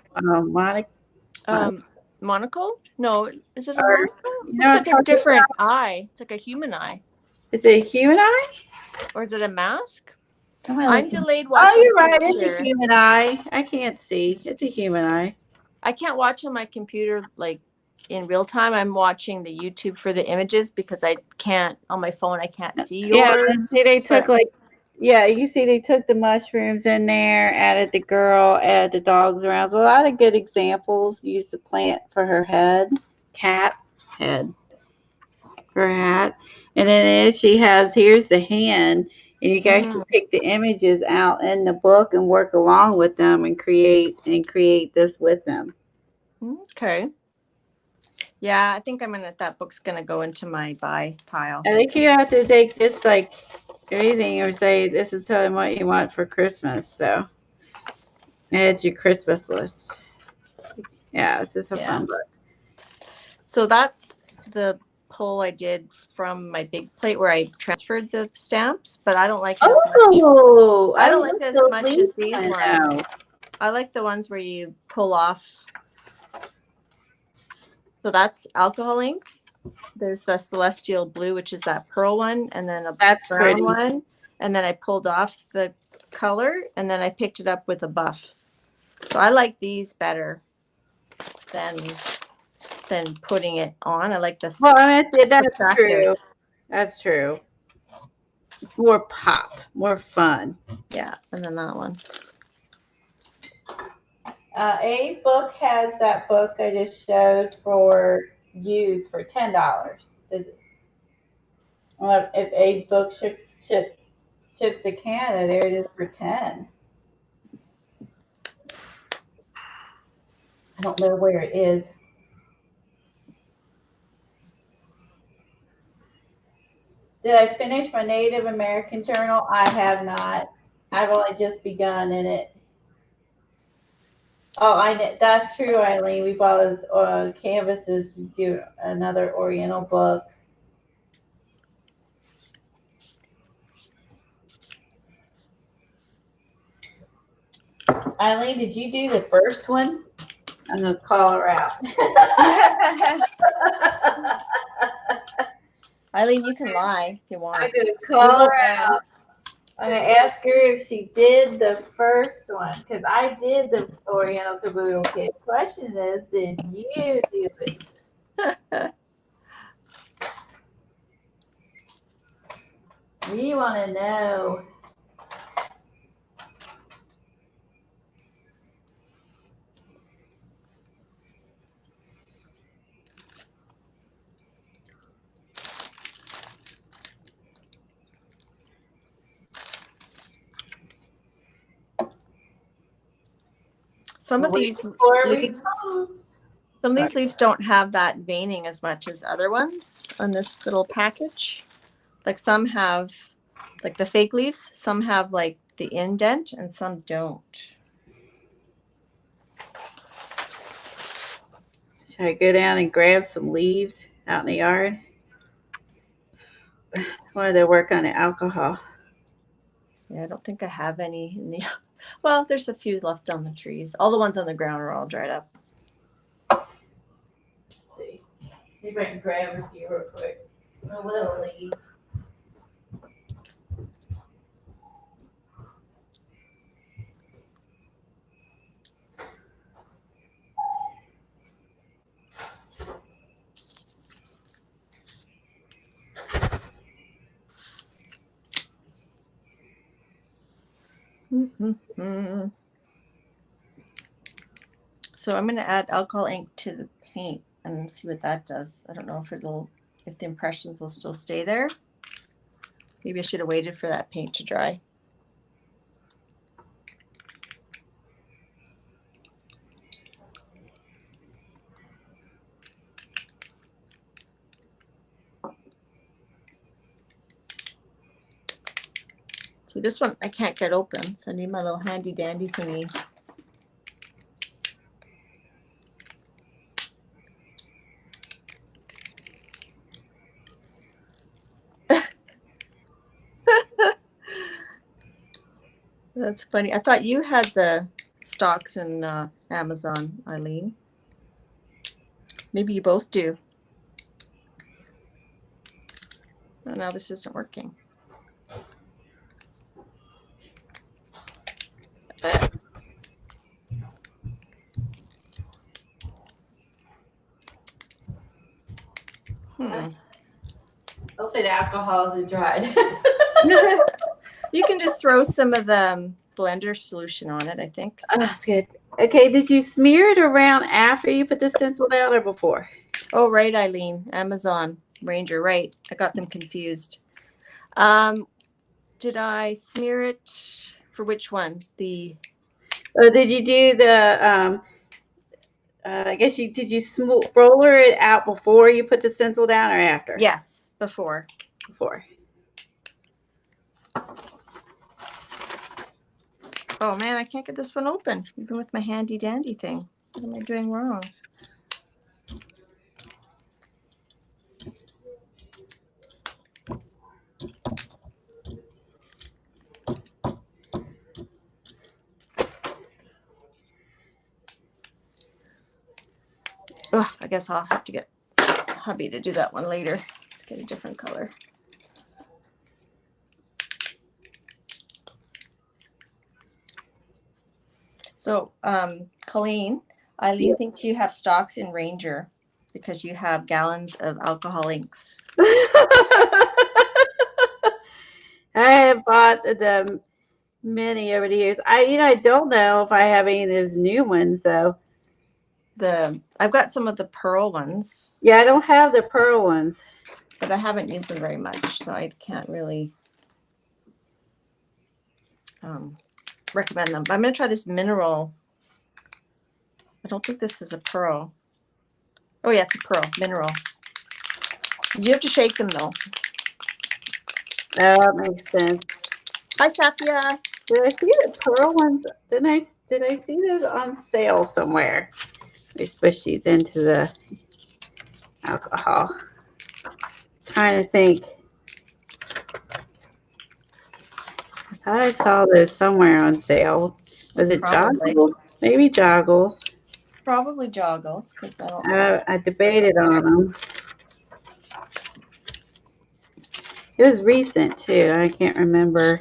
Monocle? No, is it a monocle? No, it's like a different eye. It's like a human eye. Is it a human eye? Or is it a mask? I'm delayed watching. Oh, you're right. It's a human eye. I can't see. It's a human eye. I can't watch on my computer like in real time. I'm watching the YouTube for the images because I can't, on my phone, I can't see Yeah, yours. see, they took but- like, yeah, you see, they took the mushrooms in there, added the girl, added the dogs around. So a lot of good examples. Used the plant for her head, cat head, her hat, and then she has here's the hand, and you can actually pick the images out in the book and work along with them and create this with them. Okay. Yeah, I think that book's gonna go into my buy pile. I think you have to take this like anything or say this is totally what you want for Christmas. So add your Christmas list. Yeah, it's just a fun book. So that's the pull I did from my big plate where I transferred the stamps, but I don't like it as much. I don't like it as much as these ones. I like the ones where you pull off. So that's alcohol ink. There's the celestial blue, which is that pearl one, and then a brown one. And then I pulled off the color, and then I picked it up with a buff. So I like these better than putting it on. I like this. Well, I mean, that's true. That's true. It's more pop, more fun. Yeah, and then that one. A book has that book I just showed for use for $10. Well, if a book ships to Canada, there it is for 10. I don't know where it is. Did I finish my Native American journal? I have not. I've only just begun in it. Oh, that's true, Eileen. We bought canvases to do another Oriental book. Eileen, did you do the first one? I'm going to call her out. Eileen, you can lie if you want. I'm going to call her out. I'm going to ask her if she did the first one, because I did the Oriental Caboodle Kit. Question is, did you do it? We want to know. Some of these leaves don't have that veining as much as other ones on this little package. Like some have, like the fake leaves, some have like the indent and some don't. Should I go down and grab some leaves out in the yard? Or they work on the alcohol? Yeah, I don't think I have any in the. Well, there's a few left on the trees. All the ones on the ground are all dried up. Let's see. Maybe I can grab a few real quick. A little leaves. So I'm going to add alcohol ink to the paint and see what that does. I don't know if the impressions will still stay there. Maybe I should have waited for that paint to dry. See, this one I can't get open, so I need my little handy dandy thingy. That's funny. I thought you had the stocks in Amazon, Eileen. Maybe you both do. Oh, now this isn't working. alcohol as it dried. You can just throw some of the blender solution on it, I think. Oh, that's good. Okay, did you smear it around after you put the stencil down or before? Oh, right, Eileen. Amazon Ranger, right. I got them confused. Did I smear it for which one? Or did you do the, I guess did you roller it out before you put the stencil down or after? Yes, before. Before. Oh man, I can't get this one open, even with my handy dandy thing. What am I doing wrong? Oh, I guess I'll have to get hubby to do that one later. Let's get a different color. So, Colleen, Eileen thinks you have stocks in Ranger because you have gallons of alcohol inks. I have bought the many over the years. I don't know if I have any of those new ones though. I've got some of the pearl ones. Yeah, I don't have the pearl ones. But I haven't used them very much, so I can't really recommend them. But I'm going to try this mineral. I don't think this is a pearl. Oh, yeah, it's a pearl, mineral. You have to shake them, though. That makes sense. Hi, Safia. Did I see the pearl ones? Did I see those on sale somewhere? They switch these into the alcohol. Trying to think. I thought I saw those somewhere on sale. Was it Probably. Joggles? Maybe Joggles. Probably Joggles, because I don't. I debated on them. It was recent too. I can't remember.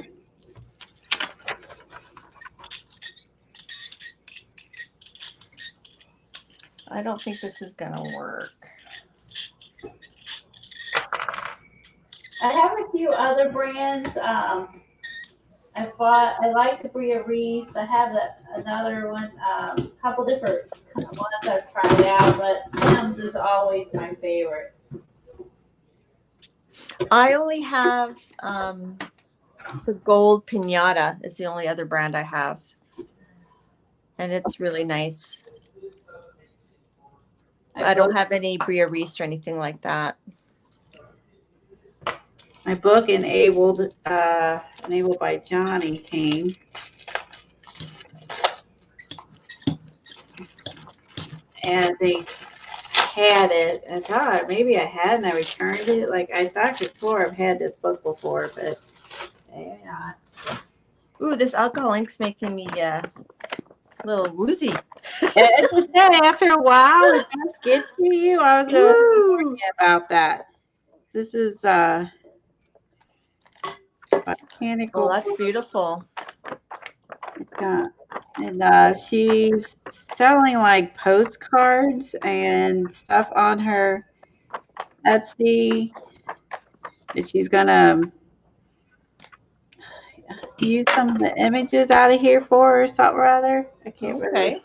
I don't think this is going to work. I have a few other brands. I like the Bria Reese. I have another one, a couple different ones I've tried out, but Tim's is always my favorite. I only have the gold pinata is the only other brand I have. And it's really nice. I don't have any Bria Reese or anything like that. My book, Enabled by Johnny, came. And they had it. I thought maybe I had and I returned it. Like I thought before I've had this book before, but maybe not. Ooh, this alcohol ink's making me a little woozy. As I said, after a while, it does get to you. I was thinking about that. This is botanical. Oh, that's beautiful. And she's selling like postcards and stuff on her Etsy that she's gonna use some of the images out of here for or something or other. I can't really.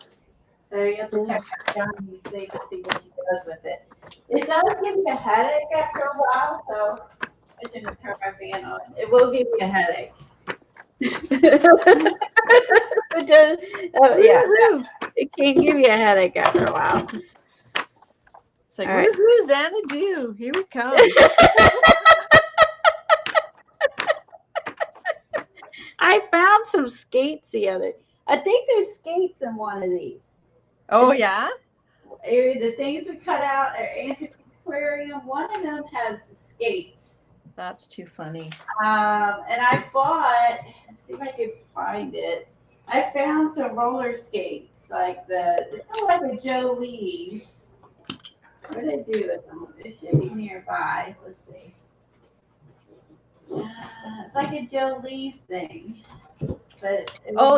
So you have to check out Johnny's thing to see what she does with it. It does give me a headache after a while, so I shouldn't turn my fan on. It will give me a headache. It does. Yeah, it can give you a headache after a while. It's like, right. Woohoo, Xanadu, here we come. I found some skates I think there's skates in one of these. Oh, yeah? The things we cut out are antiquarium. One of them has skates. That's too funny. And I bought, let's see if I can find it. I found some roller skates, like it's like the Jolie's. What did I do with them? It should be nearby. Let's see. It's like a Jolie's thing. But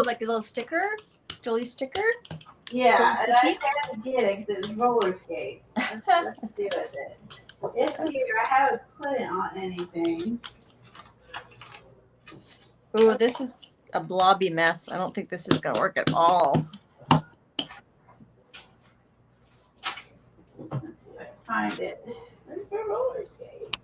like a little sticker? Jolie sticker? Yeah, and I had to get it because it's roller skates. Let's do it then. It's here. I haven't put it on anything. Ooh, this is a blobby mess. I don't think this is going to work at all. Let's see if I can find it. Where's my roller skate?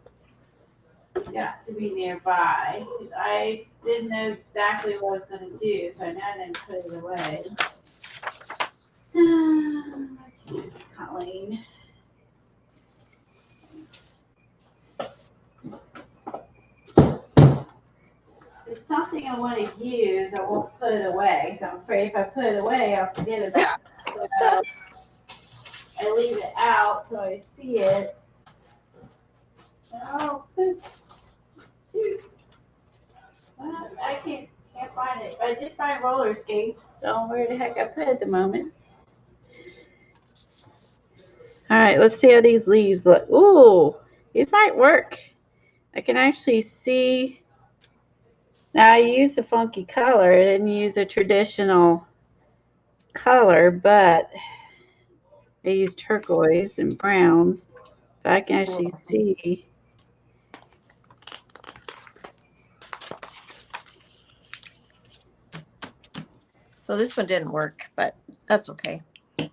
Got to be nearby. I didn't know exactly what I was going to do, so I now didn't put it away. Colleen. It's something I want to use. I won't put it away. So I'm afraid if I put it away, I'll forget about it. So I leave it out so I see it. Oh, shoot. I can't find it. I did find roller skates. Don't know where the heck I put it at the moment. All right, let's see how these leaves look. Ooh, these might work. I can actually see. Now I used a funky color. I didn't use a traditional color, but I used turquoise and browns. But I can actually see. So this one didn't work, but that's okay. I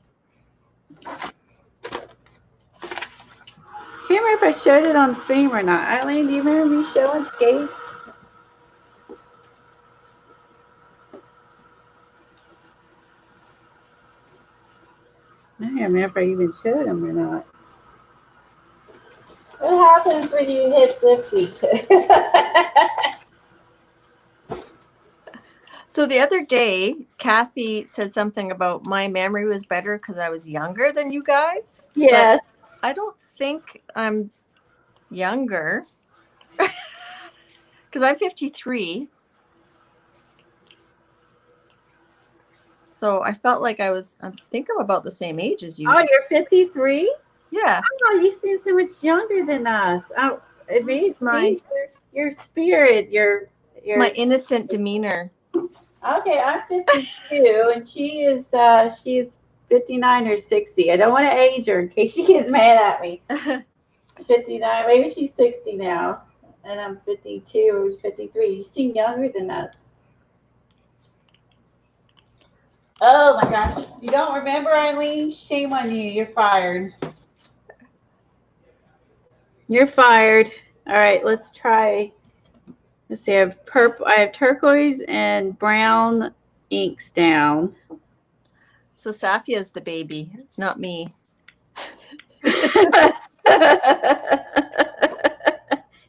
can't remember if I showed it on stream or not. Eileen, do you remember me showing skates? I don't remember if I even showed them or not. What happens when you hit 50? So the other day, Kathy said something about my memory was better because I was younger than you guys. Yes. But I don't think I'm younger because I'm 53. So I felt like I think I'm about the same age as you. Oh, you're 53? Yeah. Oh, you seem so much younger than us. Oh, it means your spirit, your my innocent demeanor. Okay, I'm 52, and she's 59 or 60. I don't want to age her in case she gets mad at me. 59, maybe she's 60 now, and I'm 52 or 53. You seem younger than us. Oh my gosh, you don't remember, Eileen? Shame on you. You're fired. You're fired. All right, let's try. Let's see. I have purple. I have turquoise and brown inks down. So Safia's the baby, not me.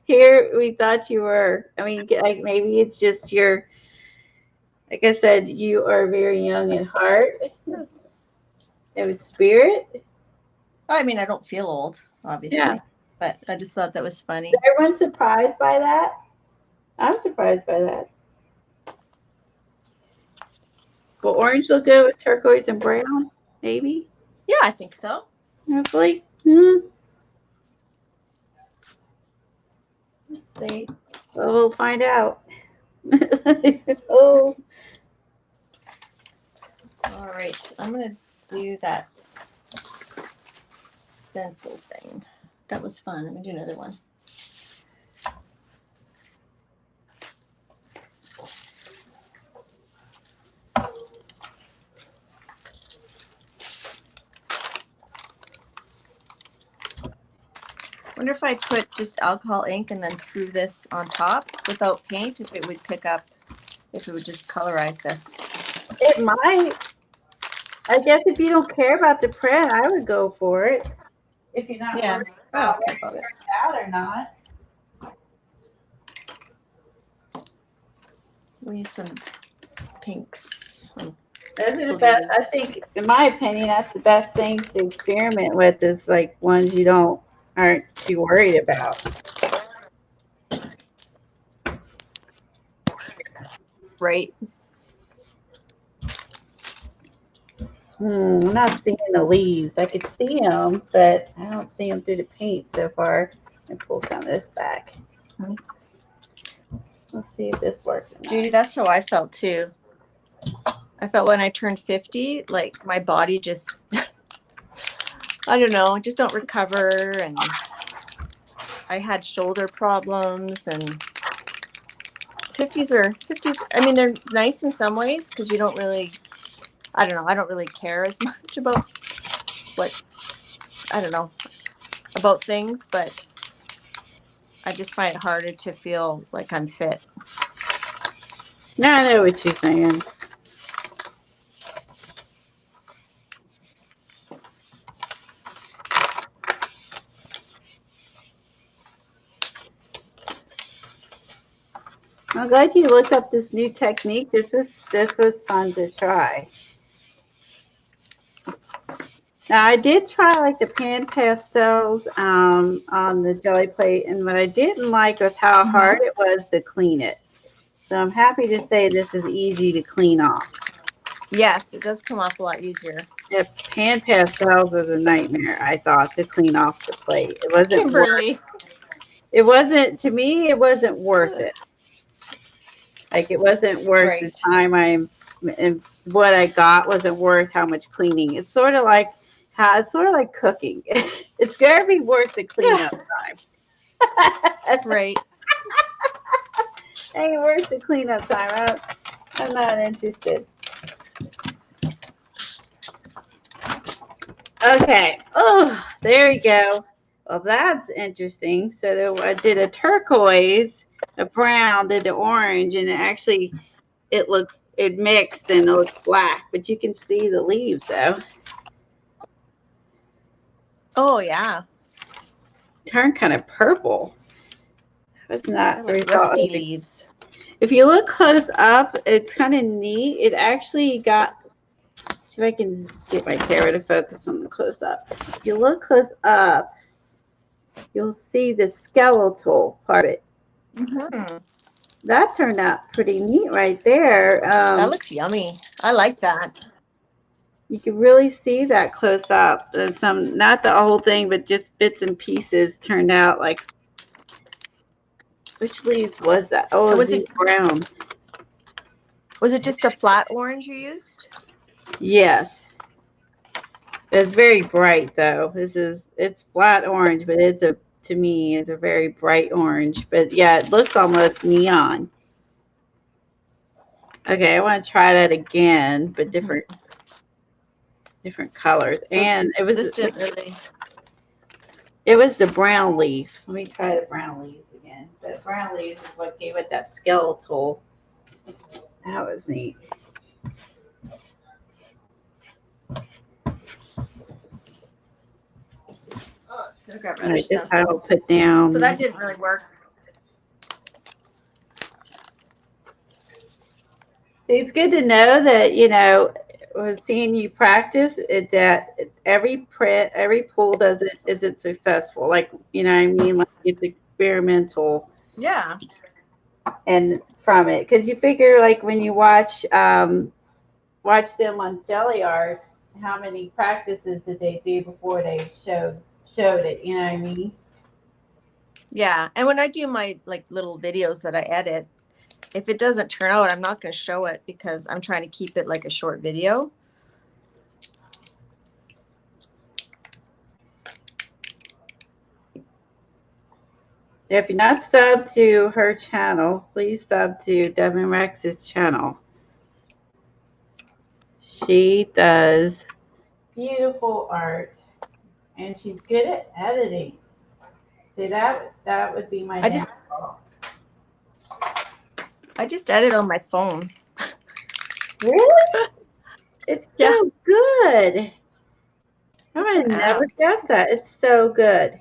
Here we thought you were. I mean, like maybe it's just your. Like I said, you are very young at heart and with spirit. I mean, I don't feel old, obviously. Yeah. But I just thought that was funny. Is everyone surprised by that? I'm surprised by that. Will orange look good with turquoise and brown? Maybe. Yeah, I think so. Hopefully. Let's see. Well, we'll find out. Oh. All right. I'm going to do that stencil thing. That was fun. I'm going to do another one. I wonder if I put just alcohol ink and then threw this on top without paint, if it would pick up, if it would just colorize this. It might. I guess if you don't care about the print, I would go for it. If you're not worried about whether it works out or not. We'll use some pinks. Those are the best. I think, in my opinion, that's the best thing to experiment with is like ones you aren't too worried about. Right. I'm not seeing the leaves. I could see them, but I don't see them through the paint so far. Let me pull some of this back. Let's see if this works. Judy, that's how I felt too. I felt when I turned 50, like my body just, I don't know, just don't recover. And I had shoulder problems, and 50s. I mean, they're nice in some ways because you don't really, I don't know, I don't really care as much about what, I don't know, about things, but I just find it harder to feel like I'm fit. No, I know what you're saying. I'm glad you looked up this new technique. This was fun to try. Now I did try like the pan pastels on the jelly plate, and what I didn't like was how hard it was to clean it. So I'm happy to say this is easy to clean off. Yes, it does come off a lot easier. Yeah, pan pastels was a nightmare, I thought, to clean off the plate. It wasn't Kimberly. it wasn't, to me, it wasn't worth it. Like, it wasn't worth the time and what I got wasn't worth how much cleaning. It's sort of like cooking. It's gonna be worth the cleanup time. Right. Ain't worth the cleanup time. I'm not interested. Okay. Oh, there you go. Well, that's interesting. So I did a turquoise, a brown, did the orange, and it mixed and it looks black, but you can see the leaves though. Oh yeah. Turned kind of purple. That's not the like result. Rusty leaves. If you look close up, it's kind of neat. It actually got, see if I can get my camera to focus on the close up. If you look close up, you'll see the skeletal part of it. Mm-hmm. That turned out pretty neat right there. That looks yummy. I like that. You can really see that close up. There's some, not the whole thing, but just bits and pieces turned out like. Which leaves was that? Oh, was it it brown. Was it just a flat orange you used? Yes. It's very bright though. It's flat orange, but to me, it's a very bright orange. But yeah, it looks almost neon. Okay, I want to try that again, but different colors. So and it was the brown leaf. Let me try the brown leaves again. The brown leaves is what gave it that skeletal. That was neat. Oh, it's gonna grab another stencil. I will put down. So that didn't really work. It's good to know that, you know, seeing you practice it, that every pull isn't successful. Like, you know what I mean? Like, it's experimental. Yeah. And from it, because you figure like when you watch them on Jelly Arts, how many practices did they do before they showed it? You know what I mean? Yeah. And when I do my like little videos that I edit, if it doesn't turn out, I'm not going to show it because I'm trying to keep it like a short video. If you're not subbed to her channel, please sub to Devonrex's channel. She does beautiful art, and she's good at editing. See, that would be my downfall. I just edit on my phone. Really? It's so good. I would have never guessed that. It's so good.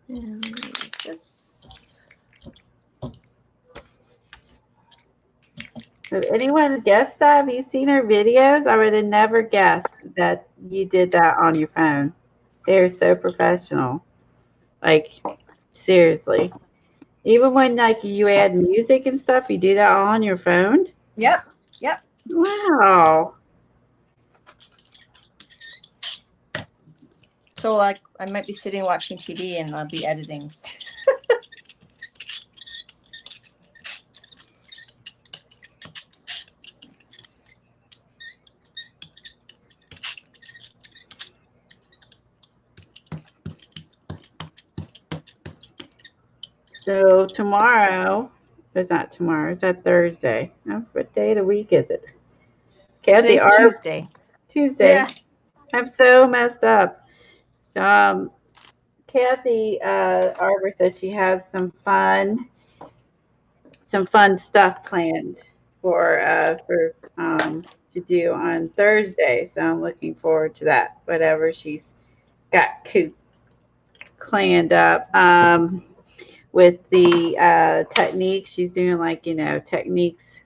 And use this. If anyone guessed that, have you seen her videos? I would have never guessed that you did that on your phone. They're so professional. Like, seriously. Even when like you add music and stuff, you do that all on your phone? Yep. Yep. Wow. So like I might be sitting watching TV and I'll be editing. So tomorrow, it's not tomorrow, it's that Thursday. What day of the week is it? Kathy, Today's Tuesday. Tuesday. Yeah. I'm so messed up. Kathy Arbor said she has some fun stuff planned for to do on Thursday. So I'm looking forward to that. Whatever she's got planned up. With the techniques, she's doing like techniques.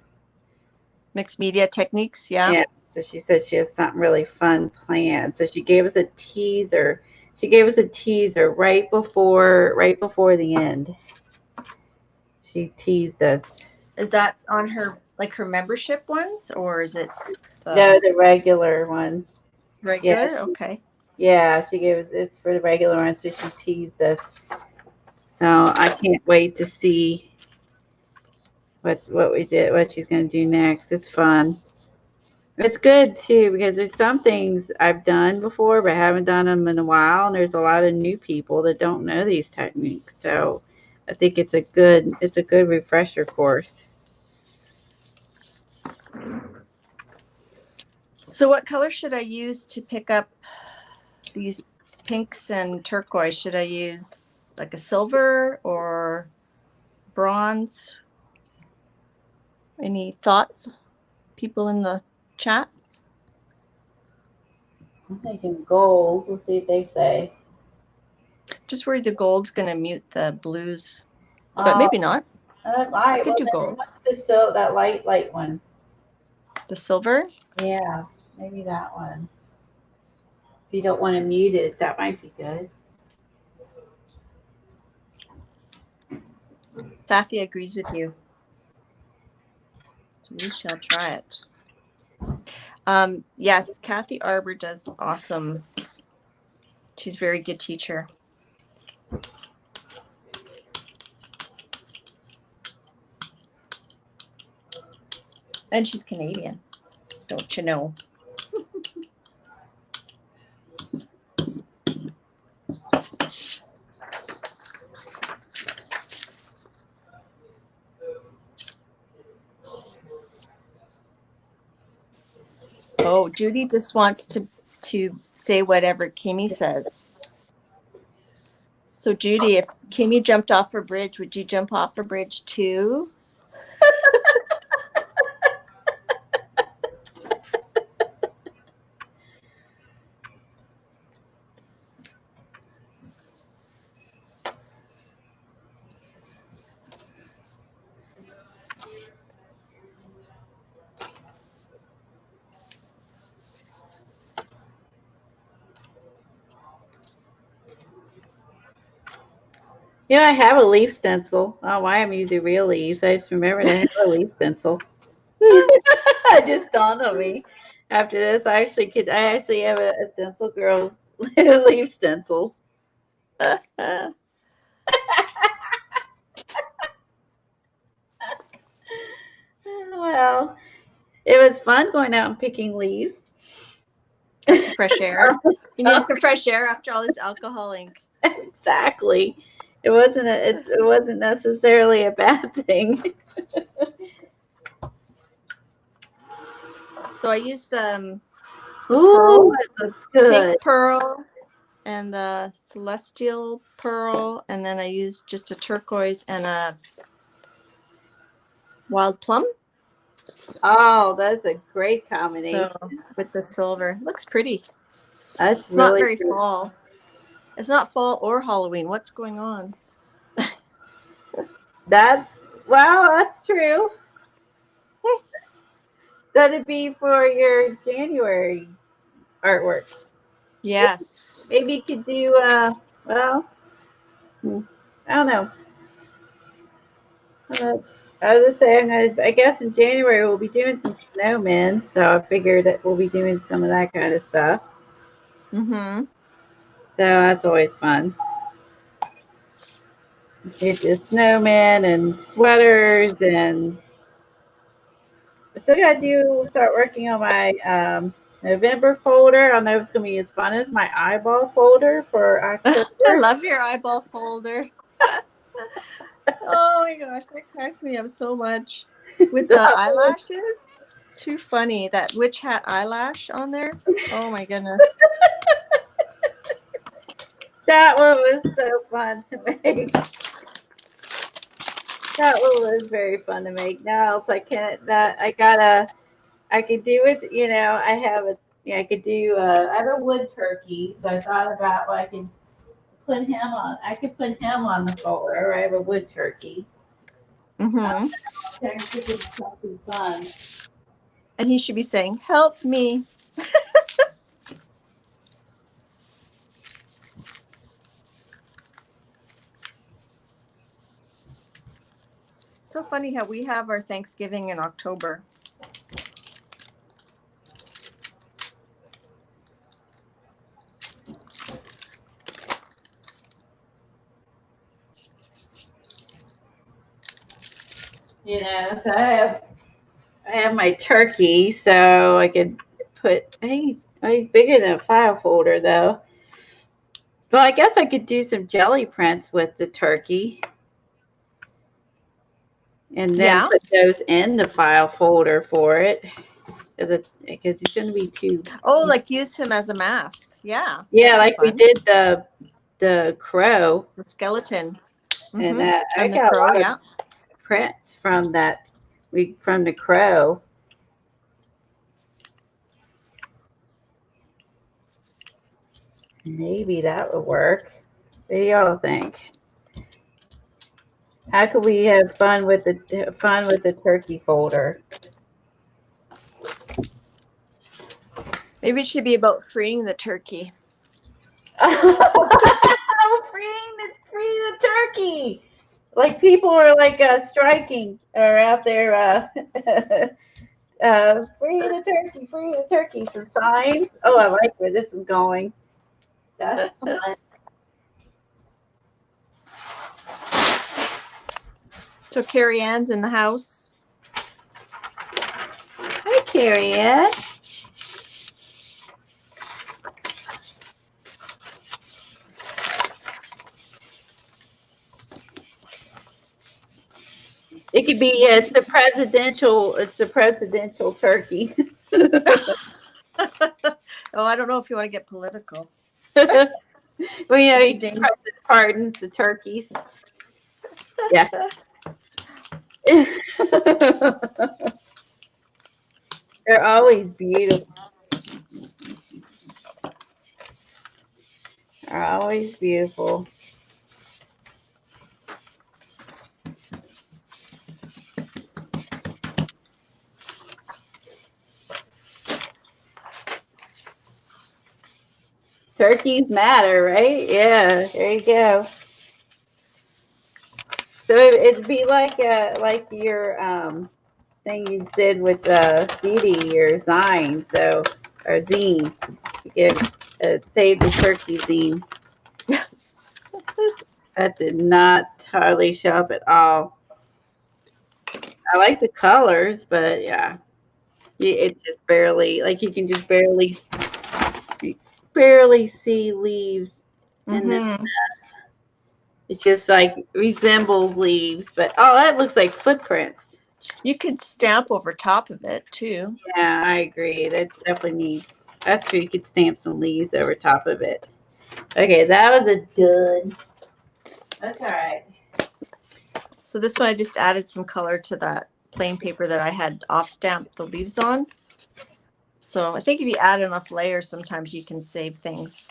Mixed media techniques. Yeah. Yeah. So she said she has something really fun planned. So she gave us a teaser. She gave us a teaser right before the end. She teased us. Is that on her membership ones, or is it No, the regular one. regular? Yeah, Okay. Yeah, she gave us it's for the regular one, so she teased us. So I can't wait to see what she's gonna do next. It's fun. It's good too because there's some things I've done before but haven't done them in a while, and there's a lot of new people that don't know these techniques. So I think it's a good refresher course. So what color should I use to pick up these pinks and turquoise? Should I use like a silver or bronze? Any thoughts, people in the chat? I'm thinking gold. We'll see what they say. Just worried the gold's going to mute the blues, but maybe not. I could do gold. What's that light one? The silver? Yeah, maybe that one. If you don't want to mute it, that might be good. Safi agrees with you. So we shall try it. Yes, Kathy Arbor does awesome. She's a very good teacher. And she's Canadian, don't you know? Oh, Judy just wants to say whatever Kimmy says. So Judy, if Kimmy jumped off a bridge, would you jump off a bridge too? I have a leaf stencil. Oh, why I'm using real leaves. I just remembered I have a leaf stencil. It just dawned on me. After this, I actually have a stencil girl leaf stencils. Well, it was fun going out and picking leaves. Got some fresh air. You need some fresh air after all this alcohol ink. Exactly. It wasn't necessarily a bad thing. So I used the Ooh, pearl, it looks good. pink pearl, and the celestial pearl, and then I used just a turquoise and a wild plum. Oh, that's a great combination. So with the silver, looks pretty. That's It's not really very pretty. fall. It's not fall or Halloween. What's going on? That's true. That'd be for your January artwork. Yes. Maybe you could do I don't know. I was just saying, I guess in January we'll be doing some snowmen, so I figured that we'll be doing some of that kind of stuff. Mm-hmm. So that's always fun. It's snowmen and sweaters, and I still gotta start working on my November folder. I don't know if it's gonna be as fun as my eyeball folder for October. I love your eyeball folder. Oh my gosh, that cracks me up so much. With the eyelashes, too funny. That witch hat eyelash on there. Oh my goodness. That one was so fun to make. That one was very fun to make. Now else I can't. I could do it. You know, I have a. Yeah, I could do. I have a wood turkey, so I thought about what I could put him on. I could put him on the folder. I have a wood turkey. Mm-hmm. I'm thinking something fun. And he should be saying, "Help me." So funny how we have our Thanksgiving in October. You know, so I have my turkey, so I could put. I think he's bigger than a file folder though. Well, I guess I could do some jelly prints with the turkey. And then put those in the file folder for it. Because it's going to be too. Oh, like use him as a mask. Yeah. Yeah, like we did the crow. The skeleton. And Mm-hmm. I the got crow, a lot of prints from that. From the crow. Maybe that would work. What do y'all think? How could we have fun with the turkey folder? Maybe it should be about freeing the turkey. Free the turkey. Like people are like striking or out there free the turkey. Some signs. Oh, I like where this is going. That's fun. So Carrie Ann's in the house. Hi, Carrie Ann. It could be it's the presidential turkey. Oh, I don't know if you want to get political. Well, you know, he pardons the turkeys. Yeah. They're always beautiful. They're always beautiful. Turkeys matter, right? Yeah, there you go. So it'd be like your thing you did with CD, your zine, or zine. You could save the turkey zine. That did not hardly show up at all. I like the colors, but yeah, it's just barely like you can just barely see leaves in this mess. It's just like resembles leaves, but oh, that looks like footprints. You could stamp over top of it too. Yeah, I agree. That definitely needs. That's true. You could stamp some leaves over top of it. Okay, that was a done. That's all right. So this one, I just added some color to that plain paper that I had off stamped the leaves on. So I think if you add enough layers, sometimes you can save things.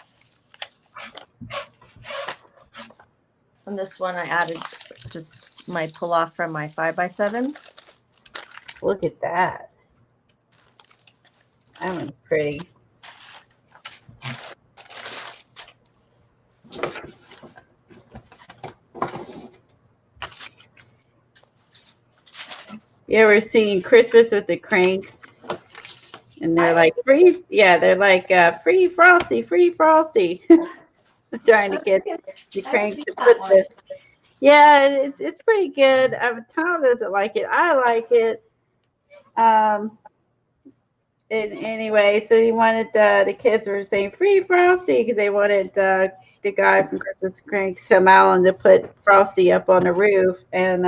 On this one, I added just my pull off from my 5x7. Look at that. That one's pretty. You ever seen Christmas with the Cranks? And they're like free, yeah, they're like free Frosty. Trying to get the Cranks to put the. Yeah, it's pretty good. Tom doesn't like it. I like it. And anyway, so he wanted the kids were saying free Frosty because they wanted the guy from Christmas Cranks come out to put Frosty up on the roof, and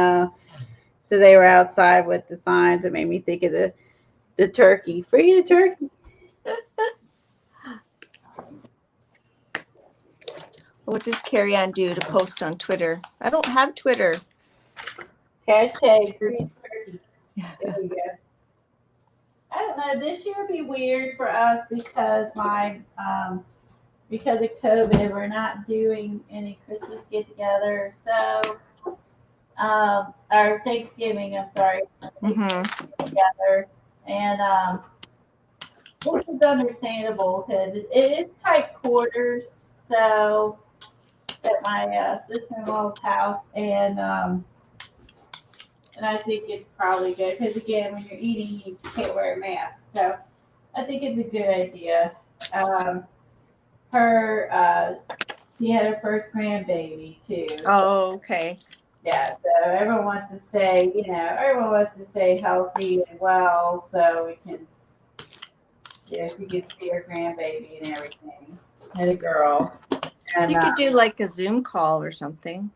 so they were outside with the signs. It made me think of the turkey. Free the turkey. What does Carrie Ann do to post on Twitter? I don't have Twitter. Hashtag free turkey. There we go. I don't know. This year would be weird for us because because of COVID, we're not doing any Christmas get-together. So, or Thanksgiving, I'm sorry, together, and which is understandable because it's tight quarters. So, at my sister-in-law's house, and I think it's probably good because again, when you're eating, you can't wear a mask. So, I think it's a good idea. She had her first grandbaby too. Oh, okay. Yeah, so everyone wants to stay, everyone wants to stay healthy and well, so we can, she gets to see her grandbaby and everything. Had a girl. And, you could do like a Zoom call or something.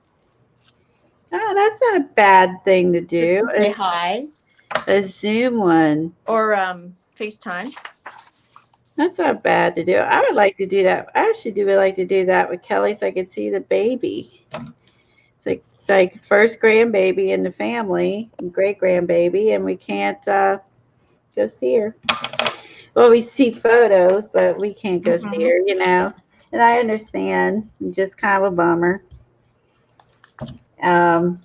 Oh, that's not a bad thing to do. Just to say hi. A Zoom one. Or FaceTime. That's not bad to do. I would like to do that. I actually would like to do that with Kelly so I could see the baby. It's like first grandbaby in the family, great grandbaby, and we can't go see her. Well, we see photos, but we can't go see her, And I understand. It's just kind of a bummer. So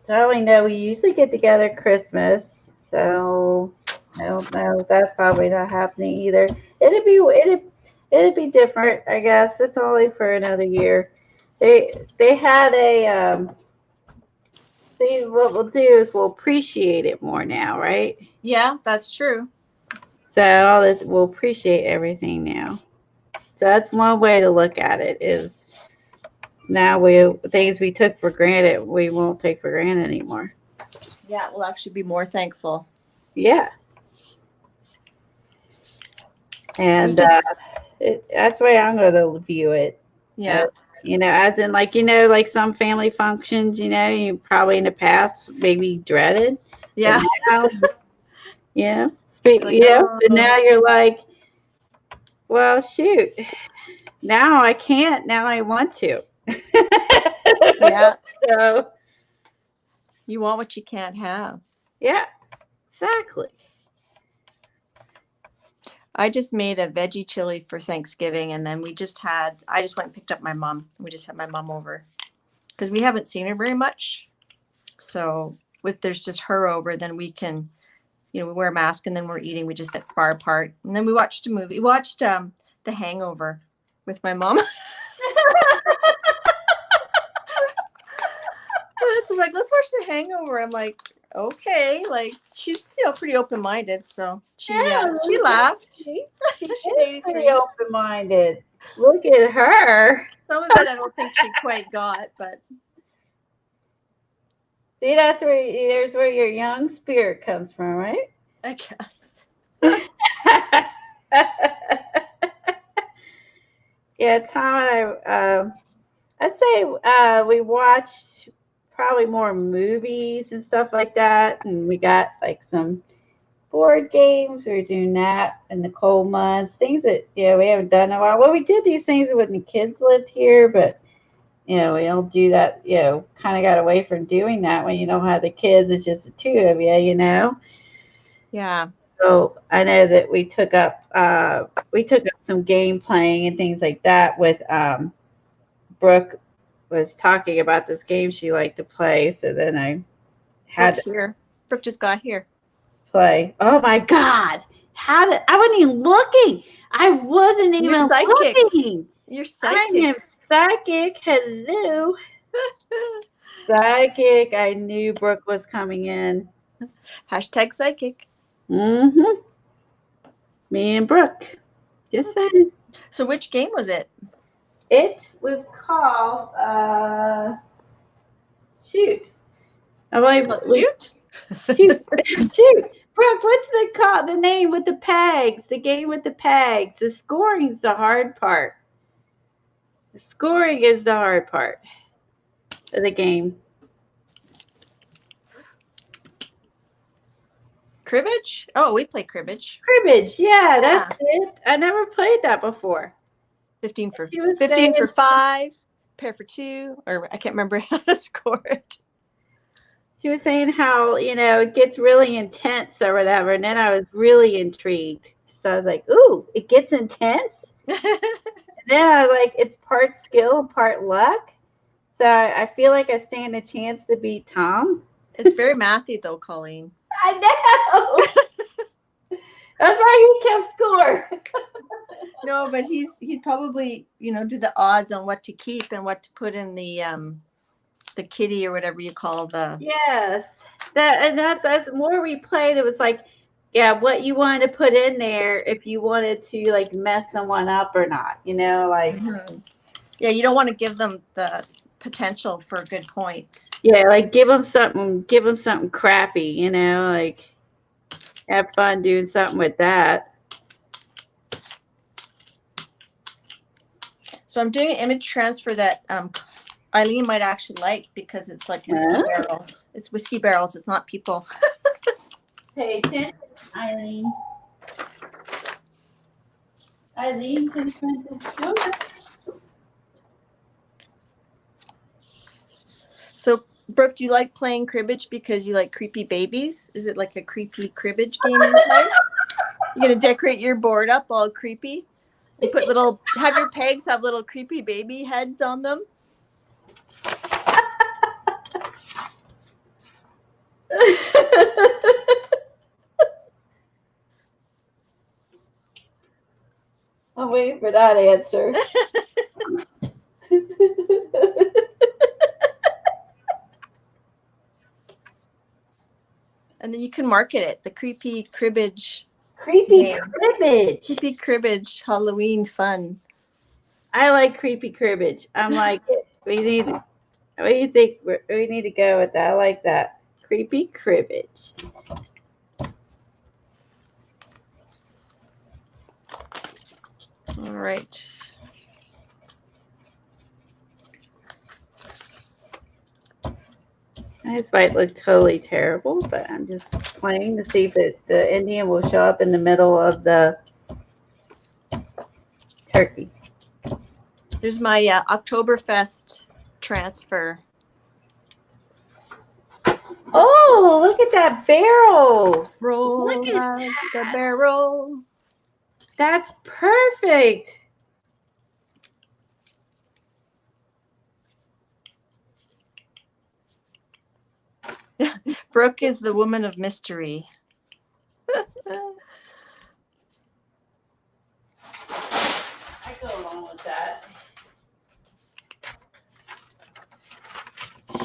I only know we usually get together at Christmas, so I don't know. That's probably not happening either. It'd be different, I guess. It's only for another year. They had a see, what we'll do is we'll appreciate it more now, right? Yeah, that's true. So we'll appreciate everything now. So that's one way to look at it is now things we took for granted, we won't take for granted anymore. Yeah, we'll actually be more thankful. Yeah. And that's the way I'm going to view it. Yeah. As in like some family functions, you probably in the past maybe dreaded. Yeah. Now, Like, but now you're like, well, shoot. Now I can't. Now I want to. Yeah. So you want what you can't have. Yeah, exactly. I just made a veggie chili for Thanksgiving, and then I just went and picked up my mom. We just had my mom over because we haven't seen her very much. So if there's just her over, then we can, we wear a mask and then we're eating. We just sit far apart. And then we watched a movie. We watched The Hangover with my mom. It's like, let's watch The Hangover. I'm like, okay. Like, she's pretty open-minded. So she laughed. She's pretty open-minded. Look at her. Some of it I don't think she quite got, but see, there's where your young spirit comes from, right? I guess. Yeah, Tom and I'd say we watched probably more movies and stuff like that, and we got like some board games. We were doing that in the cold months, things that we haven't done in a while. Well, we did these things when the kids lived here, but we don't do that. Kind of got away from doing that when you don't have the kids. It's just the two of you, Yeah. So I know that we took up some game playing and things like that with Brooke was talking about this game she liked to play. So then I had here. Brooke just got here. Play. Oh my God. I wasn't even looking. I wasn't even looking. You're psychic. I am psychic. Hello. Psychic. I knew Brooke was coming in. Hashtag psychic. Mm-hmm. Me and Brooke. Just saying. So which game was it? It was called Shoot. Shoot? Shoot. Shoot. Brooke, what's the name with the pegs? The game with the pegs. The scoring's the hard part. The scoring is the hard part of the game. Cribbage? Oh, we play cribbage. Cribbage, yeah, that's it. I never played that before. 15 for She was 15 saying- for 5, pair for 2, or I can't remember how to score it. She was saying how, you know, it gets really intense or whatever, and then I was really intrigued. So I was like, ooh, it gets intense? And then I was like, it's part skill, part luck. So I feel like I stand a chance to beat Tom. It's very mathy though, Colleen. I know. That's why he kept score. No, but he'd probably, you know, do the odds on what to keep and what to put in the kitty or whatever you call the. Yes. That's as more we played, it was like, yeah, what you wanted to put in there if you wanted to like mess someone up or not, you know, like. Yeah, you don't want to give them the potential for good points. Yeah, like give them something crappy, you know, like have fun doing something with that. So I'm doing an image transfer that Eileen might actually like because it's like whiskey barrels. It's whiskey barrels. It's not people. Pay attention, Eileen. Eileen's in front of the store. So, Brooke, do you like playing cribbage because you like creepy babies? Is it like a creepy cribbage game you play? You're going to decorate your board up all creepy? And put have your pegs have little creepy baby heads on them? I'm waiting for that answer. And then you can market it, the creepy cribbage. Creepy cribbage. Creepy cribbage Halloween fun. I like creepy cribbage. I'm like it. What do you think? We need to go with that. I like that. Creepy cribbage. All right. This might look totally terrible, but I'm just playing to see if the Indian will show up in the middle of the turkey. There's my Oktoberfest transfer. Oh, look at that barrels. Roll Look at out the barrel. That's perfect. Brooke is the woman of mystery. I go along with that.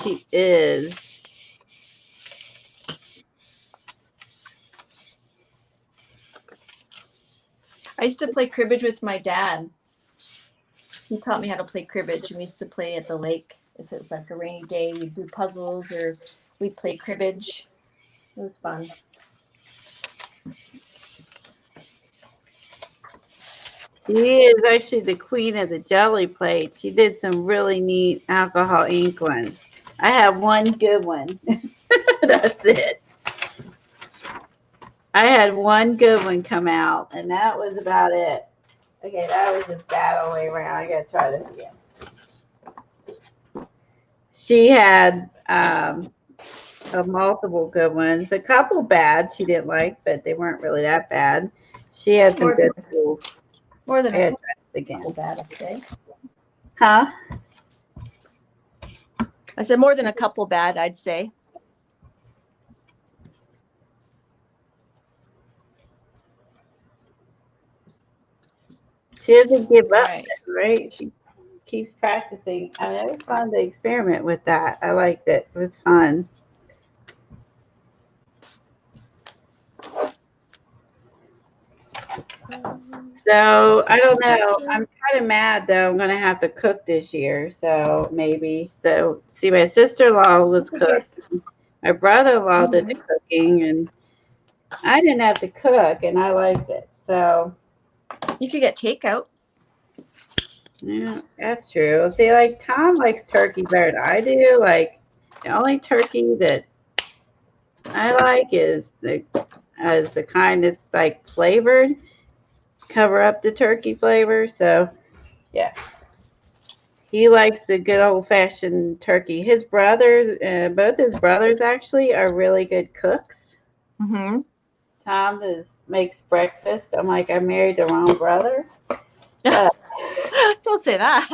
She is. I used to play cribbage with my dad. He taught me how to play cribbage, and we used to play at the lake. If it was like a rainy day, we'd do puzzles or we'd play cribbage. It was fun. She is actually the queen of the jelly plate. She did some really neat alcohol ink ones. I have one good one. That's it. I had one good one come out, and that was about it. Okay, that was just bad all the way around. I gotta try this again. She had multiple good ones. A couple bad she didn't like, but they weren't really that bad. She had some good tools. More than a again. couple bad, I'd say. Huh? I said more than a couple bad, I'd say. She doesn't give up, right? She keeps practicing. I mean, it was fun to experiment with that. I liked it. It was fun. So, I don't know. I'm kind of mad, though. I'm going to have to cook this year. So, maybe. So, see, my sister-in-law was cooking. My brother-in-law did the cooking. And I didn't have to cook. And I liked it. So. You could get takeout. Yeah, that's true. See, like Tom likes turkey better than I do. Like the only turkey that I like is the kind that's like flavored, cover up the turkey flavor. So yeah, he likes the good old fashioned turkey. His brothers, both his brothers actually are really good cooks. Mm-hmm. Tom makes breakfast. I'm like, I married the wrong brother. But Don't say that.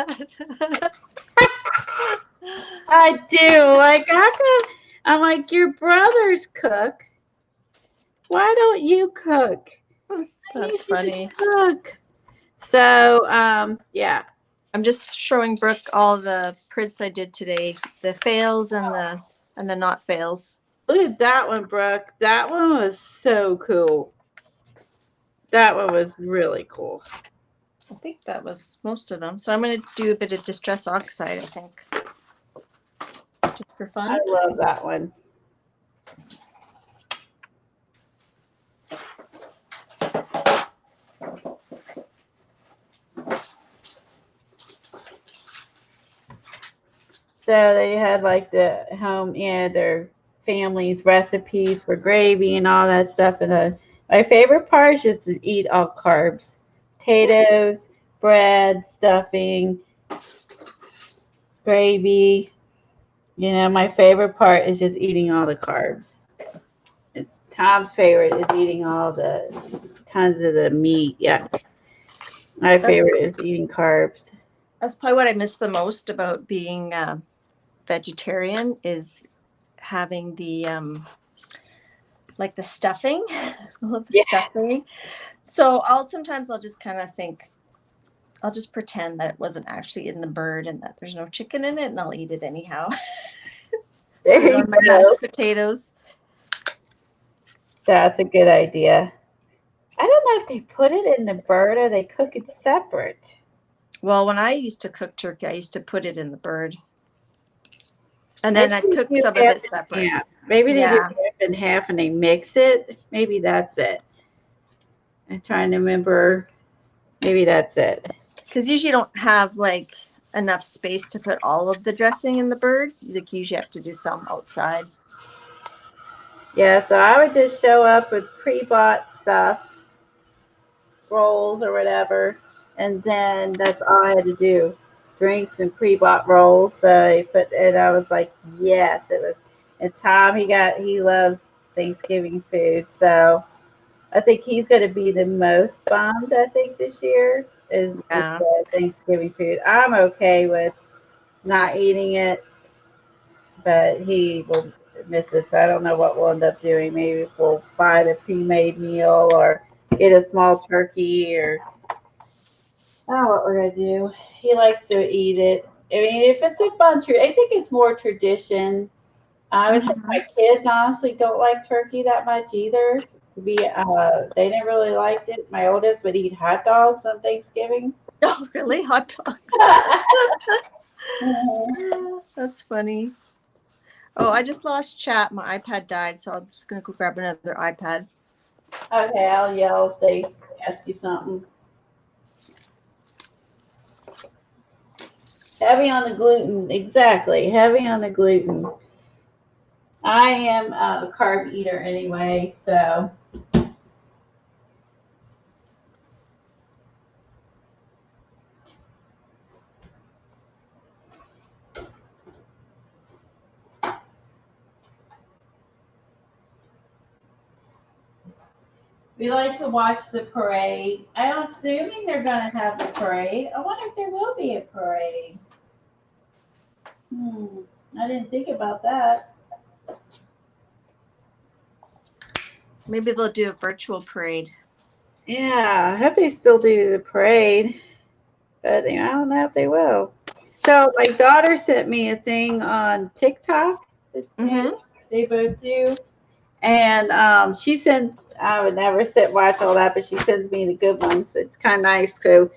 I do. Like, how come? I'm like, your brothers cook. Why don't you cook? I need That's you to funny. cook. So, yeah. I'm just showing Brooke all the prints I did today, the fails and the not fails. Look at that one, Brooke. That one was so cool. That one was really cool. I think that was most of them. So I'm going to do a bit of Distress Oxide, I think. Just for fun. I love that one. So they had like the home, their family's recipes for gravy and all that stuff. And my favorite part is just to eat all carbs, potatoes, bread, stuffing, gravy. You know, my favorite part is just eating all the carbs. Tom's favorite is eating all the tons of the meat. Yeah. My favorite is eating carbs. That's probably what I miss the most about being vegetarian is having the like the stuffing. Stuffing. So sometimes I'll just kind of think, I'll just pretend that it wasn't actually in the bird and that there's no chicken in it, and I'll eat it anyhow. There you my go. mashed potatoes. That's a good idea. I don't know if they put it in the bird or they cook it separate. Well, when I used to cook turkey, I used to put it in the bird. And then I'd cook some of it separate. Yeah. Maybe they do half and half and they mix it. Maybe that's it. I'm trying to remember. Maybe that's it. Because usually you don't have like enough space to put all of the dressing in the bird. Like you usually have to do some outside. Yeah, so I would just show up with pre-bought stuff, rolls or whatever, and then that's all I had to do. Bring some pre-bought rolls. So I was like, yes, it was. And Tom, he loves Thanksgiving food, so I think he's going to be the most bummed. I think this year is the Thanksgiving food. I'm okay with not eating it, but he will miss it. So I don't know what we'll end up doing. Maybe we'll buy the pre-made meal or get a small turkey, or I don't know what we're gonna do. He likes to eat it. I mean, if it's a fun treat, I think it's more tradition. I would think my kids honestly don't like turkey that much either. They didn't really like it. My oldest would eat hot dogs on Thanksgiving. Oh, really? Hot dogs? That's funny. Oh, I just lost chat. My iPad died, so I'm just going to go grab another iPad. Okay, I'll yell if they ask you something. Heavy on the gluten. Exactly. Heavy on the gluten. I am a carb eater anyway, so. We like to watch the parade. I'm assuming they're going to have the parade. I wonder if there will be a parade. I didn't think about that. Maybe they'll do a virtual parade. Yeah, I hope they still do the parade, but I don't know if they will. So my daughter sent me a thing on TikTok that they both do. And she sends, I would never watch all that, but she sends me the good ones. It's kind of nice. So,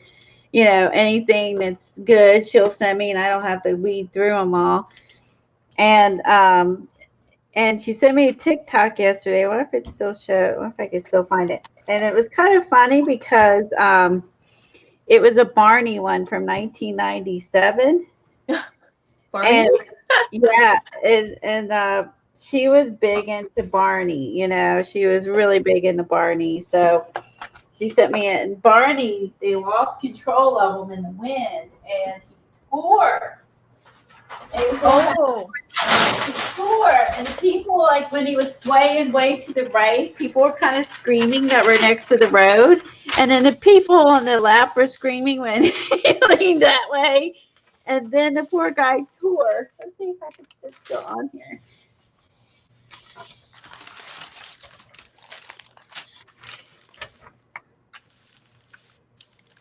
you know, anything that's good, she'll send me, and I don't have to weed through them all. And she sent me a TikTok yesterday. I wonder if I could still find it. And it was kind of funny because It was a Barney one from 1997. Barney? And yeah, and she was big into Barney, you know, she was really big into Barney. So she sent me it. And Barney, they lost control of him in the wind and he tore. And he was Oh, he tore. And the people, like when he was swaying way to the right, people were kind of screaming that were next to the road. And then the people on the left were screaming when he leaned that way. And then the poor guy tore. Let's see if I can put this still on here.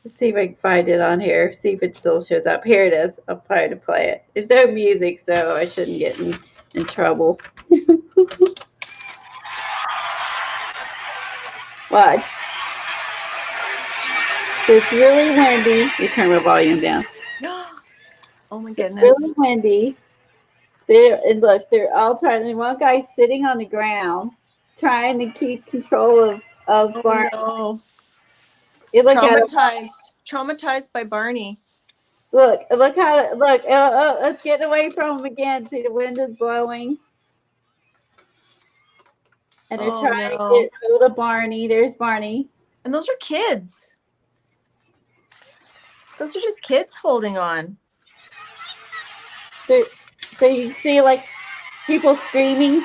Let's see if I can find it on here. See if it still shows up. Here it is. I'll try to play it. There's no music, so I shouldn't get in trouble. Watch. So it's really windy. You turn my volume down. oh my It's goodness. really windy. And look, they're all trying. And one guy's sitting on the ground, trying to keep control of Oh Barney. no. You look at him. Traumatized by Barney. Look how look. Let's get away from him again. See, the wind is blowing, and they're trying to get hold of Barney. There's Barney. And those are kids. Those are just kids holding on. So you see, like, people screaming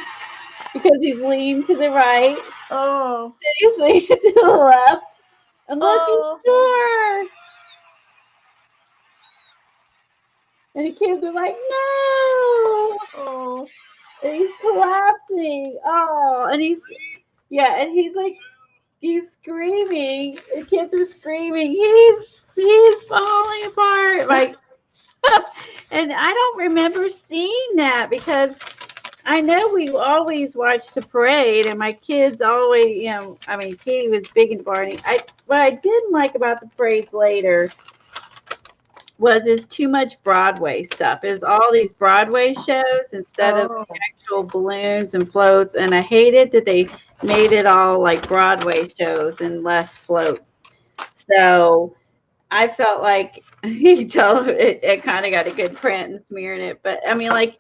because he's leaning to the right. Oh. He's leaning to the left. And look, he's sore. And the kids are like, no. Oh. And he's collapsing. Oh, and he's like, he's screaming. The kids are screaming. He's falling apart. Like, and I don't remember seeing that because I know we always watched the parade, and my kids always, you know, I mean, Katie was big into Barney. What I didn't like about the parades later was there's too much Broadway stuff. There's all these Broadway shows instead of actual balloons and floats, and I hated that they made it all like Broadway shows and less floats. So I felt like it kind of got a good print and smearing it, but I mean, like,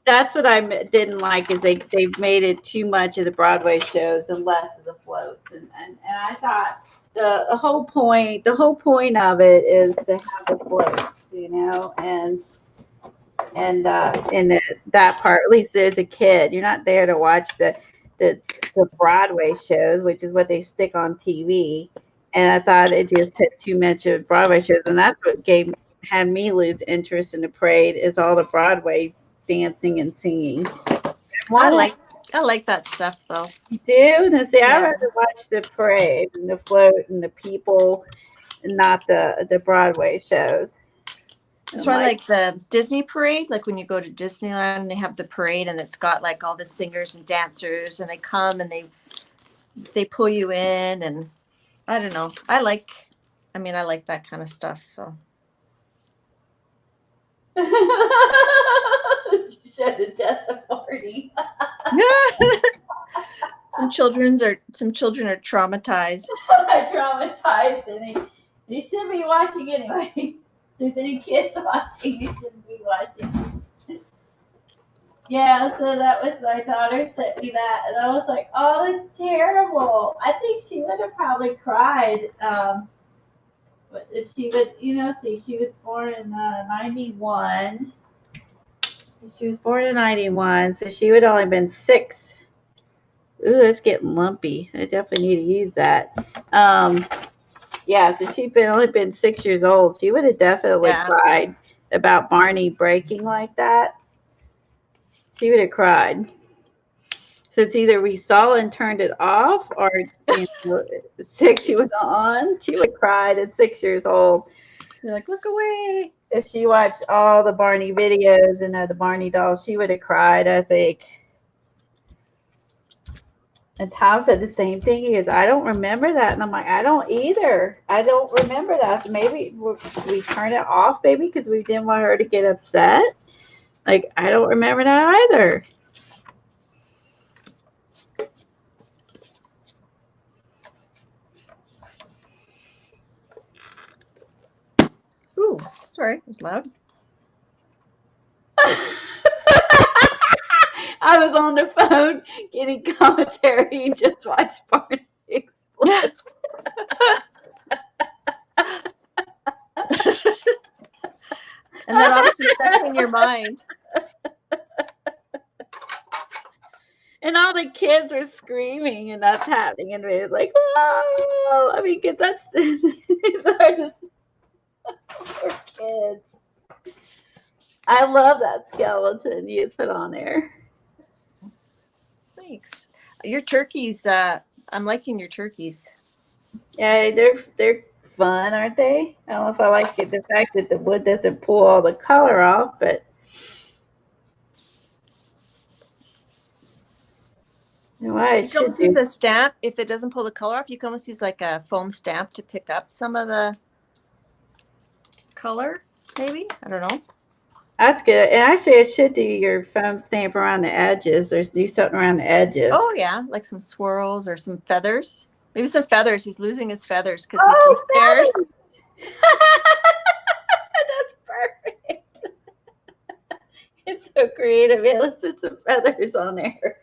that's what I didn't like is they've made it too much of the Broadway shows and less of the floats, and I thought the whole point of it is to have the floats, you know, and that part, at least as a kid, you're not there to watch the Broadway shows, which is what they stick on TV. And I thought it just had too much of Broadway shows, and that's what had me lose interest in the parade is all the Broadway dancing and singing. I like that stuff though. You do? Now, see, I'd rather watch the parade and the float and the people, and not the Broadway shows. So I like the Disney parade, like when you go to Disneyland, they have the parade and it's got like all the singers and dancers, and they come and they pull you in, and I don't know. I like that kind of stuff. So. Shed a death of Barney. Some children are traumatized. Traumatized, and they should be watching anyway. If there's any kids watching, you shouldn't be watching. Yeah, so that was, my daughter sent me that, and I was like, oh, that's terrible. I think she would have probably cried. But if she would, you know, see, she was born in 91. She was born in 91, so she would only been 6. Ooh, that's getting lumpy. I definitely need to use that. Yeah, so she'd only been 6 years old. She would have definitely cried about Barney breaking like that. She would have cried. So it's either we saw and turned it off, or it's, you know, 6 she was on. She would have cried at 6 years old. You're like, look away. If she watched all the Barney videos and the Barney dolls, she would have cried, I think. And Tom said the same thing. He goes, I don't remember that. And I'm like, I don't either. I don't remember that. So maybe we turned it off, maybe, because we didn't want her to get upset. Like, I don't remember that either. Sorry, it's loud. I was on the phone getting commentary and just watched Barney explode. And then obviously stuck in your mind. And all the kids were screaming, and that's happening, and it was like, whoa! I mean, because that's it's hard to for kids. I love that skeleton you just put on there. Thanks. Your turkeys, I'm liking your turkeys. Yeah, they're fun, aren't they? I don't know if I like it, the fact that the wood doesn't pull all the color off, but you know, I You can almost use a stamp. If it doesn't pull the color off, you can almost use like a foam stamp to pick up some of the color, maybe. I don't know. That's good. And actually, I should do your foam stamp around the edges, or do something around the edges. Oh, yeah, like some swirls or some feathers. Maybe some feathers. He's losing his feathers because he's so scared. That's perfect. It's so creative. Yeah, let's put some feathers on there.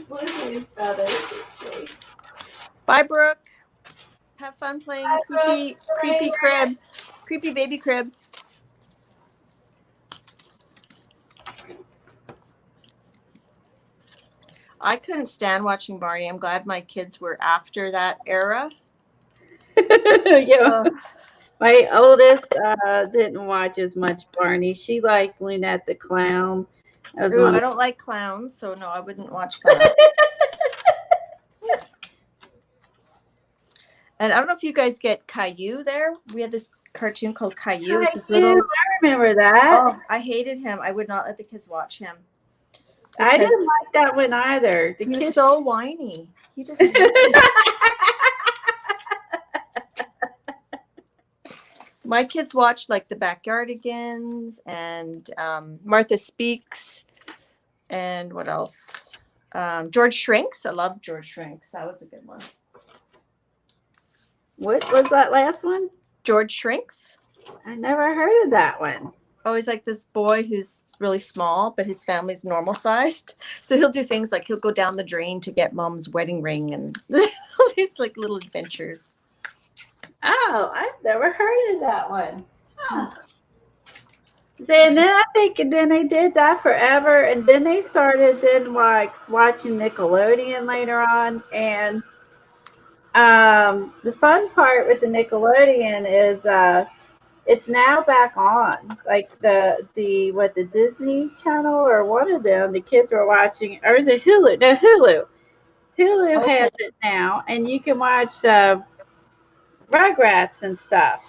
Losing his feathers. Bye, Brooke. Have fun playing creepy crib. Creepy baby crib. I couldn't stand watching Barney. I'm glad my kids were after that era. Yeah. My oldest didn't watch as much Barney. She liked Lynette the Clown. Ooh, I don't like clowns, so no, I wouldn't watch clowns. And I don't know if you guys get Caillou there. We had this cartoon called Caillou. It's this little. I remember that. Oh, I hated him. I would not let the kids watch him. I didn't like that one either. He was so whiny. He just. My kids watched like the Backyardigans and Martha Speaks, and what else? George Shrinks. I love George Shrinks. That was a good one. What was that last one? George Shrinks. I never heard of that one. Oh, he's like this boy who's really small, but his family's normal sized. So he'll do things like he'll go down the drain to get mom's wedding ring and all these like little adventures. Oh, I've never heard of that one. Huh. See, and then I think then they did that forever, and then they started then like watching Nickelodeon later on, and the fun part with the Nickelodeon is it's now back on, like the Disney Channel or one of them. The kids were watching, or is it Hulu? No, Hulu. Hulu Okay. has it now, and you can watch Rugrats and stuff.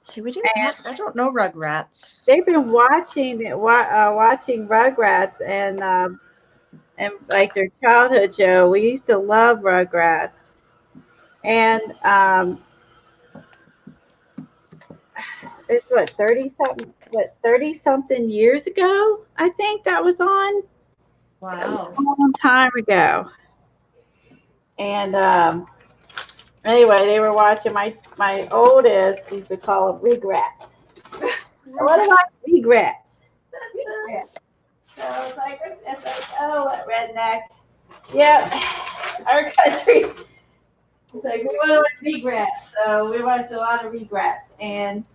See, we didn't. I don't know Rugrats. They've been watching Rugrats and like their childhood show. We used to love Rugrats, and it's 30 something years ago. I think that was on. Wow. A long time ago. And anyway, they were watching my oldest used to call them regrets. What about regrets? So it's like, oh, what redneck? Yep, our country. It's like we want to watch regrets, so we watch a lot of regrets. And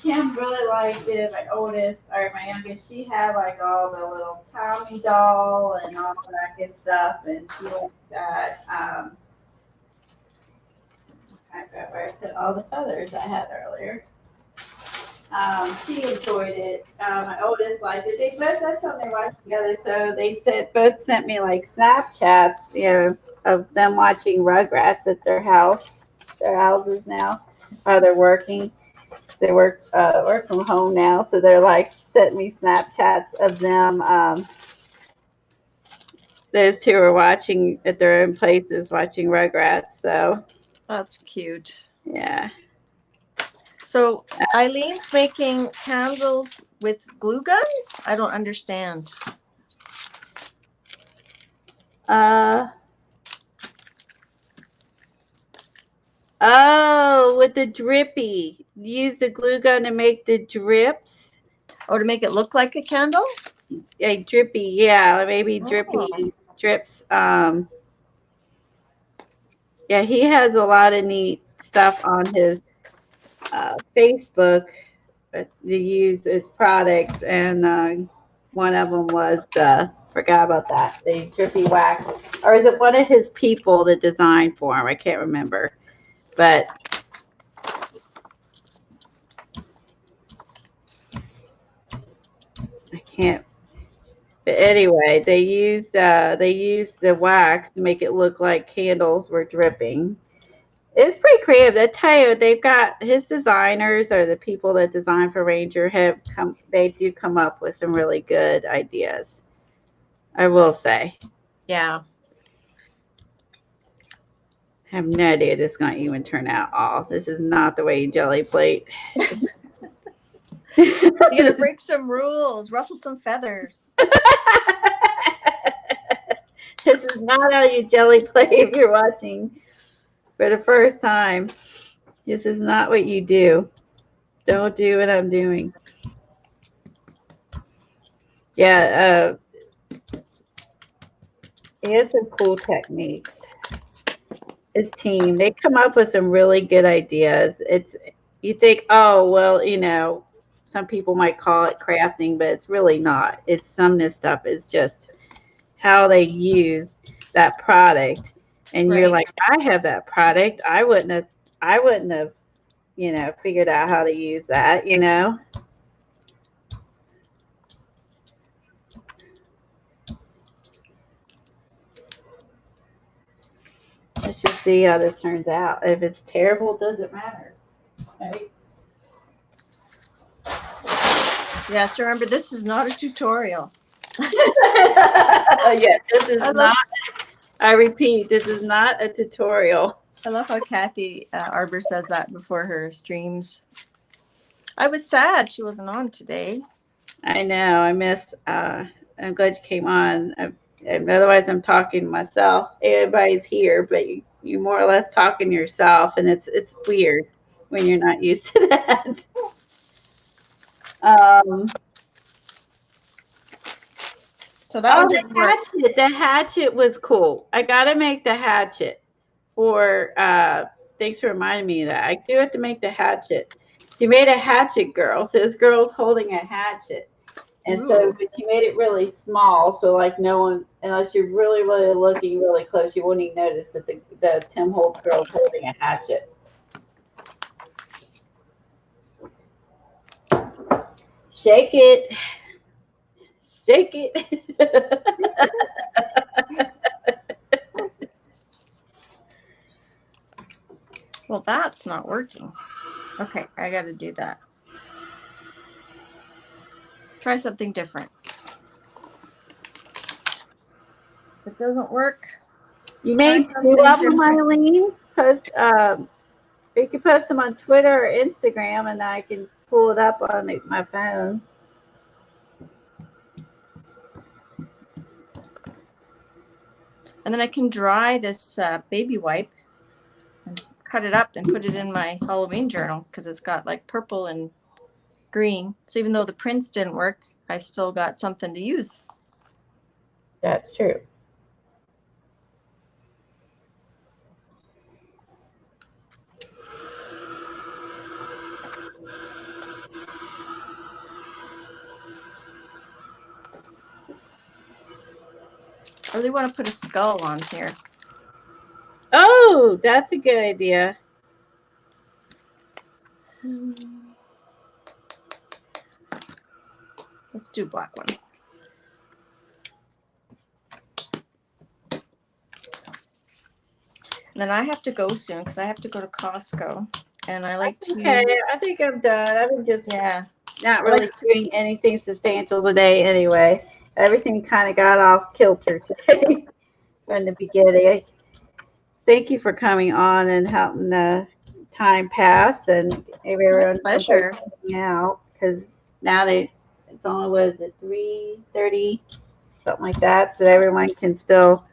Kim really liked it. My oldest or my youngest, she had like all the little Tommy doll and all that good stuff, and she liked that. I forgot where I put all the feathers I had earlier. She enjoyed it. My oldest liked it. They both had something they watched together, so they both sent me like Snapchats, of them watching Rugrats at their houses now, while they're working. They work from home now, so they're like sent me Snapchats of them. Those two are watching at their own places, watching Rugrats. So That's cute. yeah. So Eileen's making candles with glue guns? I don't understand. Oh, with the drippy. Use the glue gun to make the drips. Or to make it look like a candle? A drippy, yeah, maybe drippy drips. Yeah, he has a lot of neat stuff on his Facebook to use as products, and one of them was forgot about that, the drippy wax, or is it one of his people that designed for him? I can't remember, but I can't. But anyway, they used the wax to make it look like candles were dripping. It's pretty creative. I tell you, they've got his designers, or the people that design for Ranger, they do come up with some really good ideas, I will say. Yeah. I have no idea this is going to even turn out all. This is not the way you jelly plate. You gotta break some rules, ruffle some feathers. This is not how you jelly plate if you're watching for the first time. This is not what you do. Don't do what I'm doing. Yeah, he has some cool techniques. His team, they come up with some really good ideas. You think, oh, well, you know, some people might call it crafting, but it's really not. It's some of this stuff is just how they use that product. And you're like, I have that product. I wouldn't have, you know, figured out how to use that, you know. Let's just see how this turns out. If it's terrible, it doesn't matter. Right? Yes, remember, this is not a tutorial. Yes, this is not. I repeat, this is not a tutorial. I love how Kathy Arbor says that before her streams. I was sad she wasn't on today. I know. I miss. I'm glad you came on. Otherwise, I'm talking to myself. Everybody's here, but you more or less talking to yourself, and it's weird when you're not used to that. So that the hatchet was cool. I gotta make the hatchet for. Thanks for reminding me of that. I do have to make the hatchet. She made a hatchet girl. So this girl's holding a hatchet. And so she made it really small, so like no one, unless you're really, really looking really close, you wouldn't even notice that the Tim Holtz girl is holding a hatchet. Shake it. Shake it. Well, that's not working. Okay, I got to do that. Try something different. If it doesn't work, you made 2 of them, Eileen. Post. You can post them on Twitter or Instagram, and I can pull it up on my phone. And then I can dry this baby wipe and cut it up and put it in my Halloween journal because it's got like purple and green. So even though the prints didn't work, I've still got something to use. That's true. I really want to put a skull on here. Oh, that's a good idea. Let's do black one. And then I have to go soon because I have to go to Costco. And I like to. Okay, I think I'm done. I've been just not really like doing anything substantial today anyway. Everything kind of got off kilter today from the beginning. Thank you for coming on and helping the time pass, and everyone pleasure out because now it's only, what is it, 3:30, something like that, so everyone can still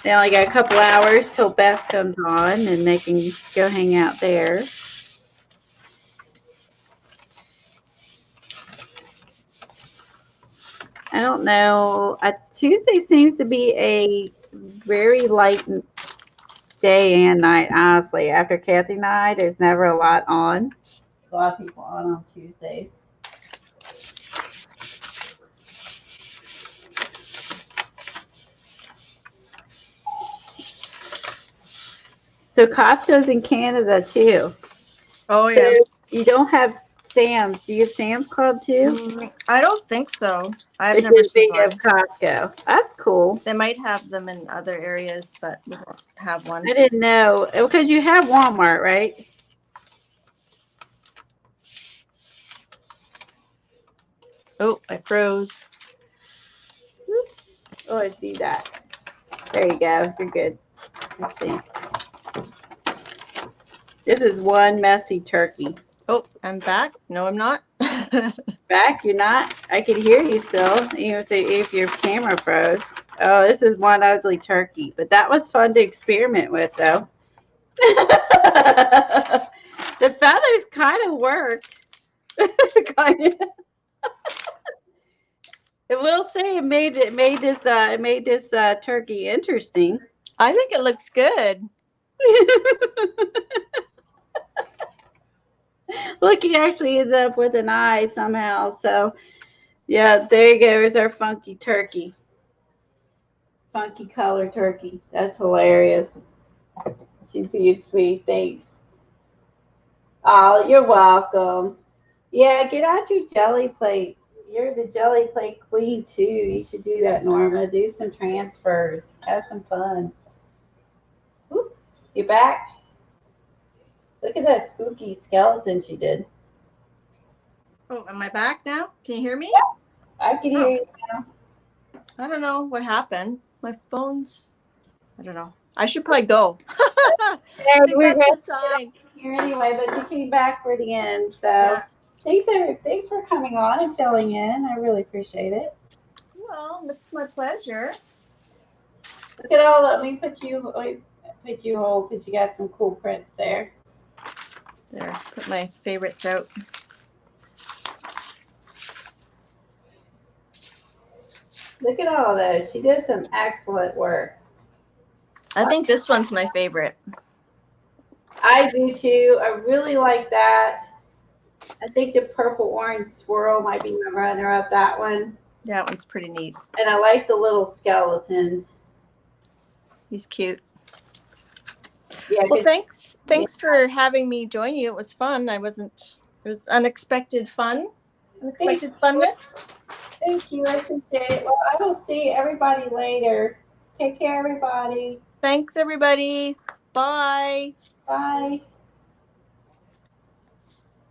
They only got a couple hours till Beth comes on, and they can go hang out there. I don't know. Tuesday seems to be a very light day and night, honestly. After Kathy and I, there's never a lot on. A lot of people on Tuesdays. So Costco's in Canada too. Oh yeah. So you don't have Sam's. Do you have Sam's Club too? I don't think so. I've It's never as seen big one. as Costco. That's cool. They might have them in other areas, but we don't have one. I didn't know because you have Walmart, right? Oh, I froze. Oh, I see that. There you go. You're good. Let's see. This is one messy turkey. Oh, I'm back. No, I'm not. Back? You're not? I can hear you still, even if your camera froze. Oh, this is one ugly turkey. But that was fun to experiment with, though. The feathers kind of worked. Kind of. I will say it made this turkey interesting. I think it looks good. Look, he actually ends up with an eye somehow. So, yeah, there you go. There's our funky turkey. Funky color turkey. That's hilarious. She's being sweet. Thanks. Oh, you're welcome. Yeah, get out your jelly plate. You're the jelly plate queen, too. You should do that, Norma. Do some transfers. Have some fun. Whoop. You back? Look at that spooky skeleton she did. Oh, am I back now? Can you hear me? I can hear you now. I don't know what happened. My phone's, I don't know. I should probably go. Yeah, I think that's the sign. Here anyway, but you came back for the end. So Yeah. thanks for coming on and filling in. I really appreciate it. Well, it's my pleasure. Look at all that. Let me put you hold because you got some cool prints there. There, put my favorites out. Look at all those. She did some excellent work. I think this one's my favorite. I do too. I really like that. I think the purple orange swirl might be my runner up, that one. That one's pretty neat. And I like the little skeleton. He's cute. Yeah. Well, thanks for having me join you. It was fun. It was unexpected fun. Unexpected funness. Thank you. I appreciate it. Well, I will see everybody later. Take care, everybody. Thanks, everybody. Bye. Bye.